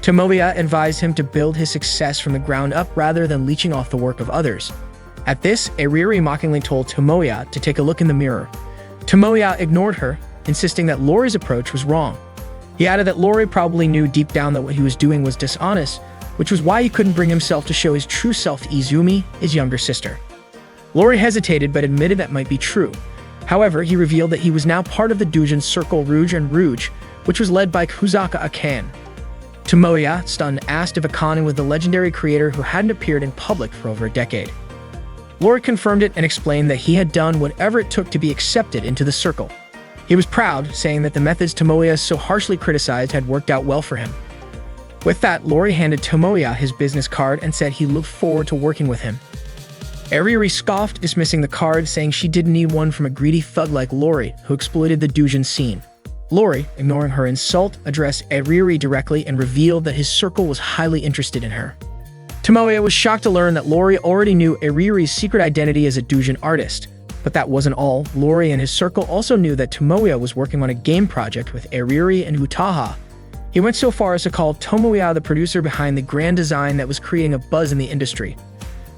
Tomoya advised him to build his success from the ground up rather than leeching off the work of others. At this, Ariri mockingly told Tomoya to take a look in the mirror. Tomoya ignored her, insisting that Lori's approach was wrong. He added that Lori probably knew deep down that what he was doing was dishonest, which was why he couldn't bring himself to show his true self to Izumi, his younger sister. Lori hesitated but admitted that might be true. However, he revealed that he was now part of the Doujin Circle Rouge and Rouge, which was led by Kusaka Akane. Tomoya, stunned, asked if Akane was the legendary creator who hadn't appeared in public for over a decade. Lori confirmed it and explained that he had done whatever it took to be accepted into the circle. He was proud, saying that the methods Tomoya so harshly criticized had worked out well for him. With that, Lori handed Tomoya his business card and said he looked forward to working with him. Ariri scoffed, dismissing the card, saying she didn't need one from a greedy thug like Lori, who exploited the Doujin scene. Lori, ignoring her insult, addressed Ariri directly and revealed that his circle was highly interested in her. Tomoya was shocked to learn that Lori already knew Ariri's secret identity as a Doujin artist. But that wasn't all. Lori and his circle also knew that Tomoya was working on a game project with Ariri and Wutaha. He went so far as to call Tomoya the producer behind the grand design that was creating a buzz in the industry.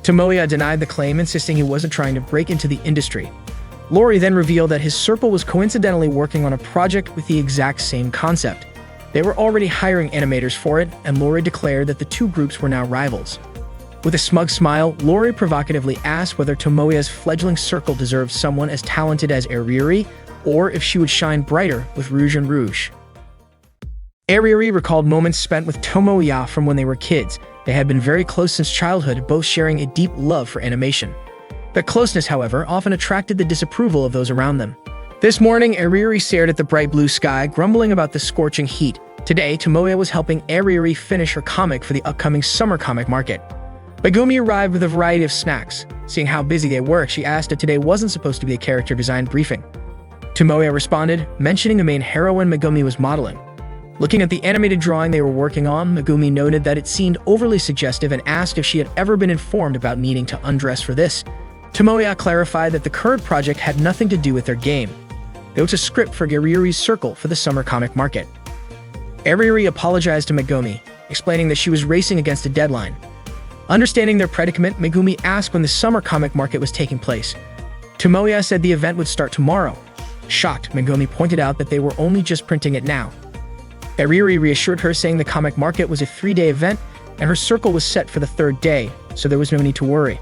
Tomoya denied the claim, insisting he wasn't trying to break into the industry. Lori then revealed that his circle was coincidentally working on a project with the exact same concept. They were already hiring animators for it, and Lori declared that the two groups were now rivals. With a smug smile, Lori provocatively asked whether Tomoya's fledgling circle deserved someone as talented as Ariri, or if she would shine brighter with Rouge and Rouge. Ariri recalled moments spent with Tomoya from when they were kids. They had been very close since childhood, both sharing a deep love for animation. Their closeness, however, often attracted the disapproval of those around them. This morning, Ariri stared at the bright blue sky, grumbling about the scorching heat. Today, Tomoya was helping Ariri finish her comic for the upcoming summer comic market. Megumi arrived with a variety of snacks. Seeing how busy they were, she asked if today wasn't supposed to be a character design briefing. Tomoya responded, mentioning the main heroine Megumi was modeling. Looking at the animated drawing they were working on, Megumi noted that it seemed overly suggestive and asked if she had ever been informed about needing to undress for this. Tomoya clarified that the current project had nothing to do with their game. It was a script for Ariri's circle for the summer comic market. Ariri apologized to Megumi, explaining that she was racing against a deadline. Understanding their predicament, Megumi asked when the summer comic market was taking place. Tomoya said the event would start tomorrow. Shocked, Megumi pointed out that they were only just printing it now. Ariri reassured her, saying the comic market was a 3-day event and her circle was set for the 3rd day, so there was no need to worry.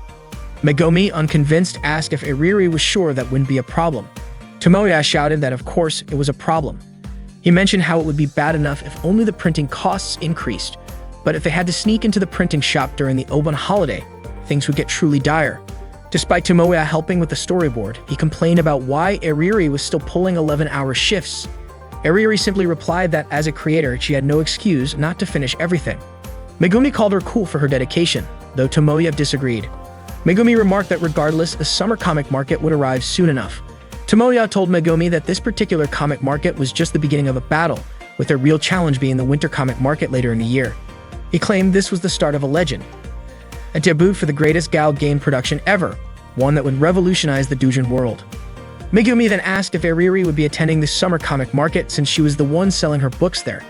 Megumi, unconvinced, asked if Ariri was sure that wouldn't be a problem. Tomoya shouted that of course it was a problem. He mentioned how it would be bad enough if only the printing costs increased, but if they had to sneak into the printing shop during the Obon holiday, things would get truly dire. Despite Tomoya helping with the storyboard, he complained about why Ariri was still pulling 11-hour shifts. Ariri simply replied that as a creator, she had no excuse not to finish everything. Megumi called her cool for her dedication, though Tomoya disagreed. Megumi remarked that regardless, the summer comic market would arrive soon enough. Tomoya told Megumi that this particular comic market was just the beginning of a battle, with their real challenge being the winter comic market later in the year. He claimed this was the start of a legend, a debut for the greatest Gal game production ever, one that would revolutionize the doujin world. Megumi then asked if Ariri would be attending the summer comic market since she was the one selling her books there.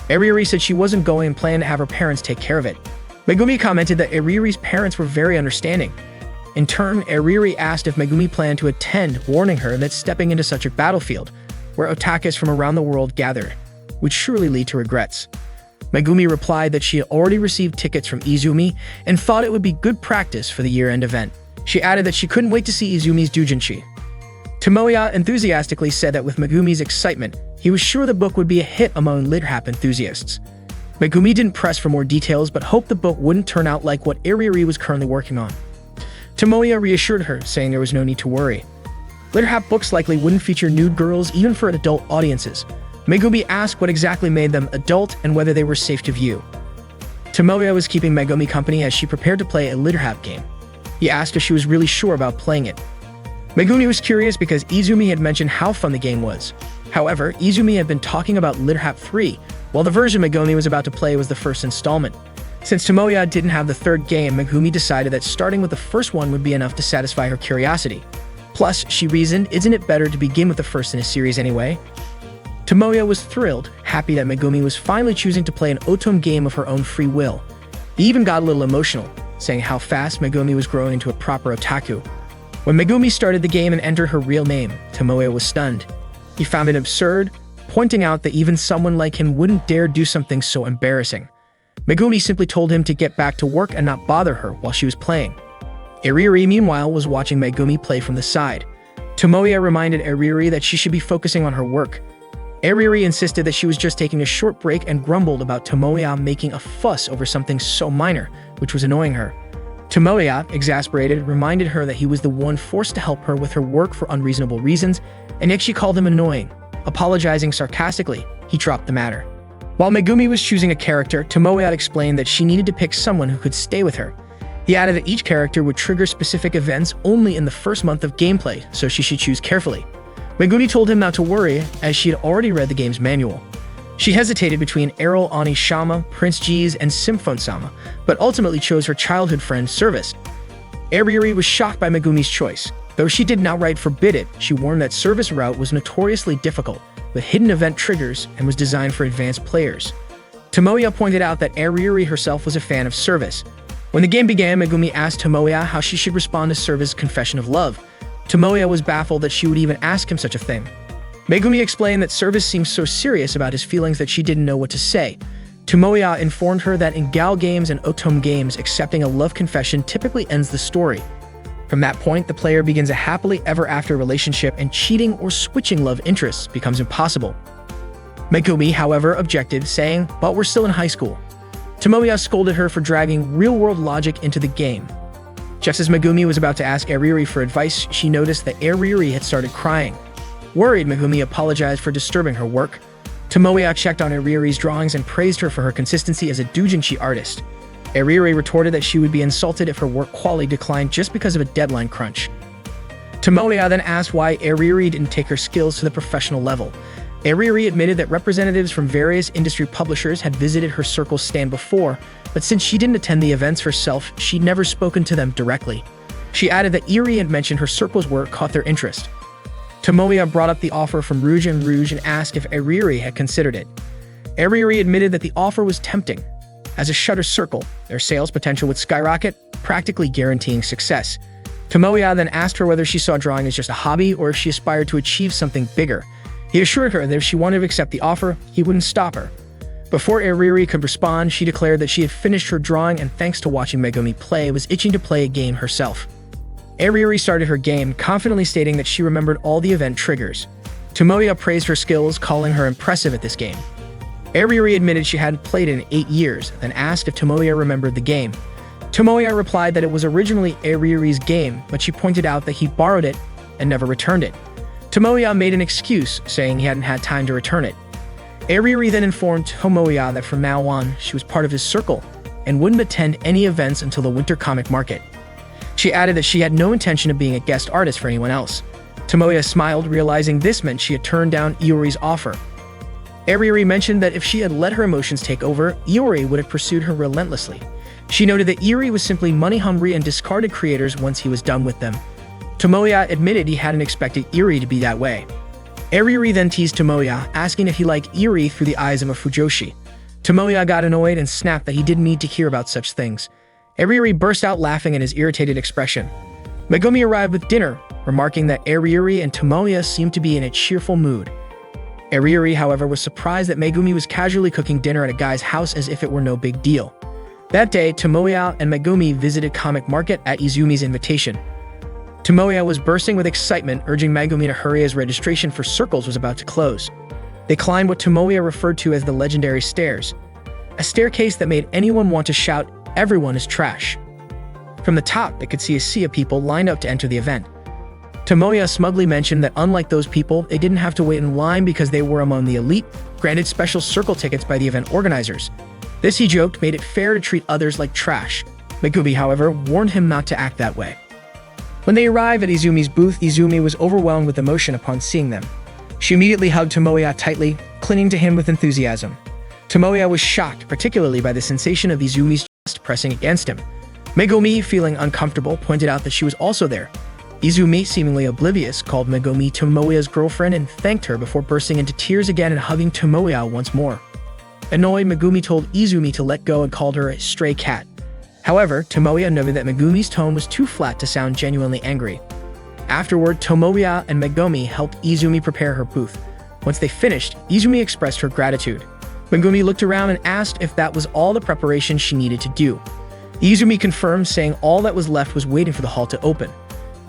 Ariri said she wasn't going and planned to have her parents take care of it. Megumi commented that Ariri's parents were very understanding. In turn, Ariri asked if Megumi planned to attend, warning her that stepping into such a battlefield, where otakus from around the world gathered, would surely lead to regrets. Megumi replied that she had already received tickets from Izumi and thought it would be good practice for the year-end event. She added that she couldn't wait to see Izumi's doujinshi. Tomoya enthusiastically said that with Megumi's excitement, he was sure the book would be a hit among LiterHap enthusiasts. Megumi didn't press for more details but hoped the book wouldn't turn out like what Ariri was currently working on. Tomoya reassured her, saying there was no need to worry. LiterHap books likely wouldn't feature nude girls even for adult audiences. Megumi asked what exactly made them adult and whether they were safe to view. Tomoya was keeping Megumi company as she prepared to play a LiterHap game. He asked if she was really sure about playing it. Megumi was curious because Izumi had mentioned how fun the game was. However, Izumi had been talking about LiterHap 3, while the version Megumi was about to play was the first installment. Since Tomoya didn't have the 3rd game, Megumi decided that starting with the first one would be enough to satisfy her curiosity. Plus, she reasoned, isn't it better to begin with the first in a series anyway? Tomoya was thrilled, happy that Megumi was finally choosing to play an Otome game of her own free will. He even got a little emotional, saying how fast Megumi was growing into a proper otaku. When Megumi started the game and entered her real name, Tomoya was stunned. He found it absurd, pointing out that even someone like him wouldn't dare do something so embarrassing. Megumi simply told him to get back to work and not bother her while she was playing. Ariri, meanwhile, was watching Megumi play from the side. Tomoya reminded Ariri that she should be focusing on her work. Ariri insisted that she was just taking a short break and grumbled about Tomoya making a fuss over something so minor, which was annoying her. Tomoya, exasperated, reminded her that he was the one forced to help her with her work for unreasonable reasons, and yet she called him annoying. Apologizing sarcastically, he dropped the matter. While Megumi was choosing a character, Tomoya explained that she needed to pick someone who could stay with her. He added that each character would trigger specific events only in the first month of gameplay, so she should choose carefully. Megumi told him not to worry, as she had already read the game's manual. She hesitated between Errol Onishama, Prince G's, and Symphone-sama, but ultimately chose her childhood friend, Service. Ariri was shocked by Megumi's choice. Though she didn't outright forbid it, she warned that Service route was notoriously difficult, with hidden event triggers, and was designed for advanced players. Tomoya pointed out that Ariri herself was a fan of Service. When the game began, Megumi asked Tomoya how she should respond to Service's confession of love. Tomoya was baffled that she would even ask him such a thing. Megumi explained that Service seemed so serious about his feelings that she didn't know what to say. Tomoya informed her that in Gal games and Otome games, accepting a love confession typically ends the story. From that point, the player begins a happily ever after relationship and cheating or switching love interests becomes impossible. Megumi, however, objected, saying, "But we're still in high school." Tomoya scolded her for dragging real-world logic into the game. Just as Megumi was about to ask Ariri for advice, she noticed that Ariri had started crying. Worried, Megumi apologized for disturbing her work. Tomoya checked on Ariri's drawings and praised her for her consistency as a doujinshi artist. Ariri retorted that she would be insulted if her work quality declined just because of a deadline crunch. Tomoya then asked why Ariri didn't take her skills to the professional level. Ariri admitted that representatives from various industry publishers had visited her circle's stand before, but since she didn't attend the events herself, she'd never spoken to them directly. She added that Eri had mentioned her circle's work caught their interest. Tomoya brought up the offer from Rouge and asked if Ariri had considered it. Ariri admitted that the offer was tempting. As a Shutter Circle, their sales potential would skyrocket, practically guaranteeing success. Tomoya then asked her whether she saw drawing as just a hobby or if she aspired to achieve something bigger. He assured her that if she wanted to accept the offer, he wouldn't stop her. Before Ariri could respond, she declared that she had finished her drawing and thanks to watching Megumi play, was itching to play a game herself. Ariri started her game, confidently stating that she remembered all the event triggers. Tomoya praised her skills, calling her impressive at this game. Ariri admitted she hadn't played it in 8 years, then asked if Tomoya remembered the game. Tomoya replied that it was originally Ariri's game, but she pointed out that he borrowed it and never returned it. Tomoya made an excuse, saying he hadn't had time to return it. Ariri then informed Tomoya that from now on, she was part of his circle and wouldn't attend any events until the winter comic market. She added that she had no intention of being a guest artist for anyone else. Tomoya smiled, realizing this meant she had turned down Iori's offer. Ariri mentioned that if she had let her emotions take over, Iori would have pursued her relentlessly. She noted that Iori was simply money-hungry and discarded creators once he was done with them. Tomoya admitted he hadn't expected Iori to be that way. Ariri then teased Tomoya, asking if he liked Iori through the eyes of a Fujoshi. Tomoya got annoyed and snapped that he didn't need to hear about such things. Ariri burst out laughing at his irritated expression. Megumi arrived with dinner, remarking that Ariri and Tomoya seemed to be in a cheerful mood. Ariri, however, was surprised that Megumi was casually cooking dinner at a guy's house as if it were no big deal. That day, Tomoya and Megumi visited Comic Market at Izumi's invitation. Tomoya was bursting with excitement, urging Megumi to hurry as registration for Circles was about to close. They climbed what Tomoya referred to as the legendary stairs, a staircase that made anyone want to shout, "Everyone is trash." From the top, they could see a sea of people lined up to enter the event. Tomoya smugly mentioned that unlike those people, they didn't have to wait in line because they were among the elite, granted special circle tickets by the event organizers. This, he joked, made it fair to treat others like trash. Megumi, however, warned him not to act that way. When they arrived at Izumi's booth, Izumi was overwhelmed with emotion upon seeing them. She immediately hugged Tomoya tightly, clinging to him with enthusiasm. Tomoya was shocked, particularly by the sensation of Izumi's chest pressing against him. Megumi, feeling uncomfortable, pointed out that she was also there. Izumi, seemingly oblivious, called Megumi Tomoya's girlfriend and thanked her before bursting into tears again and hugging Tomoya once more. Annoyed, Megumi told Izumi to let go and called her a stray cat. However, Tomoya noted that Megumi's tone was too flat to sound genuinely angry. Afterward, Tomoya and Megumi helped Izumi prepare her booth. Once they finished, Izumi expressed her gratitude. Megumi looked around and asked if that was all the preparation she needed to do. Izumi confirmed, saying all that was left was waiting for the hall to open.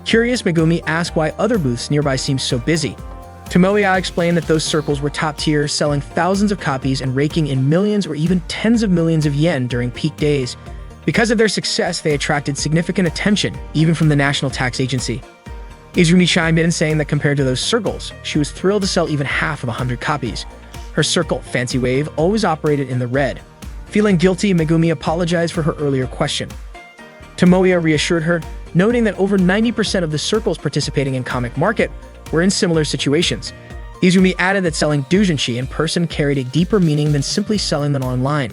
Curious, Megumi asked why other booths nearby seemed so busy. Tomoya explained that those circles were top tier, selling thousands of copies and raking in millions or even tens of millions of yen during peak days. Because of their success, they attracted significant attention, even from the National Tax Agency. Izumi chimed in, saying that compared to those circles, she was thrilled to sell even half of 100 copies. Her circle, Fancy Wave, always operated in the red. Feeling guilty, Megumi apologized for her earlier question. Tomoya reassured her, noting that over 90% of the circles participating in Comic Market were in similar situations. Izumi added that selling doujinshi in person carried a deeper meaning than simply selling them online.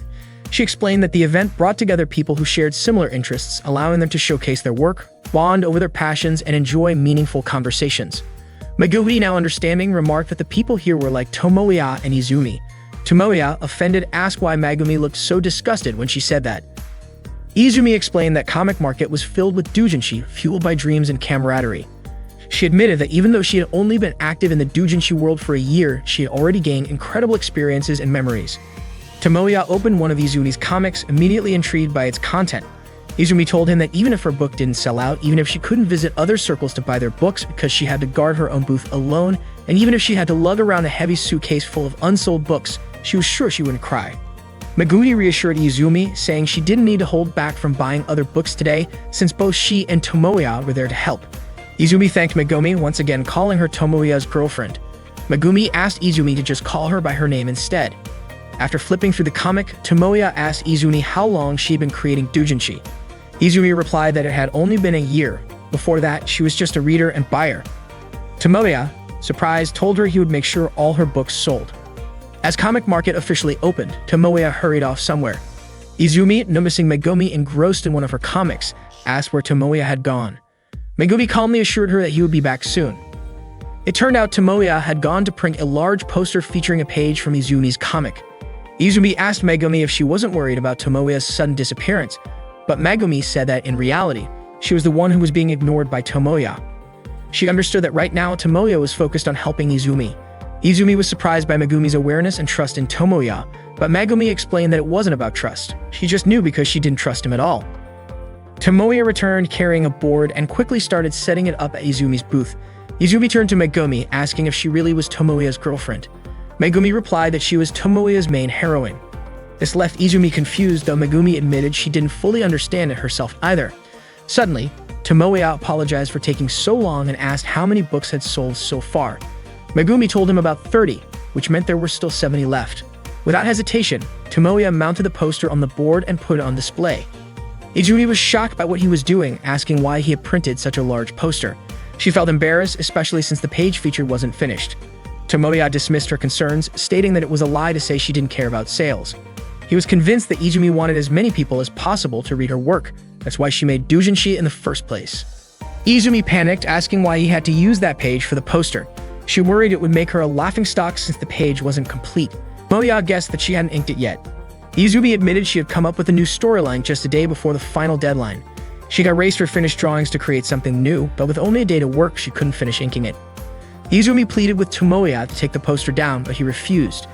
She explained that the event brought together people who shared similar interests, allowing them to showcase their work, bond over their passions, and enjoy meaningful conversations. Megumi, now understanding, remarked that the people here were like Tomoya and Izumi. Tomoya, offended, asked why Megumi looked so disgusted when she said that. Izumi explained that Comic Market was filled with doujinshi, fueled by dreams and camaraderie. She admitted that even though she had only been active in the doujinshi world for a year, she had already gained incredible experiences and memories. Tomoya opened one of Izumi's comics, immediately intrigued by its content. Izumi told him that even if her book didn't sell out, even if she couldn't visit other circles to buy their books because she had to guard her own booth alone, and even if she had to lug around a heavy suitcase full of unsold books, she was sure she wouldn't cry. Megumi reassured Izumi, saying she didn't need to hold back from buying other books today, since both she and Tomoya were there to help. Izumi thanked Megumi, once again calling her Tomoya's girlfriend. Megumi asked Izumi to just call her by her name instead. After flipping through the comic, Tomoya asked Izumi how long she had been creating doujinshi. Izumi replied that it had only been a year. Before that, she was just a reader and buyer. Tomoya, surprised, told her he would make sure all her books sold. As Comic Market officially opened, Tomoya hurried off somewhere. Izumi, noticing Megumi engrossed in one of her comics, asked where Tomoya had gone. Megumi calmly assured her that he would be back soon. It turned out Tomoya had gone to print a large poster featuring a page from Izumi's comic. Izumi asked Megumi if she wasn't worried about Tomoya's sudden disappearance, but Megumi said that in reality, she was the one who was being ignored by Tomoya. She understood that right now Tomoya was focused on helping Izumi. Izumi was surprised by Megumi's awareness and trust in Tomoya, but Megumi explained that it wasn't about trust. She just knew because she didn't trust him at all. Tomoya returned carrying a board and quickly started setting it up at Izumi's booth. Izumi turned to Megumi, asking if she really was Tomoya's girlfriend. Megumi replied that she was Tomoya's main heroine. This left Izumi confused, though Megumi admitted she didn't fully understand it herself either. Suddenly, Tomoya apologized for taking so long and asked how many books had sold so far. Megumi told him about 30, which meant there were still 70 left. Without hesitation, Tomoya mounted the poster on the board and put it on display. Izumi was shocked by what he was doing, asking why he had printed such a large poster. She felt embarrassed, especially since the page feature wasn't finished. Tomoya dismissed her concerns, stating that it was a lie to say she didn't care about sales. He was convinced that Izumi wanted as many people as possible to read her work. That's why she made doujinshi in the first place. Izumi panicked, asking why he had to use that page for the poster. She worried it would make her a laughingstock since the page wasn't complete. Tomoya guessed that she hadn't inked it yet. Izumi admitted she had come up with a new storyline just a day before the final deadline. She got erased her finished drawings to create something new, but with only a day to work, she couldn't finish inking it. Izumi pleaded with Tomoya to take the poster down, but he refused.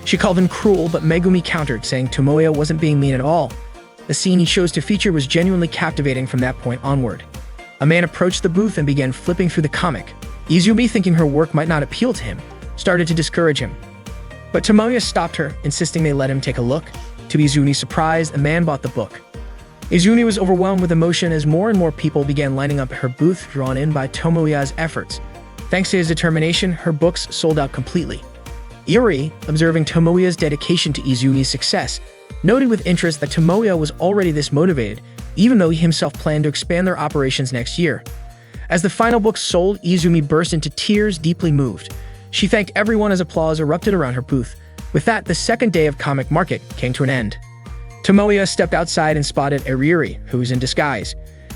She called him cruel, but Megumi countered, saying Tomoya wasn't being mean at all. The scene he chose to feature was genuinely captivating from that point onward. A man approached the booth and began flipping through the comic. Izumi, thinking her work might not appeal to him, started to discourage him. But Tomoya stopped her, insisting they let him take a look. To Izumi's surprise, the man bought the book. Izumi was overwhelmed with emotion as more and more people began lining up at her booth, drawn in by Tomoya's efforts. Thanks to his determination, her books sold out completely. Iori, observing Tomoya's dedication to Izumi's success, noted with interest that Tomoya was already this motivated, even though he himself planned to expand their operations next year. As the final book sold, Izumi burst into tears, deeply moved. She thanked everyone as applause erupted around her booth. With that, the second day of Comic Market came to an end. Tomoya stepped outside and spotted Arieri, who was in disguise.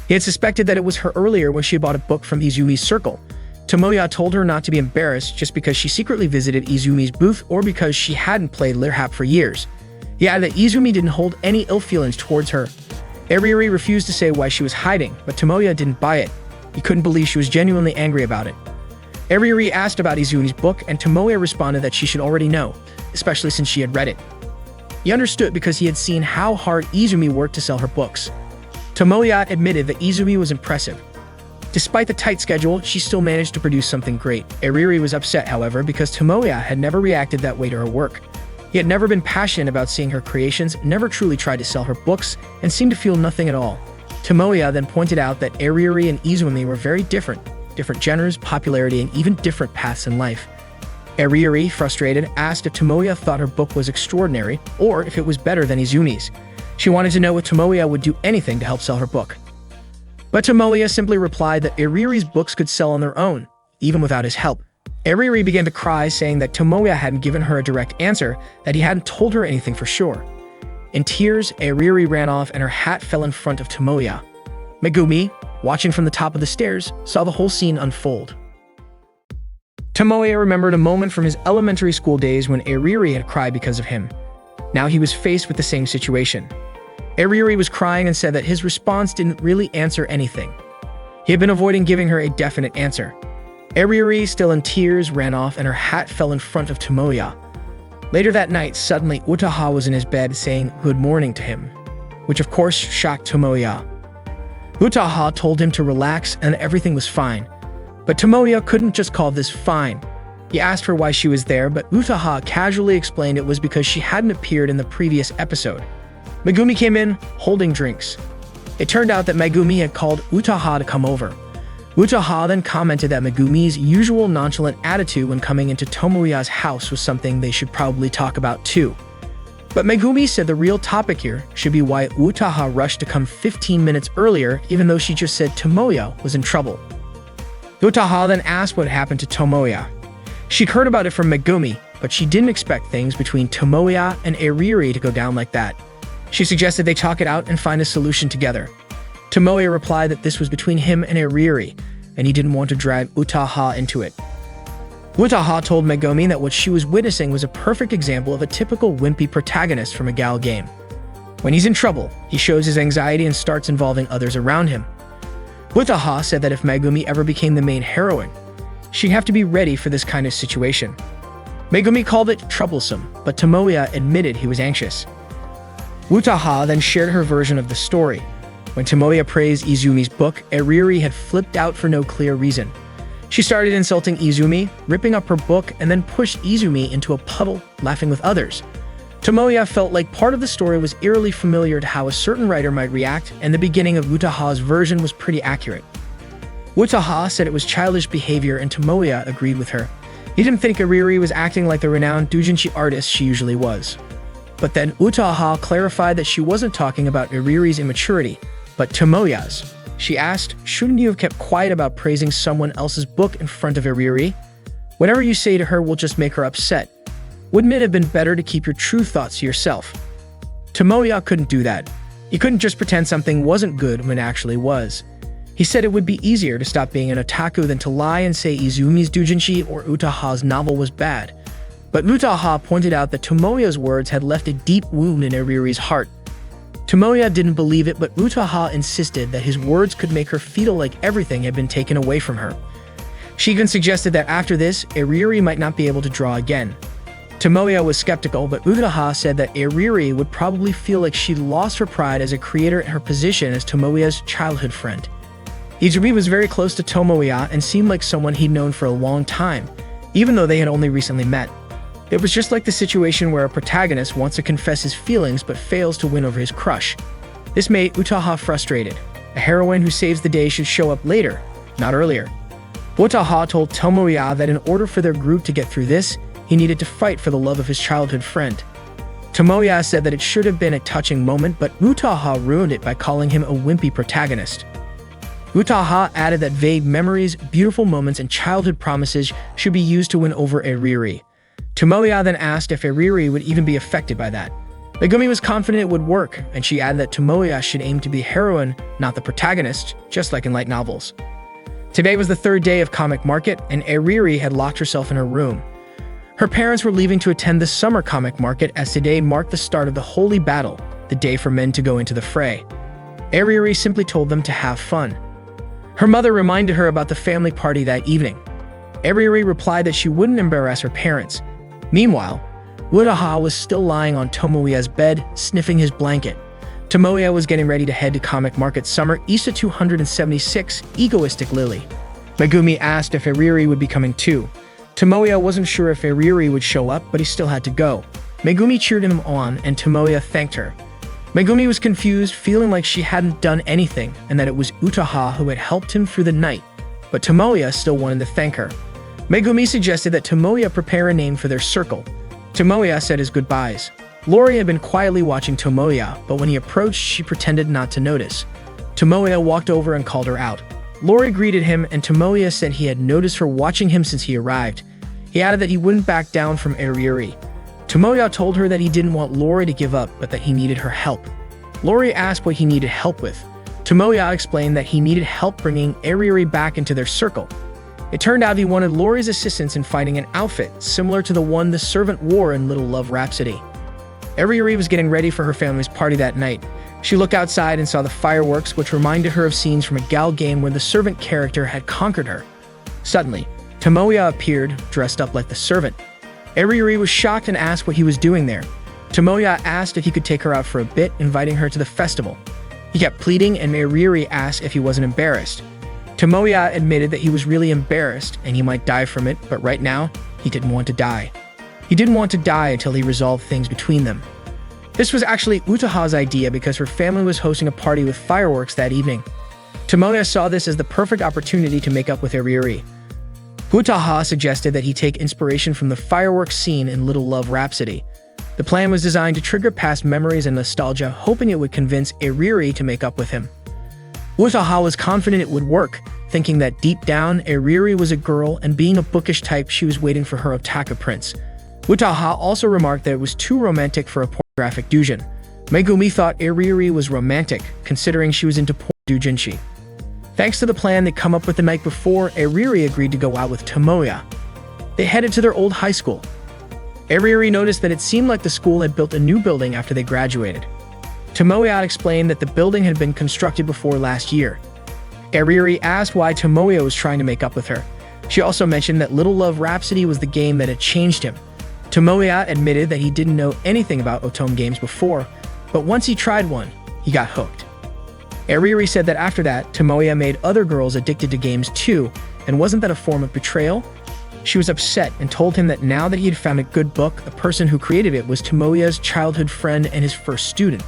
He had suspected that it was her earlier when she bought a book from Izumi's circle. Tomoya told her not to be embarrassed just because she secretly visited Izumi's booth or because she hadn't played Lirhap for years. He added that Izumi didn't hold any ill feelings towards her. Arieri refused to say why she was hiding, but Tomoya didn't buy it. He couldn't believe she was genuinely angry about it. Arieri asked about Izumi's book, and Tomoya responded that she should already know, especially since she had read it. He understood because he had seen how hard Izumi worked to sell her books. Tomoya admitted that Izumi was impressive. Despite the tight schedule, she still managed to produce something great. Arieri was upset, however, because Tomoya had never reacted that way to her work. He had never been passionate about seeing her creations, never truly tried to sell her books, and seemed to feel nothing at all. Tomoya then pointed out that Arieri and Izumi were very different genders, popularity, and even different paths in life. Arieri, frustrated, asked if Tomoya thought her book was extraordinary or if it was better than Izumi's. She wanted to know if Tomoya would do anything to help sell her book. But Tomoya simply replied that Arieri's books could sell on their own, even without his help. Arieri began to cry, saying that Tomoya hadn't given her a direct answer, that he hadn't told her anything for sure. In tears, Arieri ran off and her hat fell in front of Tomoya. Megumi, watching from the top of the stairs, saw the whole scene unfold. Tomoya remembered a moment from his elementary school days when Arieri had cried because of him. Now he was faced with the same situation. Arieri was crying and said that his response didn't really answer anything. He had been avoiding giving her a definite answer. Eriri, still in tears, ran off and her hat fell in front of Tomoya. Later that night, suddenly Utaha was in his bed saying good morning to him, which of course shocked Tomoya. Utaha told him to relax and everything was fine. But Tomoya couldn't just call this fine. He asked her why she was there, but Utaha casually explained it was because she hadn't appeared in the previous episode. Megumi came in, holding drinks. It turned out that Megumi had called Utaha to come over. Utaha then commented that Megumi's usual nonchalant attitude when coming into Tomoya's house was something they should probably talk about too. But Megumi said the real topic here should be why Utaha rushed to come 15 minutes earlier even though she just said Tomoya was in trouble. Utaha then asked what happened to Tomoya. She'd heard about it from Megumi, but she didn't expect things between Tomoya and Eriri to go down like that. She suggested they talk it out and find a solution together. Tomoya replied that this was between him and Eriri, and he didn't want to drag Utaha into it. Utaha told Megumi that what she was witnessing was a perfect example of a typical wimpy protagonist from a gal game. When he's in trouble, he shows his anxiety and starts involving others around him. Utaha said that if Megumi ever became the main heroine, she'd have to be ready for this kind of situation. Megumi called it troublesome, but Tomoya admitted he was anxious. Utaha then shared her version of the story. When Tomoya praised Izumi's book, Eriri had flipped out for no clear reason. She started insulting Izumi, ripping up her book, and then pushed Izumi into a puddle, laughing with others. Tomoya felt like part of the story was eerily familiar to how a certain writer might react, and the beginning of Utaha's version was pretty accurate. Utaha said it was childish behavior, and Tomoya agreed with her. He didn't think Eriri was acting like the renowned doujinshi artist she usually was. But then Utaha clarified that she wasn't talking about Eriri's immaturity, but Tomoya's. She asked, shouldn't you have kept quiet about praising someone else's book in front of Eriri? Whatever you say to her will just make her upset. Wouldn't it have been better to keep your true thoughts to yourself? Tomoya couldn't do that. He couldn't just pretend something wasn't good when it actually was. He said it would be easier to stop being an otaku than to lie and say Izumi's doujinshi or Utaha's novel was bad. But Utaha pointed out that Tomoya's words had left a deep wound in Eriri's heart. Tomoya didn't believe it, but Utaha insisted that his words could make her feel like everything had been taken away from her. She even suggested that after this, Eriri might not be able to draw again. Tomoya was skeptical, but Utaha said that Eriri would probably feel like she'd lost her pride as a creator and her position as Tomoya's childhood friend. Izumi was very close to Tomoya and seemed like someone he'd known for a long time, even though they had only recently met. It was just like the situation where a protagonist wants to confess his feelings but fails to win over his crush. This made Utaha frustrated. A heroine who saves the day should show up later, not earlier. Utaha told Tomoya that in order for their group to get through this, he needed to fight for the love of his childhood friend. Tomoya said that it should have been a touching moment, but Utaha ruined it by calling him a wimpy protagonist. Utaha added that vague memories, beautiful moments, and childhood promises should be used to win over Eriri. Tomoya then asked if Eriri would even be affected by that. Megumi was confident it would work, and she added that Tomoya should aim to be the heroine, not the protagonist, just like in light novels. Today was the third day of Comic Market, and Eriri had locked herself in her room. Her parents were leaving to attend the summer comic market as today marked the start of the Holy Battle, the day for men to go into the fray. Eriri simply told them to have fun. Her mother reminded her about the family party that evening. Eriri replied that she wouldn't embarrass her parents. Meanwhile, Utaha was still lying on Tomoya's bed, sniffing his blanket. Tomoya was getting ready to head to Comic Market Summer Issa 276, Egoistic Lily. Megumi asked if Eriri would be coming too. Tomoya wasn't sure if Eriri would show up, but he still had to go. Megumi cheered him on, and Tomoya thanked her. Megumi was confused, feeling like she hadn't done anything, and that it was Utaha who had helped him through the night. But Tomoya still wanted to thank her. Megumi suggested that Tomoya prepare a name for their circle. Tomoya said his goodbyes. Lori had been quietly watching Tomoya, but when he approached, she pretended not to notice. Tomoya walked over and called her out. Lori greeted him, and Tomoya said he had noticed her watching him since he arrived. He added that he wouldn't back down from Eriri. Tomoya told her that he didn't want Lori to give up, but that he needed her help. Lori asked what he needed help with. Tomoya explained that he needed help bringing Eriri back into their circle. It turned out he wanted Lori's assistance in finding an outfit similar to the one the servant wore in Little Love Rhapsody. Eriri was getting ready for her family's party that night. She looked outside and saw the fireworks, which reminded her of scenes from a gal game where the servant character had conquered her. Suddenly, Tomoya appeared, dressed up like the servant. Eriri was shocked and asked what he was doing there. Tomoya asked if he could take her out for a bit, inviting her to the festival. He kept pleading, and Eriri asked if he wasn't embarrassed. Tomoya admitted that he was really embarrassed and he might die from it, but right now, he didn't want to die. He didn't want to die until he resolved things between them. This was actually Utaha's idea because her family was hosting a party with fireworks that evening. Tomoya saw this as the perfect opportunity to make up with Eriri. Utaha suggested that he take inspiration from the fireworks scene in Little Love Rhapsody. The plan was designed to trigger past memories and nostalgia, hoping it would convince Eriri to make up with him. Utaha was confident it would work, thinking that deep down, Eriri was a girl and being a bookish type, she was waiting for her Otaka prince. Utaha also remarked that it was too romantic for a pornographic doujin. Megumi thought Eriri was romantic, considering she was into porn doujinshi. Thanks to the plan they'd come up with the night before, Eriri agreed to go out with Tomoya. They headed to their old high school. Eriri noticed that it seemed like the school had built a new building after they graduated. Tomoya explained that the building had been constructed before last year. Eriri asked why Tomoya was trying to make up with her. She also mentioned that Little Love Rhapsody was the game that had changed him. Tomoya admitted that he didn't know anything about Otome games before, but once he tried one, he got hooked. Eriri said that after that, Tomoya made other girls addicted to games too, and wasn't that a form of betrayal? She was upset and told him that now that he had found a good book, the person who created it was Tomoya's childhood friend and his first student.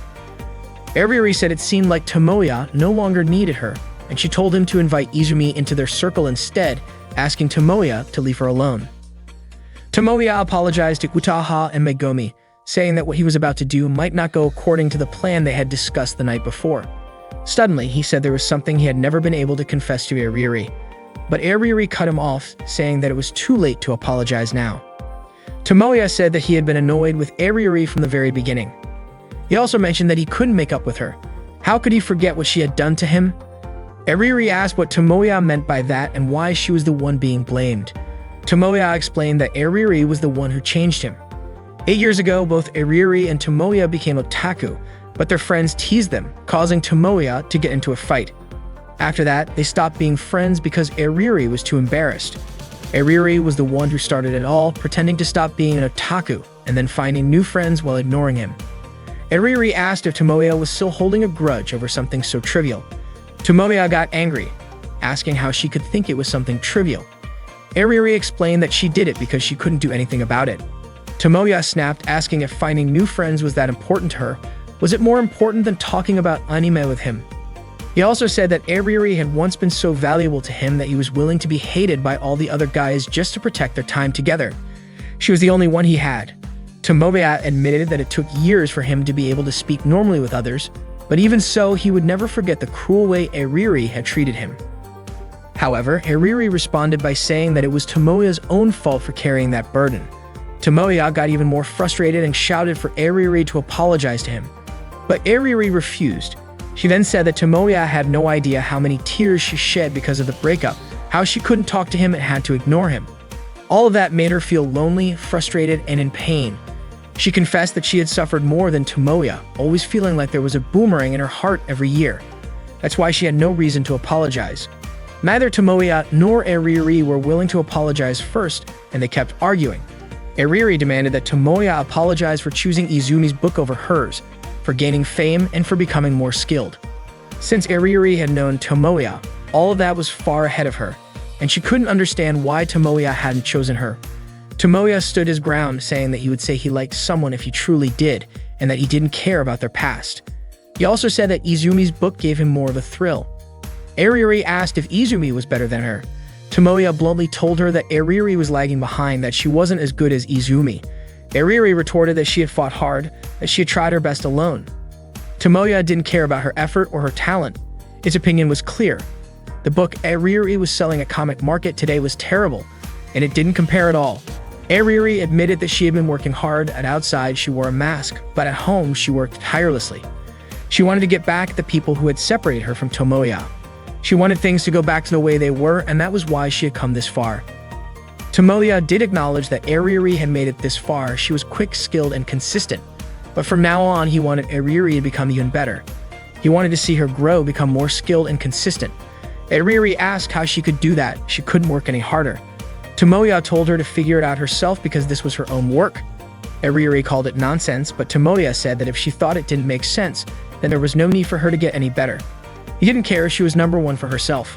Eriri said it seemed like Tomoya no longer needed her, and she told him to invite Izumi into their circle instead, asking Tomoya to leave her alone. Tomoya apologized to Utaha and Megumi, saying that what he was about to do might not go according to the plan they had discussed the night before. Suddenly, he said there was something he had never been able to confess to Eriri, but Eriri cut him off, saying that it was too late to apologize now. Tomoya said that he had been annoyed with Eriri from the very beginning. He also mentioned that he couldn't make up with her. How could he forget what she had done to him? Eriri asked what Tomoya meant by that and why she was the one being blamed. Tomoya explained that Eriri was the one who changed him. 8 years ago, both Eriri and Tomoya became otaku, but their friends teased them, causing Tomoya to get into a fight. After that, they stopped being friends because Eriri was too embarrassed. Eriri was the one who started it all, pretending to stop being an otaku and then finding new friends while ignoring him. Eriri asked if Tomoya was still holding a grudge over something so trivial. Tomoya got angry, asking how she could think it was something trivial. Eriri explained that she did it because she couldn't do anything about it. Tomoya snapped, asking if finding new friends was that important to her. Was it more important than talking about anime with him? He also said that Eriri had once been so valuable to him that he was willing to be hated by all the other guys just to protect their time together. She was the only one he had. Tomoya admitted that it took years for him to be able to speak normally with others, but even so, he would never forget the cruel way Eriri had treated him. However, Eriri responded by saying that it was Tomoya's own fault for carrying that burden. Tomoya got even more frustrated and shouted for Eriri to apologize to him. But Eriri refused. She then said that Tomoya had no idea how many tears she shed because of the breakup, how she couldn't talk to him and had to ignore him. All of that made her feel lonely, frustrated, and in pain. She confessed that she had suffered more than Tomoya, always feeling like there was a boomerang in her heart every year. That's why she had no reason to apologize. Neither Tomoya nor Eriri were willing to apologize first, and they kept arguing. Eriri demanded that Tomoya apologize for choosing Izumi's book over hers, for gaining fame, and for becoming more skilled. Since Eriri had known Tomoya, all of that was far ahead of her, and she couldn't understand why Tomoya hadn't chosen her. Tomoya stood his ground, saying that he would say he liked someone if he truly did, and that he didn't care about their past. He also said that Izumi's book gave him more of a thrill. Eriri asked if Izumi was better than her. Tomoya bluntly told her that Eriri was lagging behind, that she wasn't as good as Izumi. Eriri retorted that she had fought hard, that she had tried her best alone. Tomoya didn't care about her effort or her talent. His opinion was clear. The book Eriri was selling at Comic Market today was terrible, and it didn't compare at all. Eriri admitted that she had been working hard, and outside she wore a mask, but at home she worked tirelessly. She wanted to get back at the people who had separated her from Tomoya. She wanted things to go back to the way they were, and that was why she had come this far. Tomoya did acknowledge that Eriri had made it this far. She was quick, skilled, and consistent. But from now on, he wanted Eriri to become even better. He wanted to see her grow, become more skilled and consistent. Eriri asked how she could do that. She couldn't work any harder. Tomoya told her to figure it out herself because this was her own work. Ariuri called it nonsense, but Tomoya said that if she thought it didn't make sense, then there was no need for her to get any better. He didn't care if she was number one for herself.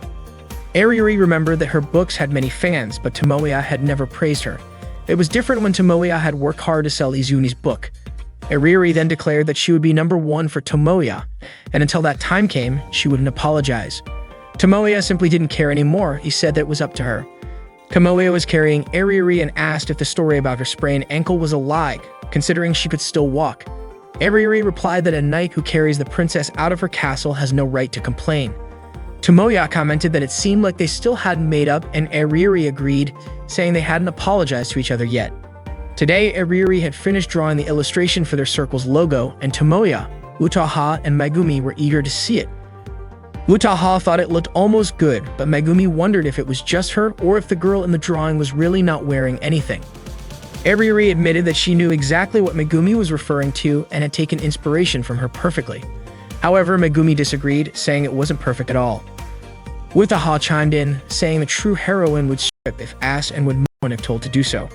Ariuri remembered that her books had many fans, but Tomoya had never praised her. It was different when Tomoya had worked hard to sell Izuni's book. Ariuri then declared that she would be number one for Tomoya, and until that time came, she wouldn't apologize. Tomoya simply didn't care anymore. He said that it was up to her. Tomoya was carrying Ariuri and asked if the story about her sprained ankle was a lie, considering she could still walk. Ariuri replied that a knight who carries the princess out of her castle has no right to complain. Tomoya commented that it seemed like they still hadn't made up, and Ariuri agreed, saying they hadn't apologized to each other yet. Today, Ariuri had finished drawing the illustration for their circle's logo, and Tomoya, Utaha, and Megumi were eager to see it. Utaha thought it looked almost good, but Megumi wondered if it was just her or if the girl in the drawing was really not wearing anything. Ariuri admitted that she knew exactly what Megumi was referring to and had taken inspiration from her perfectly. However, Megumi disagreed, saying it wasn't perfect at all. Utaha chimed in, saying the true heroine would strip if asked and would moan if told to do so.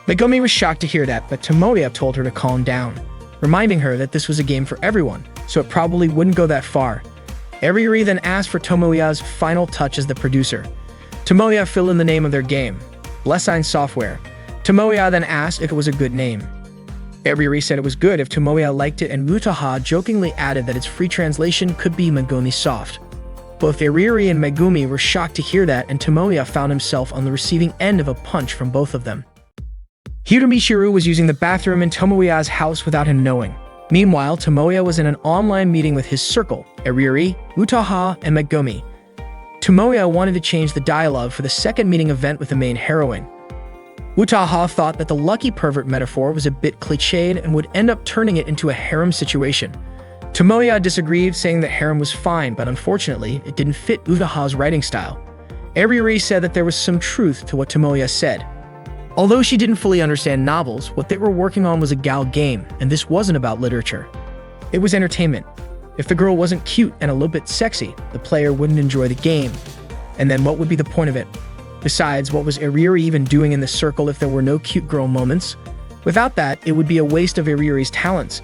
Megumi was shocked to hear that, but Tomoya told her to calm down, reminding her that this was a game for everyone, so it probably wouldn't go that far. Ariuri then asked for Tomoya's final touch as the producer. Tomoya filled in the name of their game, Blessine Software. Tomoya then asked if it was a good name. Ariuri said it was good if Tomoya liked it, and Utaha jokingly added that its free translation could be Megumi Soft. Both Ariuri and Megumi were shocked to hear that, and Tomoya found himself on the receiving end of a punch from both of them. Michiru was using the bathroom in Tomoya's house without him knowing. Meanwhile, Tomoya was in an online meeting with his circle, Ariuri, Utaha, and Megumi. Tomoya wanted to change the dialogue for the second meeting event with the main heroine. Utaha thought that the lucky pervert metaphor was a bit cliched and would end up turning it into a harem situation. Tomoya disagreed, saying that harem was fine, but unfortunately, it didn't fit Utaha's writing style. Ariuri said that there was some truth to what Tomoya said. Although she didn't fully understand novels, what they were working on was a gal game, and this wasn't about literature. It was entertainment. If the girl wasn't cute and a little bit sexy, the player wouldn't enjoy the game. And then what would be the point of it? Besides, what was Ariuri even doing in the circle if there were no cute girl moments? Without that, it would be a waste of Ariuri's talents.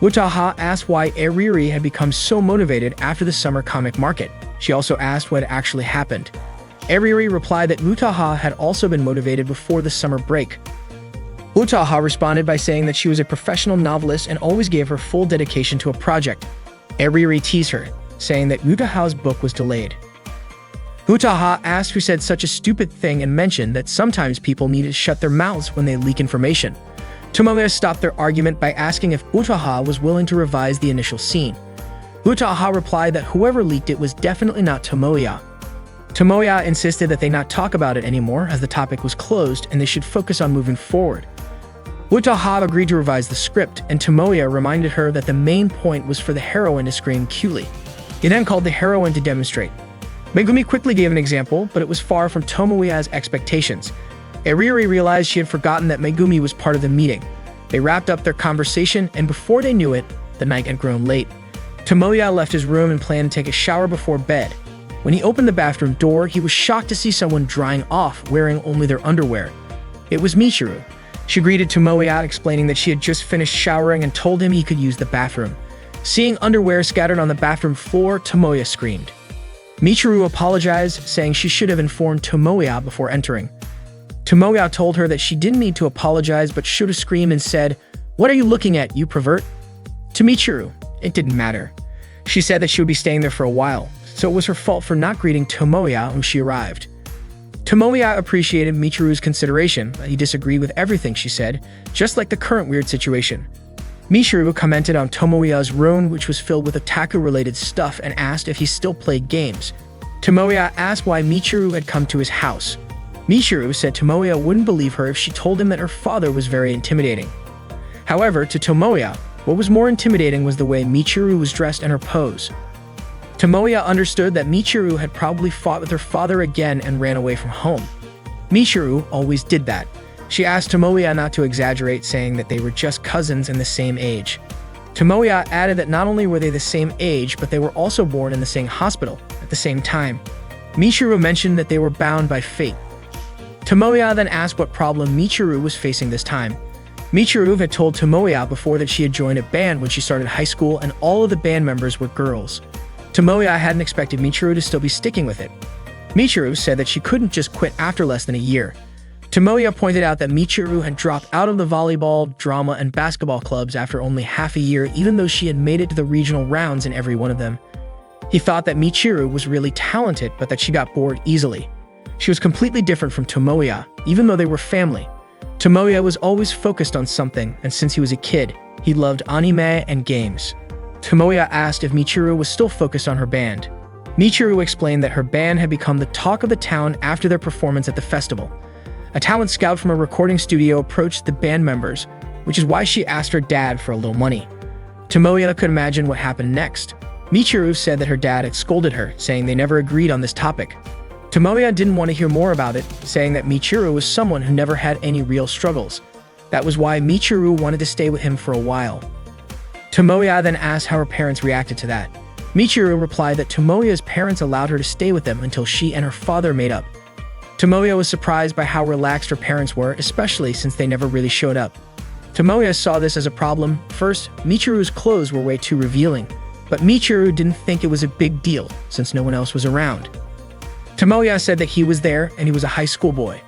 Utaha asked why Ariuri had become so motivated after the summer comic market. She also asked what had actually happened. Ariuri replied that Utaha had also been motivated before the summer break. Utaha responded by saying that she was a professional novelist and always gave her full dedication to a project. Ariuri teased her, saying that Utaha's book was delayed. Utaha asked who said such a stupid thing and mentioned that sometimes people need to shut their mouths when they leak information. Tomoya stopped their argument by asking if Utaha was willing to revise the initial scene. Utaha replied that whoever leaked it was definitely not Tomoya. Tomoya insisted that they not talk about it anymore as the topic was closed and they should focus on moving forward. Utaha agreed to revise the script, and Tomoya reminded her that the main point was for the heroine to scream cutely. He then called the heroine to demonstrate. Megumi quickly gave an example, but it was far from Tomoya's expectations. Ariuri realized she had forgotten that Megumi was part of the meeting. They wrapped up their conversation, and before they knew it, the night had grown late. Tomoya left his room and planned to take a shower before bed. When he opened the bathroom door, he was shocked to see someone drying off, wearing only their underwear. It was Michiru. She greeted Tomoya, explaining that she had just finished showering and told him he could use the bathroom. Seeing underwear scattered on the bathroom floor, Tomoya screamed. Michiru apologized, saying she should have informed Tomoya before entering. Tomoya told her that she didn't need to apologize but should have screamed and said, "What are you looking at, you pervert?" To Michiru, it didn't matter. She said that she would be staying there for a while, so it was her fault for not greeting Tomoya when she arrived. Tomoya appreciated Michiru's consideration, but he disagreed with everything she said, just like the current weird situation. Michiru commented on Tomoya's room, which was filled with otaku-related stuff, and asked if he still played games. Tomoya asked why Michiru had come to his house. Michiru said Tomoya wouldn't believe her if she told him that her father was very intimidating. However, to Tomoya, what was more intimidating was the way Michiru was dressed and her pose. Tomoya understood that Michiru had probably fought with her father again and ran away from home. Michiru always did that. She asked Tomoya not to exaggerate, saying that they were just cousins and the same age. Tomoya added that not only were they the same age, but they were also born in the same hospital at the same time. Michiru mentioned that they were bound by fate. Tomoya then asked what problem Michiru was facing this time. Michiru had told Tomoya before that she had joined a band when she started high school and all of the band members were girls. Tomoya hadn't expected Michiru to still be sticking with it. Michiru said that she couldn't just quit after less than a year. Tomoya pointed out that Michiru had dropped out of the volleyball, drama, and basketball clubs after only half a year, even though she had made it to the regional rounds in every one of them. He thought that Michiru was really talented, but that she got bored easily. She was completely different from Tomoya, even though they were family. Tomoya was always focused on something, and since he was a kid, he loved anime and games. Tomoya asked if Michiru was still focused on her band. Michiru explained that her band had become the talk of the town after their performance at the festival. A talent scout from a recording studio approached the band members, which is why she asked her dad for a little money. Tomoya could imagine what happened next. Michiru said that her dad had scolded her, saying they never agreed on this topic. Tomoya didn't want to hear more about it, saying that Michiru was someone who never had any real struggles. That was why Michiru wanted to stay with him for a while. Tomoya then asked how her parents reacted to that. Michiru replied that Tomoya's parents allowed her to stay with them until she and her father made up. Tomoya was surprised by how relaxed her parents were, especially since they never really showed up. Tomoya saw this as a problem. First, Michiru's clothes were way too revealing, but Michiru didn't think it was a big deal since no one else was around. Tomoya said that he was there and he was a high school boy.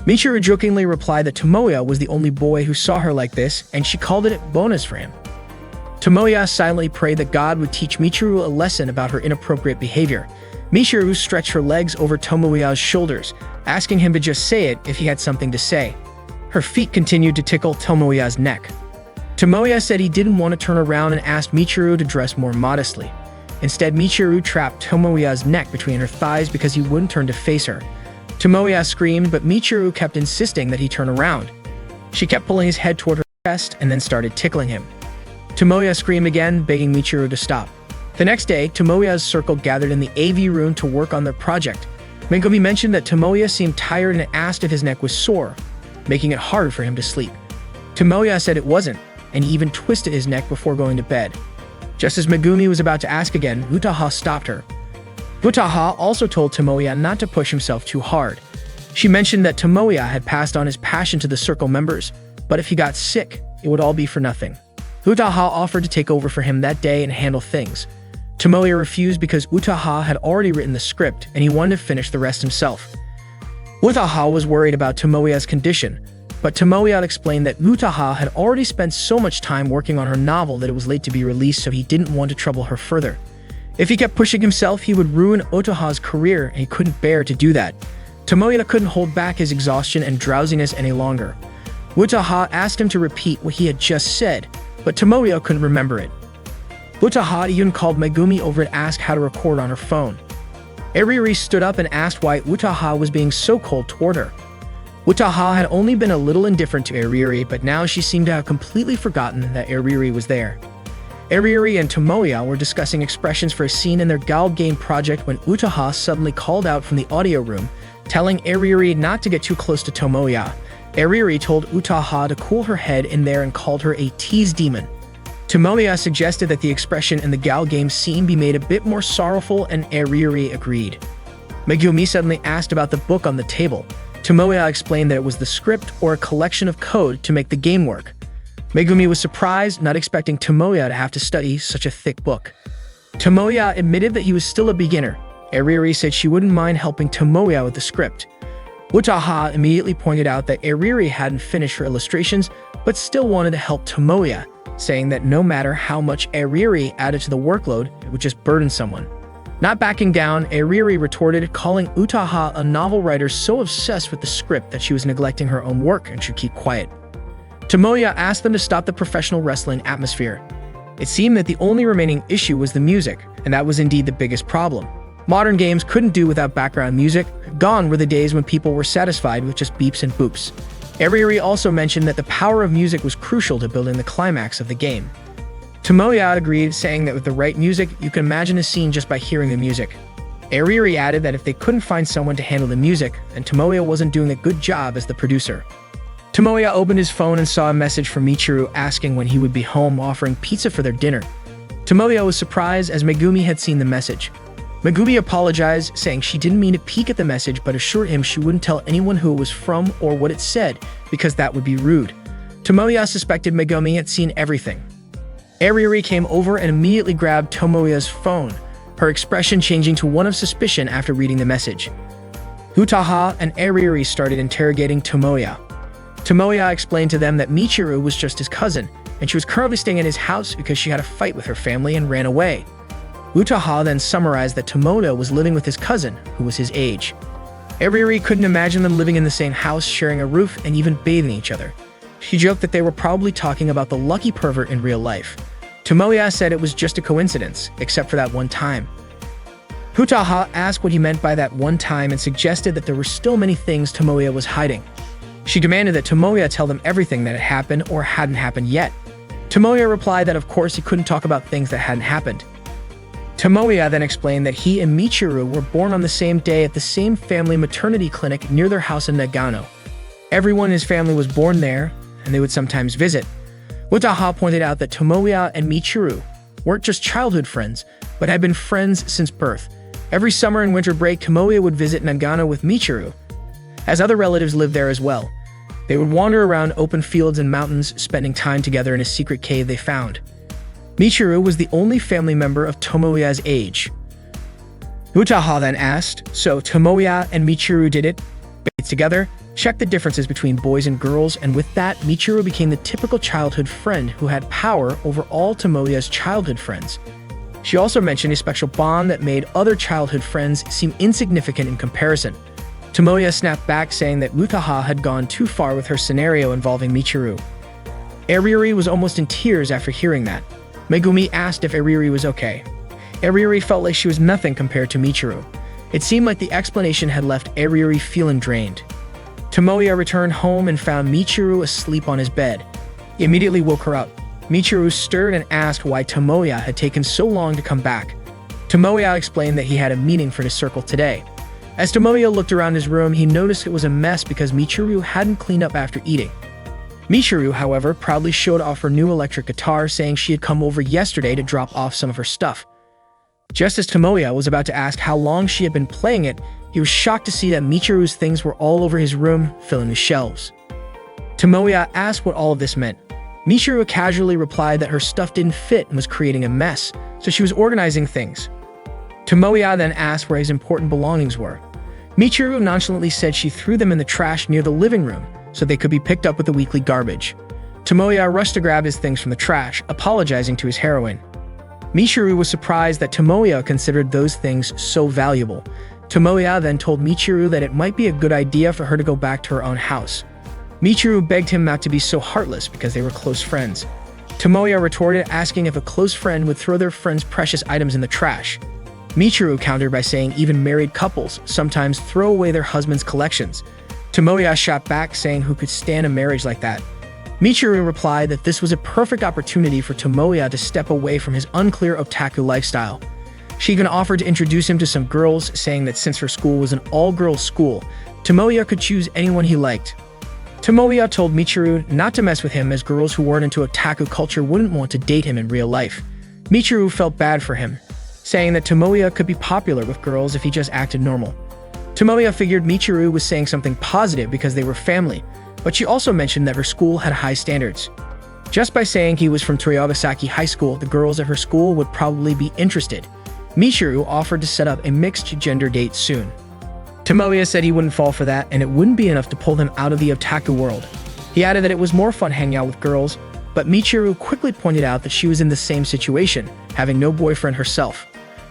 Michiru jokingly replied that Tomoya was the only boy who saw her like this, and she called it a bonus for him. Tomoya silently prayed that God would teach Michiru a lesson about her inappropriate behavior. Michiru stretched her legs over Tomoya's shoulders, asking him to just say it if he had something to say. Her feet continued to tickle Tomoya's neck. Tomoya said he didn't want to turn around and asked Michiru to dress more modestly. Instead, Michiru trapped Tomoya's neck between her thighs because he wouldn't turn to face her. Tomoya screamed, but Michiru kept insisting that he turn around. She kept pulling his head toward her chest and then started tickling him. Tomoya screamed again, begging Michiru to stop. The next day, Tomoya's circle gathered in the AV room to work on their project. Megumi mentioned that Tomoya seemed tired and asked if his neck was sore, making it hard for him to sleep. Tomoya said it wasn't, and he even twisted his neck before going to bed. Just as Megumi was about to ask again, Utaha stopped her. Utaha also told Tomoya not to push himself too hard. She mentioned that Tomoya had passed on his passion to the circle members, but if he got sick, it would all be for nothing. Utaha offered to take over for him that day and handle things. Tomoya refused because Utaha had already written the script and he wanted to finish the rest himself. Utaha was worried about Tomoya's condition, but Tomoya explained that Utaha had already spent so much time working on her novel that it was late to be released, so he didn't want to trouble her further. If he kept pushing himself, he would ruin Utaha's career, and he couldn't bear to do that. Tomoya couldn't hold back his exhaustion and drowsiness any longer. Utaha asked him to repeat what he had just said, but Tomoya couldn't remember it. Utaha even called Megumi over to ask how to record on her phone. Eriri stood up and asked why Utaha was being so cold toward her. Utaha had only been a little indifferent to Eriri, but now she seemed to have completely forgotten that Eriri was there. Eriri and Tomoya were discussing expressions for a scene in their Gald game project when Utaha suddenly called out from the audio room, telling Eriri not to get too close to Tomoya. Eriri told Utaha to cool her head in there and called her a tease demon. Tomoya suggested that the expression in the Gald game scene be made a bit more sorrowful, and Eriri agreed. Megumi suddenly asked about the book on the table. Tomoya explained that it was the script or a collection of code to make the game work. Megumi was surprised, not expecting Tomoya to have to study such a thick book. Tomoya admitted that he was still a beginner. Eriri said she wouldn't mind helping Tomoya with the script. Utaha immediately pointed out that Eriri hadn't finished her illustrations, but still wanted to help Tomoya, saying that no matter how much Eriri added to the workload, it would just burden someone. Not backing down, Eriri retorted, calling Utaha a novel writer so obsessed with the script that she was neglecting her own work and should keep quiet. Tomoya asked them to stop the professional wrestling atmosphere. It seemed that the only remaining issue was the music, and that was indeed the biggest problem. Modern games couldn't do without background music. Gone were the days when people were satisfied with just beeps and boops. Eriri also mentioned that the power of music was crucial to building the climax of the game. Tomoya agreed, saying that with the right music, you can imagine a scene just by hearing the music. Eriri added that if they couldn't find someone to handle the music, then Tomoya wasn't doing a good job as the producer. Tomoya opened his phone and saw a message from Michiru asking when he would be home, offering pizza for their dinner. Tomoya was surprised as Megumi had seen the message. Megumi apologized, saying she didn't mean to peek at the message but assured him she wouldn't tell anyone who it was from or what it said because that would be rude. Tomoya suspected Megumi had seen everything. Ariori came over and immediately grabbed Tomoya's phone, her expression changing to one of suspicion after reading the message. Utaha and Ariori started interrogating Tomoya. Tomoya explained to them that Michiru was just his cousin, and she was currently staying at his house because she had a fight with her family and ran away. Utaha then summarized that Tomoya was living with his cousin, who was his age. Ariori couldn't imagine them living in the same house, sharing a roof, and even bathing each other. She joked that they were probably talking about the lucky pervert in real life. Tomoya said it was just a coincidence, except for that one time. Utaha asked what he meant by that one time and suggested that there were still many things Tomoya was hiding. She demanded that Tomoya tell them everything that had happened or hadn't happened yet. Tomoya replied that of course he couldn't talk about things that hadn't happened. Tomoya then explained that he and Michiru were born on the same day at the same family maternity clinic near their house in Nagano. Everyone in his family was born there, and they would sometimes visit. Utaha pointed out that Tomoya and Michiru weren't just childhood friends, but had been friends since birth. Every summer and winter break, Tomoya would visit Nagano with Michiru, as other relatives lived there as well. They would wander around open fields and mountains, spending time together in a secret cave they found. Michiru was the only family member of Tomoya's age. Utaha then asked, so Tomoya and Michiru did it? Bathed together, checked the differences between boys and girls, and with that, Michiru became the typical childhood friend who had power over all Tomoya's childhood friends. She also mentioned a special bond that made other childhood friends seem insignificant in comparison. Tomoya snapped back, saying that Utaha had gone too far with her scenario involving Michiru. Ariori was almost in tears after hearing that. Megumi asked if Ariori was okay. Ariori felt like she was nothing compared to Michiru. It seemed like the explanation had left Ariori feeling drained. Tomoya returned home and found Michiru asleep on his bed. He immediately woke her up. Michiru stirred and asked why Tomoya had taken so long to come back. Tomoya explained that he had a meeting for the circle today. As Tomoya looked around his room, he noticed it was a mess because Michiru hadn't cleaned up after eating. Michiru, however, proudly showed off her new electric guitar, saying she had come over yesterday to drop off some of her stuff. Just as Tomoya was about to ask how long she had been playing it, he was shocked to see that Michiru's things were all over his room, filling the shelves. Tomoya asked what all of this meant. Michiru casually replied that her stuff didn't fit and was creating a mess, so she was organizing things. Tomoya then asked where his important belongings were. Michiru nonchalantly said she threw them in the trash near the living room, so they could be picked up with the weekly garbage. Tomoya rushed to grab his things from the trash, apologizing to his heroine. Michiru was surprised that Tomoya considered those things so valuable. Tomoya then told Michiru that it might be a good idea for her to go back to her own house. Michiru begged him not to be so heartless because they were close friends. Tomoya retorted, asking if a close friend would throw their friend's precious items in the trash. Michiru countered by saying even married couples sometimes throw away their husband's collections. Tomoya shot back, saying who could stand a marriage like that. Michiru replied that this was a perfect opportunity for Tomoya to step away from his unclear otaku lifestyle. She even offered to introduce him to some girls, saying that since her school was an all-girls school, Tomoya could choose anyone he liked. Tomoya told Michiru not to mess with him as girls who weren't into otaku culture wouldn't want to date him in real life. Michiru felt bad for him, saying that Tomoya could be popular with girls if he just acted normal. Tomoya figured Michiru was saying something positive because they were family, but she also mentioned that her school had high standards. Just by saying he was from Toyogasaki High School, the girls at her school would probably be interested. Michiru offered to set up a mixed-gender date soon. Tomoya said he wouldn't fall for that, and it wouldn't be enough to pull them out of the otaku world. He added that it was more fun hanging out with girls, but Michiru quickly pointed out that she was in the same situation, having no boyfriend herself.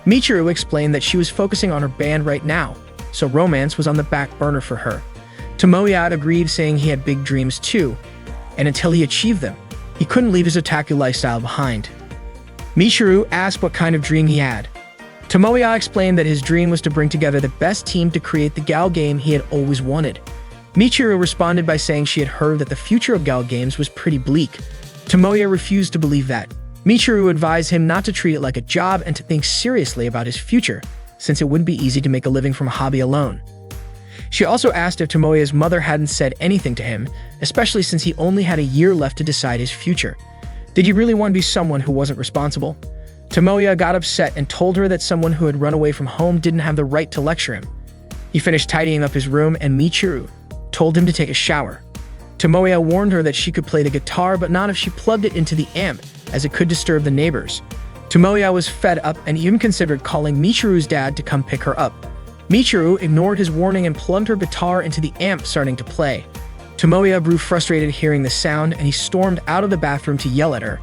Michiru explained that she was focusing on her band right now, so romance was on the back burner for her. Tomoya agreed, saying he had big dreams too, and until he achieved them, he couldn't leave his otaku lifestyle behind. Michiru asked what kind of dream he had. Tomoya explained that his dream was to bring together the best team to create the Gal game he had always wanted. Michiru responded by saying she had heard that the future of Gal games was pretty bleak. Tomoya refused to believe that. Michiru advised him not to treat it like a job and to think seriously about his future, since it wouldn't be easy to make a living from a hobby alone. She also asked if Tomoya's mother hadn't said anything to him, especially since he only had a year left to decide his future. Did he really want to be someone who wasn't responsible? Tomoya got upset and told her that someone who had run away from home didn't have the right to lecture him. He finished tidying up his room and Michiru told him to take a shower. Tomoya warned her that she could play the guitar but not if she plugged it into the amp, as it could disturb the neighbors. Tomoya was fed up and even considered calling Michiru's dad to come pick her up. Michiru ignored his warning and plugged her guitar into the amp, starting to play. Tomoya grew frustrated hearing the sound and he stormed out of the bathroom to yell at her.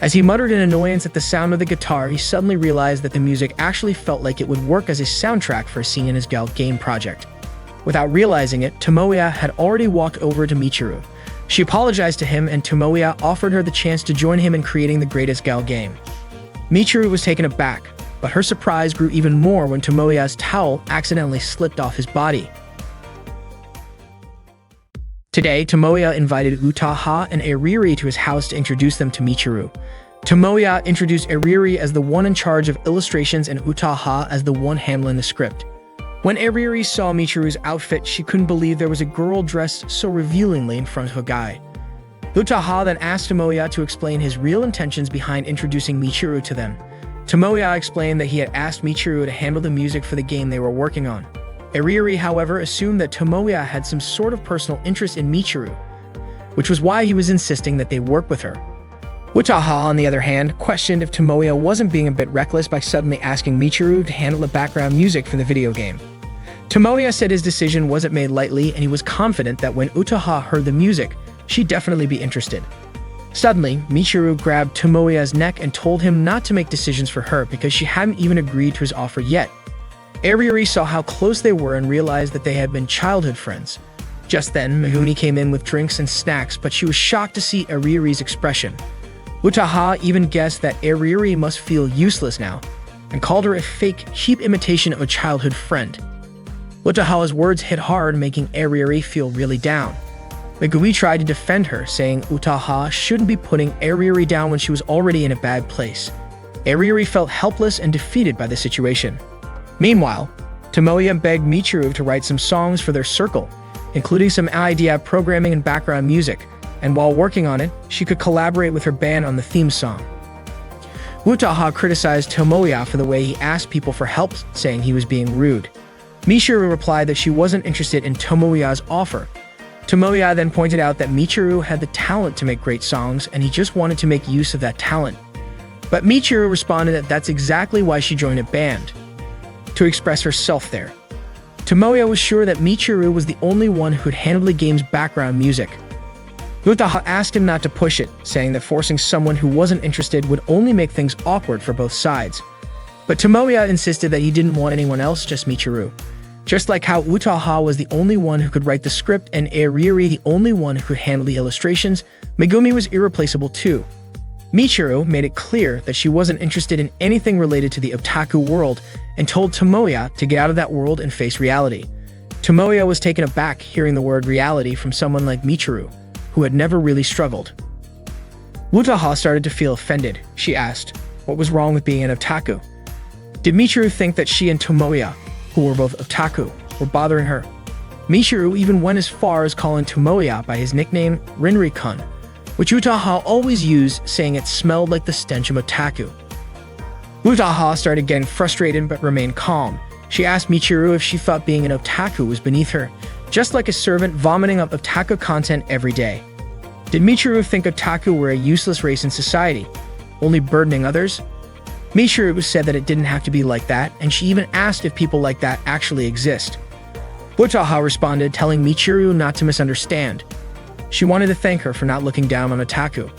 As he muttered in annoyance at the sound of the guitar, he suddenly realized that the music actually felt like it would work as a soundtrack for a scene in his Gal game project. Without realizing it, Tomoya had already walked over to Michiru. She apologized to him and Tomoya offered her the chance to join him in creating the greatest Gal game. Michiru was taken aback, but her surprise grew even more when Tomoya's towel accidentally slipped off his body. Today, Tomoya invited Utaha and Eriri to his house to introduce them to Michiru. Tomoya introduced Eriri as the one in charge of illustrations and Utaha as the one handling the script. When Eriri saw Michiru's outfit, she couldn't believe there was a girl dressed so revealingly in front of a guy. Utaha then asked Tomoya to explain his real intentions behind introducing Michiru to them. Tomoya explained that he had asked Michiru to handle the music for the game they were working on. Eriri, however, assumed that Tomoya had some sort of personal interest in Michiru, which was why he was insisting that they work with her. Utaha, on the other hand, questioned if Tomoya wasn't being a bit reckless by suddenly asking Michiru to handle the background music for the video game. Tomoya said his decision wasn't made lightly and he was confident that when Utaha heard the music, she'd definitely be interested. Suddenly, Michiru grabbed Tomoya's neck and told him not to make decisions for her because she hadn't even agreed to his offer yet. Eriri saw how close they were and realized that they had been childhood friends. Just then, Megumi came in with drinks and snacks, but she was shocked to see Eriri's expression. Utaha even guessed that Eriri must feel useless now, and called her a fake, cheap imitation of a childhood friend. Utaha's words hit hard, making Eriri feel really down. Megumi tried to defend her, saying Utaha shouldn't be putting Eriri down when she was already in a bad place. Eriri felt helpless and defeated by the situation. Meanwhile, Tomoya begged Michiru to write some songs for their circle, including some idea programming and background music, and while working on it, she could collaborate with her band on the theme song. Utaha criticized Tomoya for the way he asked people for help, saying he was being rude. Michiru replied that she wasn't interested in Tomoya's offer. Tomoya then pointed out that Michiru had the talent to make great songs and he just wanted to make use of that talent. But Michiru responded that that's exactly why she joined a band, to express herself there. Tomoya was sure that Michiru was the only one who could handle the game's background music. Utaha asked him not to push it, saying that forcing someone who wasn't interested would only make things awkward for both sides. But Tomoya insisted that he didn't want anyone else, just Michiru. Just like how Utaha was the only one who could write the script and Eriri the only one who could handle the illustrations, Megumi was irreplaceable too. Michiru made it clear that she wasn't interested in anything related to the otaku world and told Tomoya to get out of that world and face reality. Tomoya was taken aback hearing the word reality from someone like Michiru, who had never really struggled. Utaha started to feel offended. She asked, what was wrong with being an otaku? Did Michiru think that she and Tomoya, who were both otaku, were bothering her? Michiru even went as far as calling Tomoya by his nickname Rinri-kun, which Utaha always used, saying it smelled like the stench of otaku. Utaha started getting frustrated but remained calm. She asked Michiru if she thought being an otaku was beneath her, just like a servant vomiting up otaku content every day. Did Michiru think otaku were a useless race in society, only burdening others? Michiru said that it didn't have to be like that, and she even asked if people like that actually exist. Utaha responded, telling Michiru not to misunderstand. She wanted to thank her for not looking down on otaku.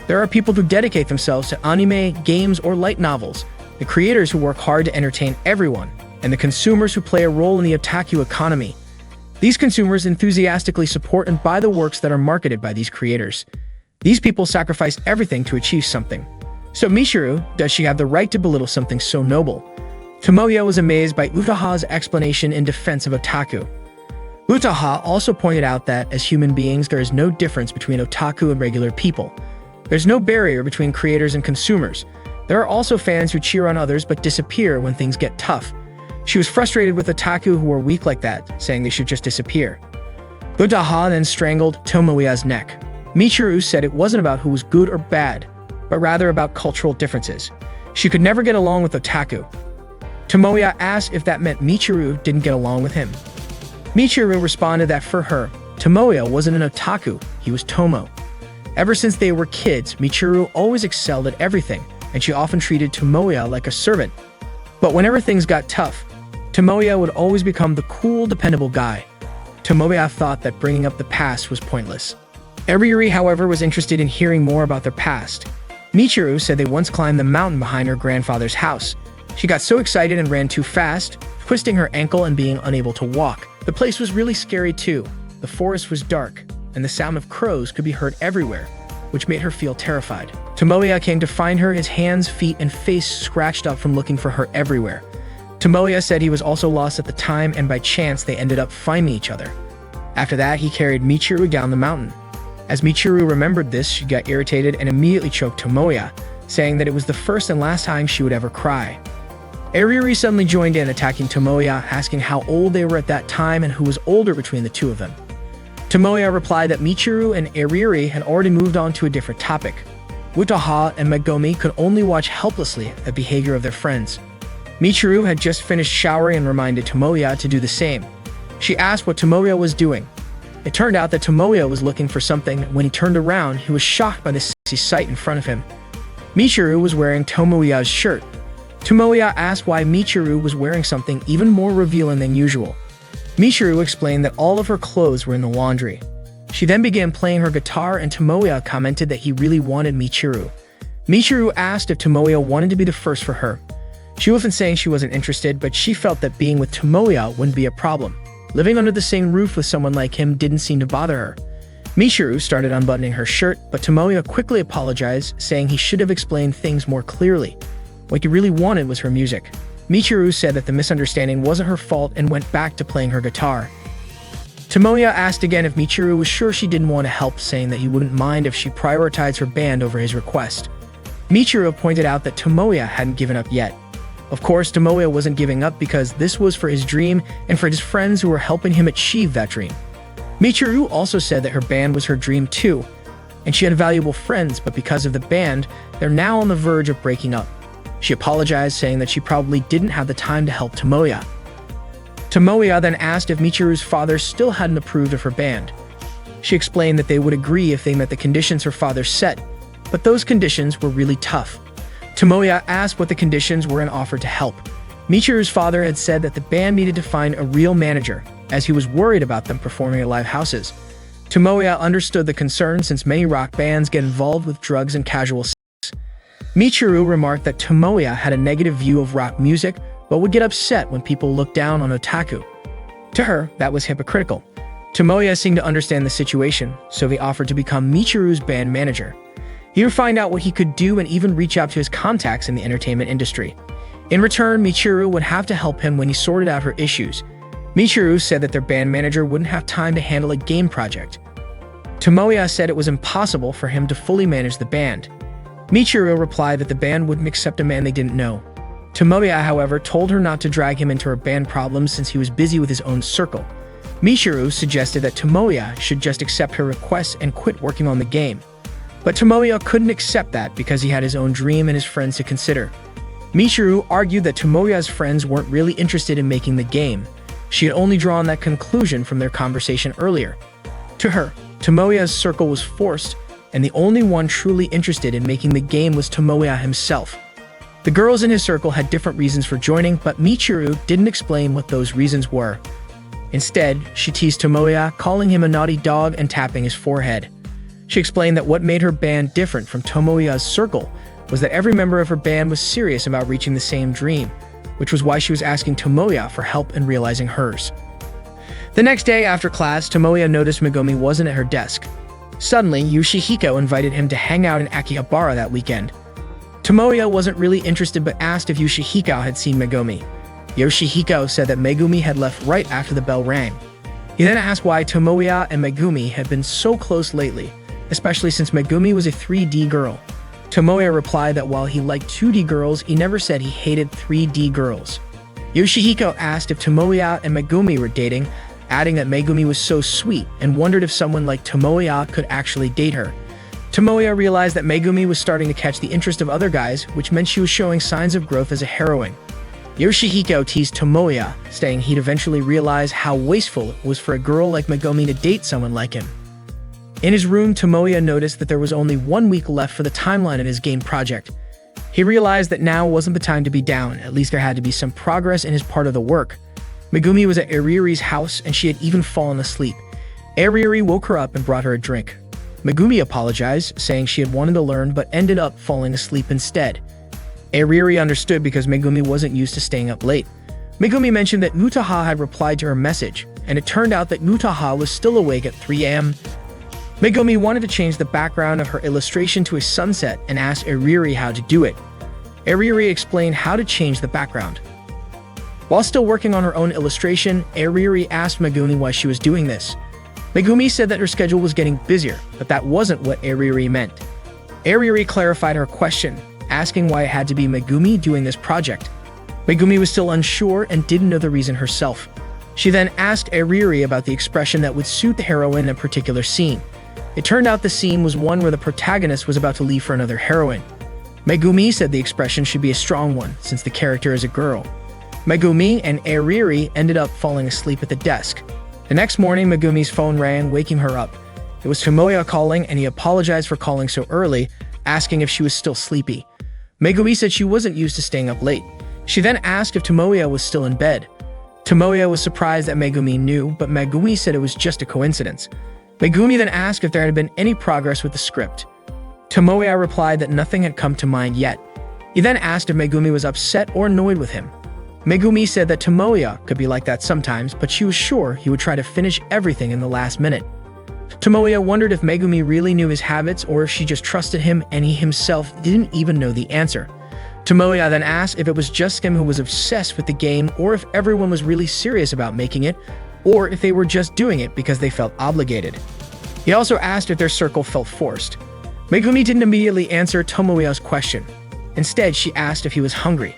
There are people who dedicate themselves to anime, games, or light novels, the creators who work hard to entertain everyone, and the consumers who play a role in the otaku economy. These consumers enthusiastically support and buy the works that are marketed by these creators. These people sacrifice everything to achieve something. So Michiru, does she have the right to belittle something so noble? Tomoya was amazed by Utaha's explanation in defense of otaku. Utaha also pointed out that, as human beings, there is no difference between otaku and regular people. There's no barrier between creators and consumers. There are also fans who cheer on others but disappear when things get tough. She was frustrated with otaku who are weak like that, saying they should just disappear. Utaha then strangled Tomoya's neck. Michiru said it wasn't about who was good or bad, but rather about cultural differences. She could never get along with Otaku. Tomoya asked if that meant Michiru didn't get along with him. Michiru responded that for her, Tomoya wasn't an otaku, he was Tomo. Ever since they were kids, Michiru always excelled at everything, and she often treated Tomoya like a servant. But whenever things got tough, Tomoya would always become the cool, dependable guy. Tomoya thought that bringing up the past was pointless. Eriri, however, was interested in hearing more about their past. Michiru said they once climbed the mountain behind her grandfather's house. She got so excited and ran too fast, twisting her ankle and being unable to walk. The place was really scary too. The forest was dark, and the sound of crows could be heard everywhere, which made her feel terrified. Tomoya came to find her, his hands, feet, and face scratched up from looking for her everywhere. Tomoya said he was also lost at the time, and by chance they ended up finding each other. After that, he carried Michiru down the mountain. As Michiru remembered this, she got irritated and immediately choked Tomoya, saying that it was the first and last time she would ever cry. Eriri suddenly joined in, attacking Tomoya, asking how old they were at that time and who was older between the two of them. Tomoya replied that Michiru and Eriri had already moved on to a different topic. Wataha and Megumi could only watch helplessly at the behavior of their friends. Michiru had just finished showering and reminded Tomoya to do the same. She asked what Tomoya was doing. It turned out that Tomoya was looking for something. When he turned around, he was shocked by the sexy sight in front of him. Michiru was wearing Tomoya's shirt. Tomoya asked why Michiru was wearing something even more revealing than usual. Michiru explained that all of her clothes were in the laundry. She then began playing her guitar, and Tomoya commented that he really wanted Michiru. Michiru asked if Tomoya wanted to be the first for her. She wasn't saying she wasn't interested, but she felt that being with Tomoya wouldn't be a problem. Living under the same roof with someone like him didn't seem to bother her. Michiru started unbuttoning her shirt, but Tomoya quickly apologized, saying he should have explained things more clearly. What he really wanted was her music. Michiru said that the misunderstanding wasn't her fault and went back to playing her guitar. Tomoya asked again if Michiru was sure she didn't want to help, saying that he wouldn't mind if she prioritized her band over his request. Michiru pointed out that Tomoya hadn't given up yet. Of course, Tomoya wasn't giving up because this was for his dream and for his friends who were helping him achieve that dream. Michiru also said that her band was her dream too, and she had valuable friends, but because of the band, they're now on the verge of breaking up. She apologized, saying that she probably didn't have the time to help Tomoya. Tomoya then asked if Michiru's father still hadn't approved of her band. She explained that they would agree if they met the conditions her father set, but those conditions were really tough. Tomoya asked what the conditions were and offered to help. Michiru's father had said that the band needed to find a real manager, as he was worried about them performing at live houses. Tomoya understood the concern since many rock bands get involved with drugs and casual sex. Michiru remarked that Tomoya had a negative view of rock music, but would get upset when people looked down on otaku. To her, that was hypocritical. Tomoya seemed to understand the situation, so he offered to become Michiru's band manager. He would find out what he could do and even reach out to his contacts in the entertainment industry. In return, Michiru would have to help him when he sorted out her issues. Michiru said that their band manager wouldn't have time to handle a game project. Tomoya said it was impossible for him to fully manage the band. Michiru replied that the band wouldn't accept a man they didn't know. Tomoya, however, told her not to drag him into her band problems since he was busy with his own circle. Michiru suggested that Tomoya should just accept her requests and quit working on the game. But Tomoya couldn't accept that because he had his own dream and his friends to consider. Michiru argued that Tomoya's friends weren't really interested in making the game. She had only drawn that conclusion from their conversation earlier. To her, Tomoya's circle was forced, and the only one truly interested in making the game was Tomoya himself. The girls in his circle had different reasons for joining, but Michiru didn't explain what those reasons were. Instead, she teased Tomoya, calling him a naughty dog and tapping his forehead. She explained that what made her band different from Tomoya's circle was that every member of her band was serious about reaching the same dream, which was why she was asking Tomoya for help in realizing hers. The next day after class, Tomoya noticed Megumi wasn't at her desk. Suddenly, Yoshihiko invited him to hang out in Akihabara that weekend. Tomoya wasn't really interested but asked if Yoshihiko had seen Megumi. Yoshihiko said that Megumi had left right after the bell rang. He then asked why Tomoya and Megumi had been so close lately, especially since Megumi was a 3D girl. Tomoya replied that while he liked 2D girls, he never said he hated 3D girls. Yoshihiko asked if Tomoya and Megumi were dating, adding that Megumi was so sweet and wondered if someone like Tomoya could actually date her. Tomoya realized that Megumi was starting to catch the interest of other guys, which meant she was showing signs of growth as a heroine. Yoshihiko teased Tomoya, saying he'd eventually realize how wasteful it was for a girl like Megumi to date someone like him. In his room, Tomoya noticed that there was only 1 week left for the timeline of his game project. He realized that now wasn't the time to be down, at least there had to be some progress in his part of the work. Megumi was at Ariri's house and she had even fallen asleep. Ariri woke her up and brought her a drink. Megumi apologized, saying she had wanted to learn but ended up falling asleep instead. Ariri understood because Megumi wasn't used to staying up late. Megumi mentioned that Mutaha had replied to her message, and it turned out that Mutaha was still awake at 3 a.m. Megumi wanted to change the background of her illustration to a sunset and asked Ariri how to do it. Ariri explained how to change the background. While still working on her own illustration, Ariri asked Megumi why she was doing this. Megumi said that her schedule was getting busier, but that wasn't what Ariri meant. Ariri clarified her question, asking why it had to be Megumi doing this project. Megumi was still unsure and didn't know the reason herself. She then asked Ariri about the expression that would suit the heroine in a particular scene. It turned out the scene was one where the protagonist was about to leave for another heroine. Megumi said the expression should be a strong one, since the character is a girl. Megumi and Ariri ended up falling asleep at the desk. The next morning, Megumi's phone rang, waking her up. It was Tomoya calling, and he apologized for calling so early, asking if she was still sleepy. Megumi said she wasn't used to staying up late. She then asked if Tomoya was still in bed. Tomoya was surprised that Megumi knew, but Megumi said it was just a coincidence. Megumi then asked if there had been any progress with the script. Tomoya replied that nothing had come to mind yet. He then asked if Megumi was upset or annoyed with him. Megumi said that Tomoya could be like that sometimes, but she was sure he would try to finish everything in the last minute. Tomoya wondered if Megumi really knew his habits or if she just trusted him and he himself didn't even know the answer. Tomoya then asked if it was just him who was obsessed with the game or if everyone was really serious about making it, or if they were just doing it because they felt obligated. He also asked if their circle felt forced. Megumi didn't immediately answer Tomoya's question. Instead, she asked if he was hungry.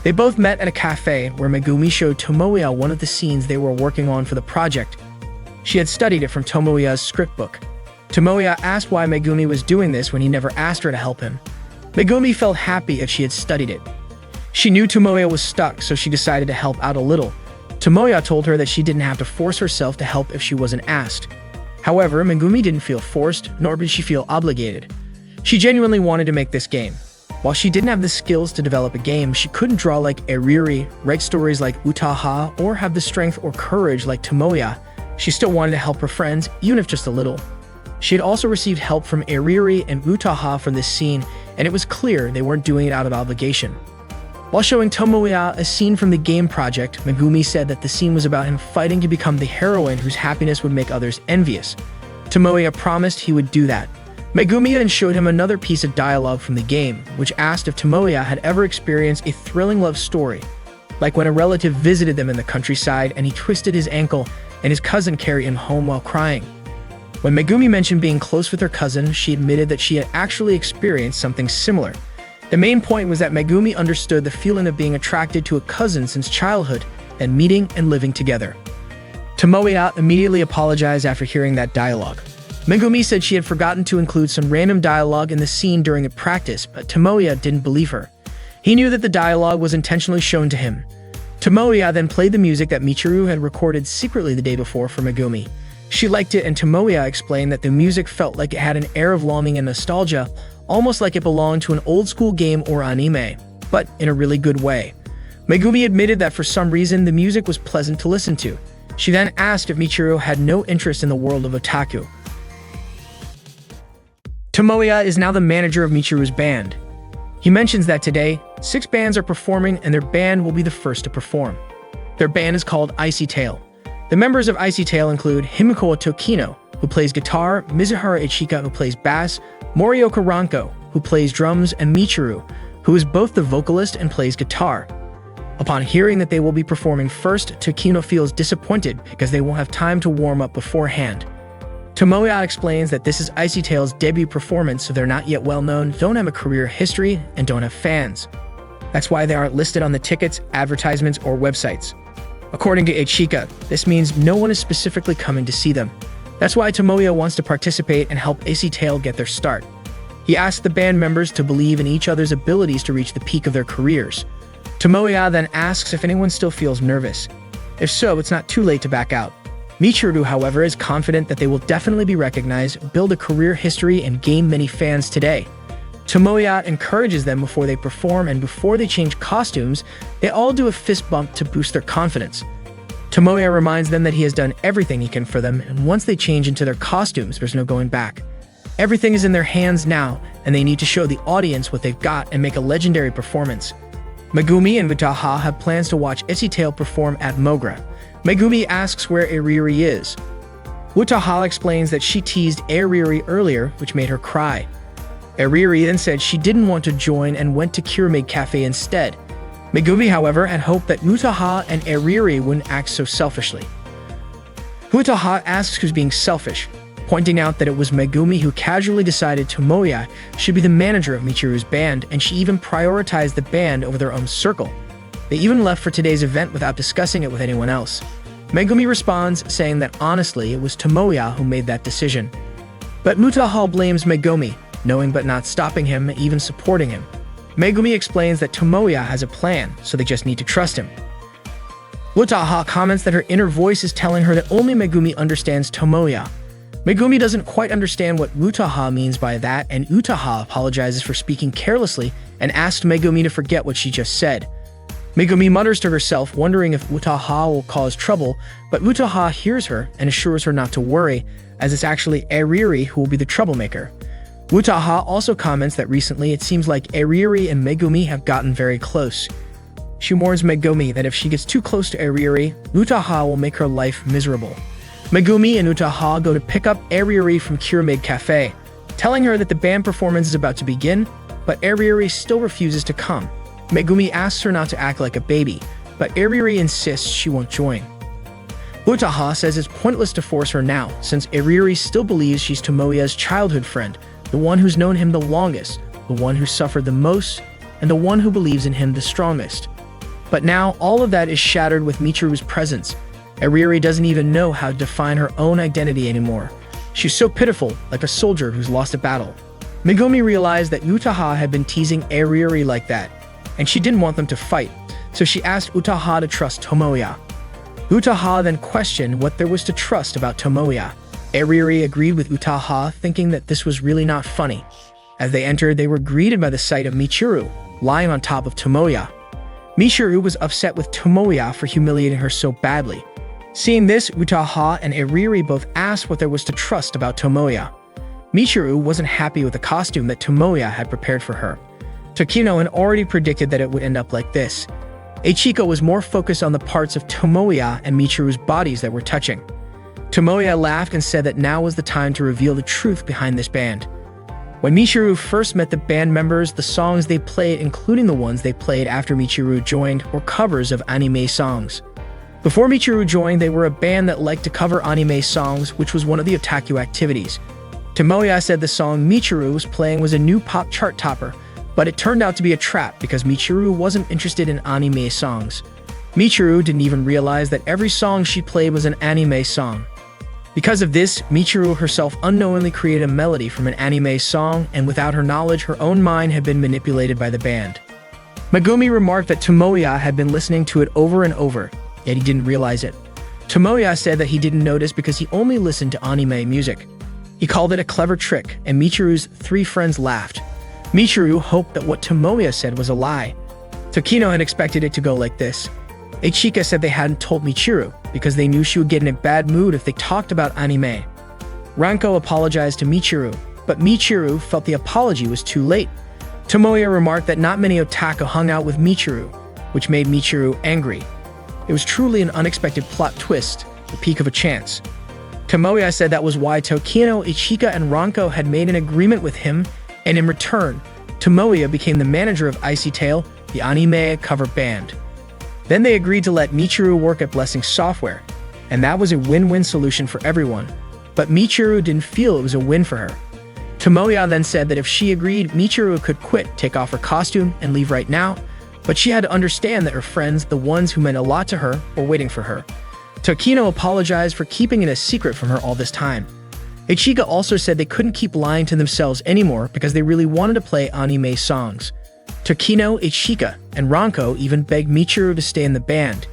They both met at a cafe where Megumi showed Tomoya one of the scenes they were working on for the project. She had studied it from Tomoya's script book. Tomoya asked why Megumi was doing this when he never asked her to help him. Megumi felt happy that she had studied it. She knew Tomoya was stuck, so she decided to help out a little. Tomoya told her that she didn't have to force herself to help if she wasn't asked. However, Megumi didn't feel forced, nor did she feel obligated. She genuinely wanted to make this game. While she didn't have the skills to develop a game, she couldn't draw like Ariri, write stories like Mutaha, or have the strength or courage like Tomoya. She still wanted to help her friends, even if just a little. She had also received help from Ariri and Mutaha from this scene, and it was clear they weren't doing it out of obligation. While showing Tomoya a scene from the game project, Megumi said that the scene was about him fighting to become the heroine whose happiness would make others envious. Tomoya promised he would do that. Megumi then showed him another piece of dialogue from the game, which asked if Tomoya had ever experienced a thrilling love story, like when a relative visited them in the countryside and he twisted his ankle and his cousin carried him home while crying. When Megumi mentioned being close with her cousin, she admitted that she had actually experienced something similar. The main point was that Megumi understood the feeling of being attracted to a cousin since childhood and meeting and living together. Tomoya immediately apologized after hearing that dialogue. Megumi said she had forgotten to include some random dialogue in the scene during a practice, but Tomoya didn't believe her. He knew that the dialogue was intentionally shown to him. Tomoya then played the music that Michiru had recorded secretly the day before for Megumi. She liked it, and Tomoya explained that the music felt like it had an air of longing and nostalgia, almost like it belonged to an old-school game or anime, but in a really good way. Megumi admitted that for some reason the music was pleasant to listen to. She then asked if Michiru had no interest in the world of otaku. Tomoya is now the manager of Michiru's band. He mentions that today, 6 bands are performing and their band will be the first to perform. Their band is called Icy Tail. The members of Icy Tail include Himiko Tokino, who plays guitar, Mizuhara Ichika, who plays bass, Morioka Ranko, who plays drums, and Michiru, who is both the vocalist and plays guitar. Upon hearing that they will be performing first, Tokino feels disappointed because they won't have time to warm up beforehand. Tomoya explains that this is Icy Tail's debut performance, so they're not yet well known, don't have a career history, and don't have fans. That's why they aren't listed on the tickets, advertisements, or websites. According to Ichika, this means no one is specifically coming to see them. That's why Tomoya wants to participate and help AC-Tail get their start. He asks the band members to believe in each other's abilities to reach the peak of their careers. Tomoya then asks if anyone still feels nervous. If so, it's not too late to back out. Michiru, however, is confident that they will definitely be recognized, build a career history, and gain many fans today. Tomoya encourages them before they perform, and before they change costumes, they all do a fist bump to boost their confidence. Tomoya reminds them that he has done everything he can for them, and once they change into their costumes, there's no going back. Everything is in their hands now, and they need to show the audience what they've got and make a legendary performance. Megumi and Wataha have plans to watch AC-Tail perform at Mogra. Megumi asks where Iriri is. Wataha explains that she teased Iriri earlier, which made her cry. Iriri then said she didn't want to join and went to Kyuremade Cafe instead. Megumi, however, had hoped that Wataha and Iriri wouldn't act so selfishly. Wataha asks who's being selfish, pointing out that it was Megumi who casually decided Tomoya should be the manager of Michiru's band, and she even prioritized the band over their own circle. They even left for today's event without discussing it with anyone else. Megumi responds, saying that honestly, it was Tomoya who made that decision. But Wataha blames Megumi, knowing but not stopping him, even supporting him. Megumi explains that Tomoya has a plan, so they just need to trust him. Wataha comments that her inner voice is telling her that only Megumi understands Tomoya. Megumi doesn't quite understand what Wataha means by that, and Wataha apologizes for speaking carelessly and asks Megumi to forget what she just said. Megumi mutters to herself, wondering if Wataha will cause trouble, but Wataha hears her and assures her not to worry, as it's actually Iriri who will be the troublemaker. Wataha also comments that recently it seems like Iriri and Megumi have gotten very close. She warns Megumi that if she gets too close to Iriri, Wataha will make her life miserable. Megumi and Wataha go to pick up Iriri from Kyuremade Cafe, telling her that the band performance is about to begin, but Iriri still refuses to come. Megumi asks her not to act like a baby, but Iriri insists she won't join. Wataha says it's pointless to force her now, since Iriri still believes she's Tomoya's childhood friend, the one who's known him the longest, the one who suffered the most, and the one who believes in him the strongest. But now, all of that is shattered with Michiru's presence. Iriri doesn't even know how to define her own identity anymore. She's so pitiful, like a soldier who's lost a battle. Megumi realized that Wataha had been teasing Iriri like that, and she didn't want them to fight, so she asked Wataha to trust Tomoya. Wataha then questioned what there was to trust about Tomoya. Iriri agreed with Wataha, thinking that this was really not funny. As they entered, they were greeted by the sight of Michiru, lying on top of Tomoya. Michiru was upset with Tomoya for humiliating her so badly. Seeing this, Wataha and Iriri both asked what there was to trust about Tomoya. Michiru wasn't happy with the costume that Tomoya had prepared for her. Tokino had already predicted that it would end up like this. Ichiko was more focused on the parts of Tomoya and Michiru's bodies that were touching. Tomoya laughed and said that now was the time to reveal the truth behind this band. When Michiru first met the band members, the songs they played, including the ones they played after Michiru joined, were covers of anime songs. Before Michiru joined, they were a band that liked to cover anime songs, which was one of the otaku activities. Tomoya said the song Michiru was playing was a new pop chart topper, but it turned out to be a trap because Michiru wasn't interested in anime songs. Michiru didn't even realize that every song she played was an anime song. Because of this, Michiru herself unknowingly created a melody from an anime song, and without her knowledge, her own mind had been manipulated by the band. Megumi remarked that Tomoya had been listening to it over and over, yet he didn't realize it. Tomoya said that he didn't notice because he only listened to anime music. He called it a clever trick, and Michiru's three friends laughed. Michiru hoped that what Tomoya said was a lie. Tokino had expected it to go like this. Ichika said they hadn't told Michiru because they knew she would get in a bad mood if they talked about anime. Ranko apologized to Michiru, but Michiru felt the apology was too late. Tomoya remarked that not many otaku hung out with Michiru, which made Michiru angry. It was truly an unexpected plot twist, the peak of a chance. Tomoya said that was why Tokino, Ichika, and Ranko had made an agreement with him, and in return, Tomoya became the manager of AC-Tail, the anime cover band. Then they agreed to let Michiru work at Blessing Software, and that was a win-win solution for everyone. But Michiru didn't feel it was a win for her. Tomoya then said that if she agreed, Michiru could quit, take off her costume, and leave right now, but she had to understand that her friends, the ones who meant a lot to her, were waiting for her. Tokino apologized for keeping it a secret from her all this time. Ichika also said they couldn't keep lying to themselves anymore because they really wanted to play anime songs. Tokino, Ichika, and Ranko even begged Michiru to stay in the band,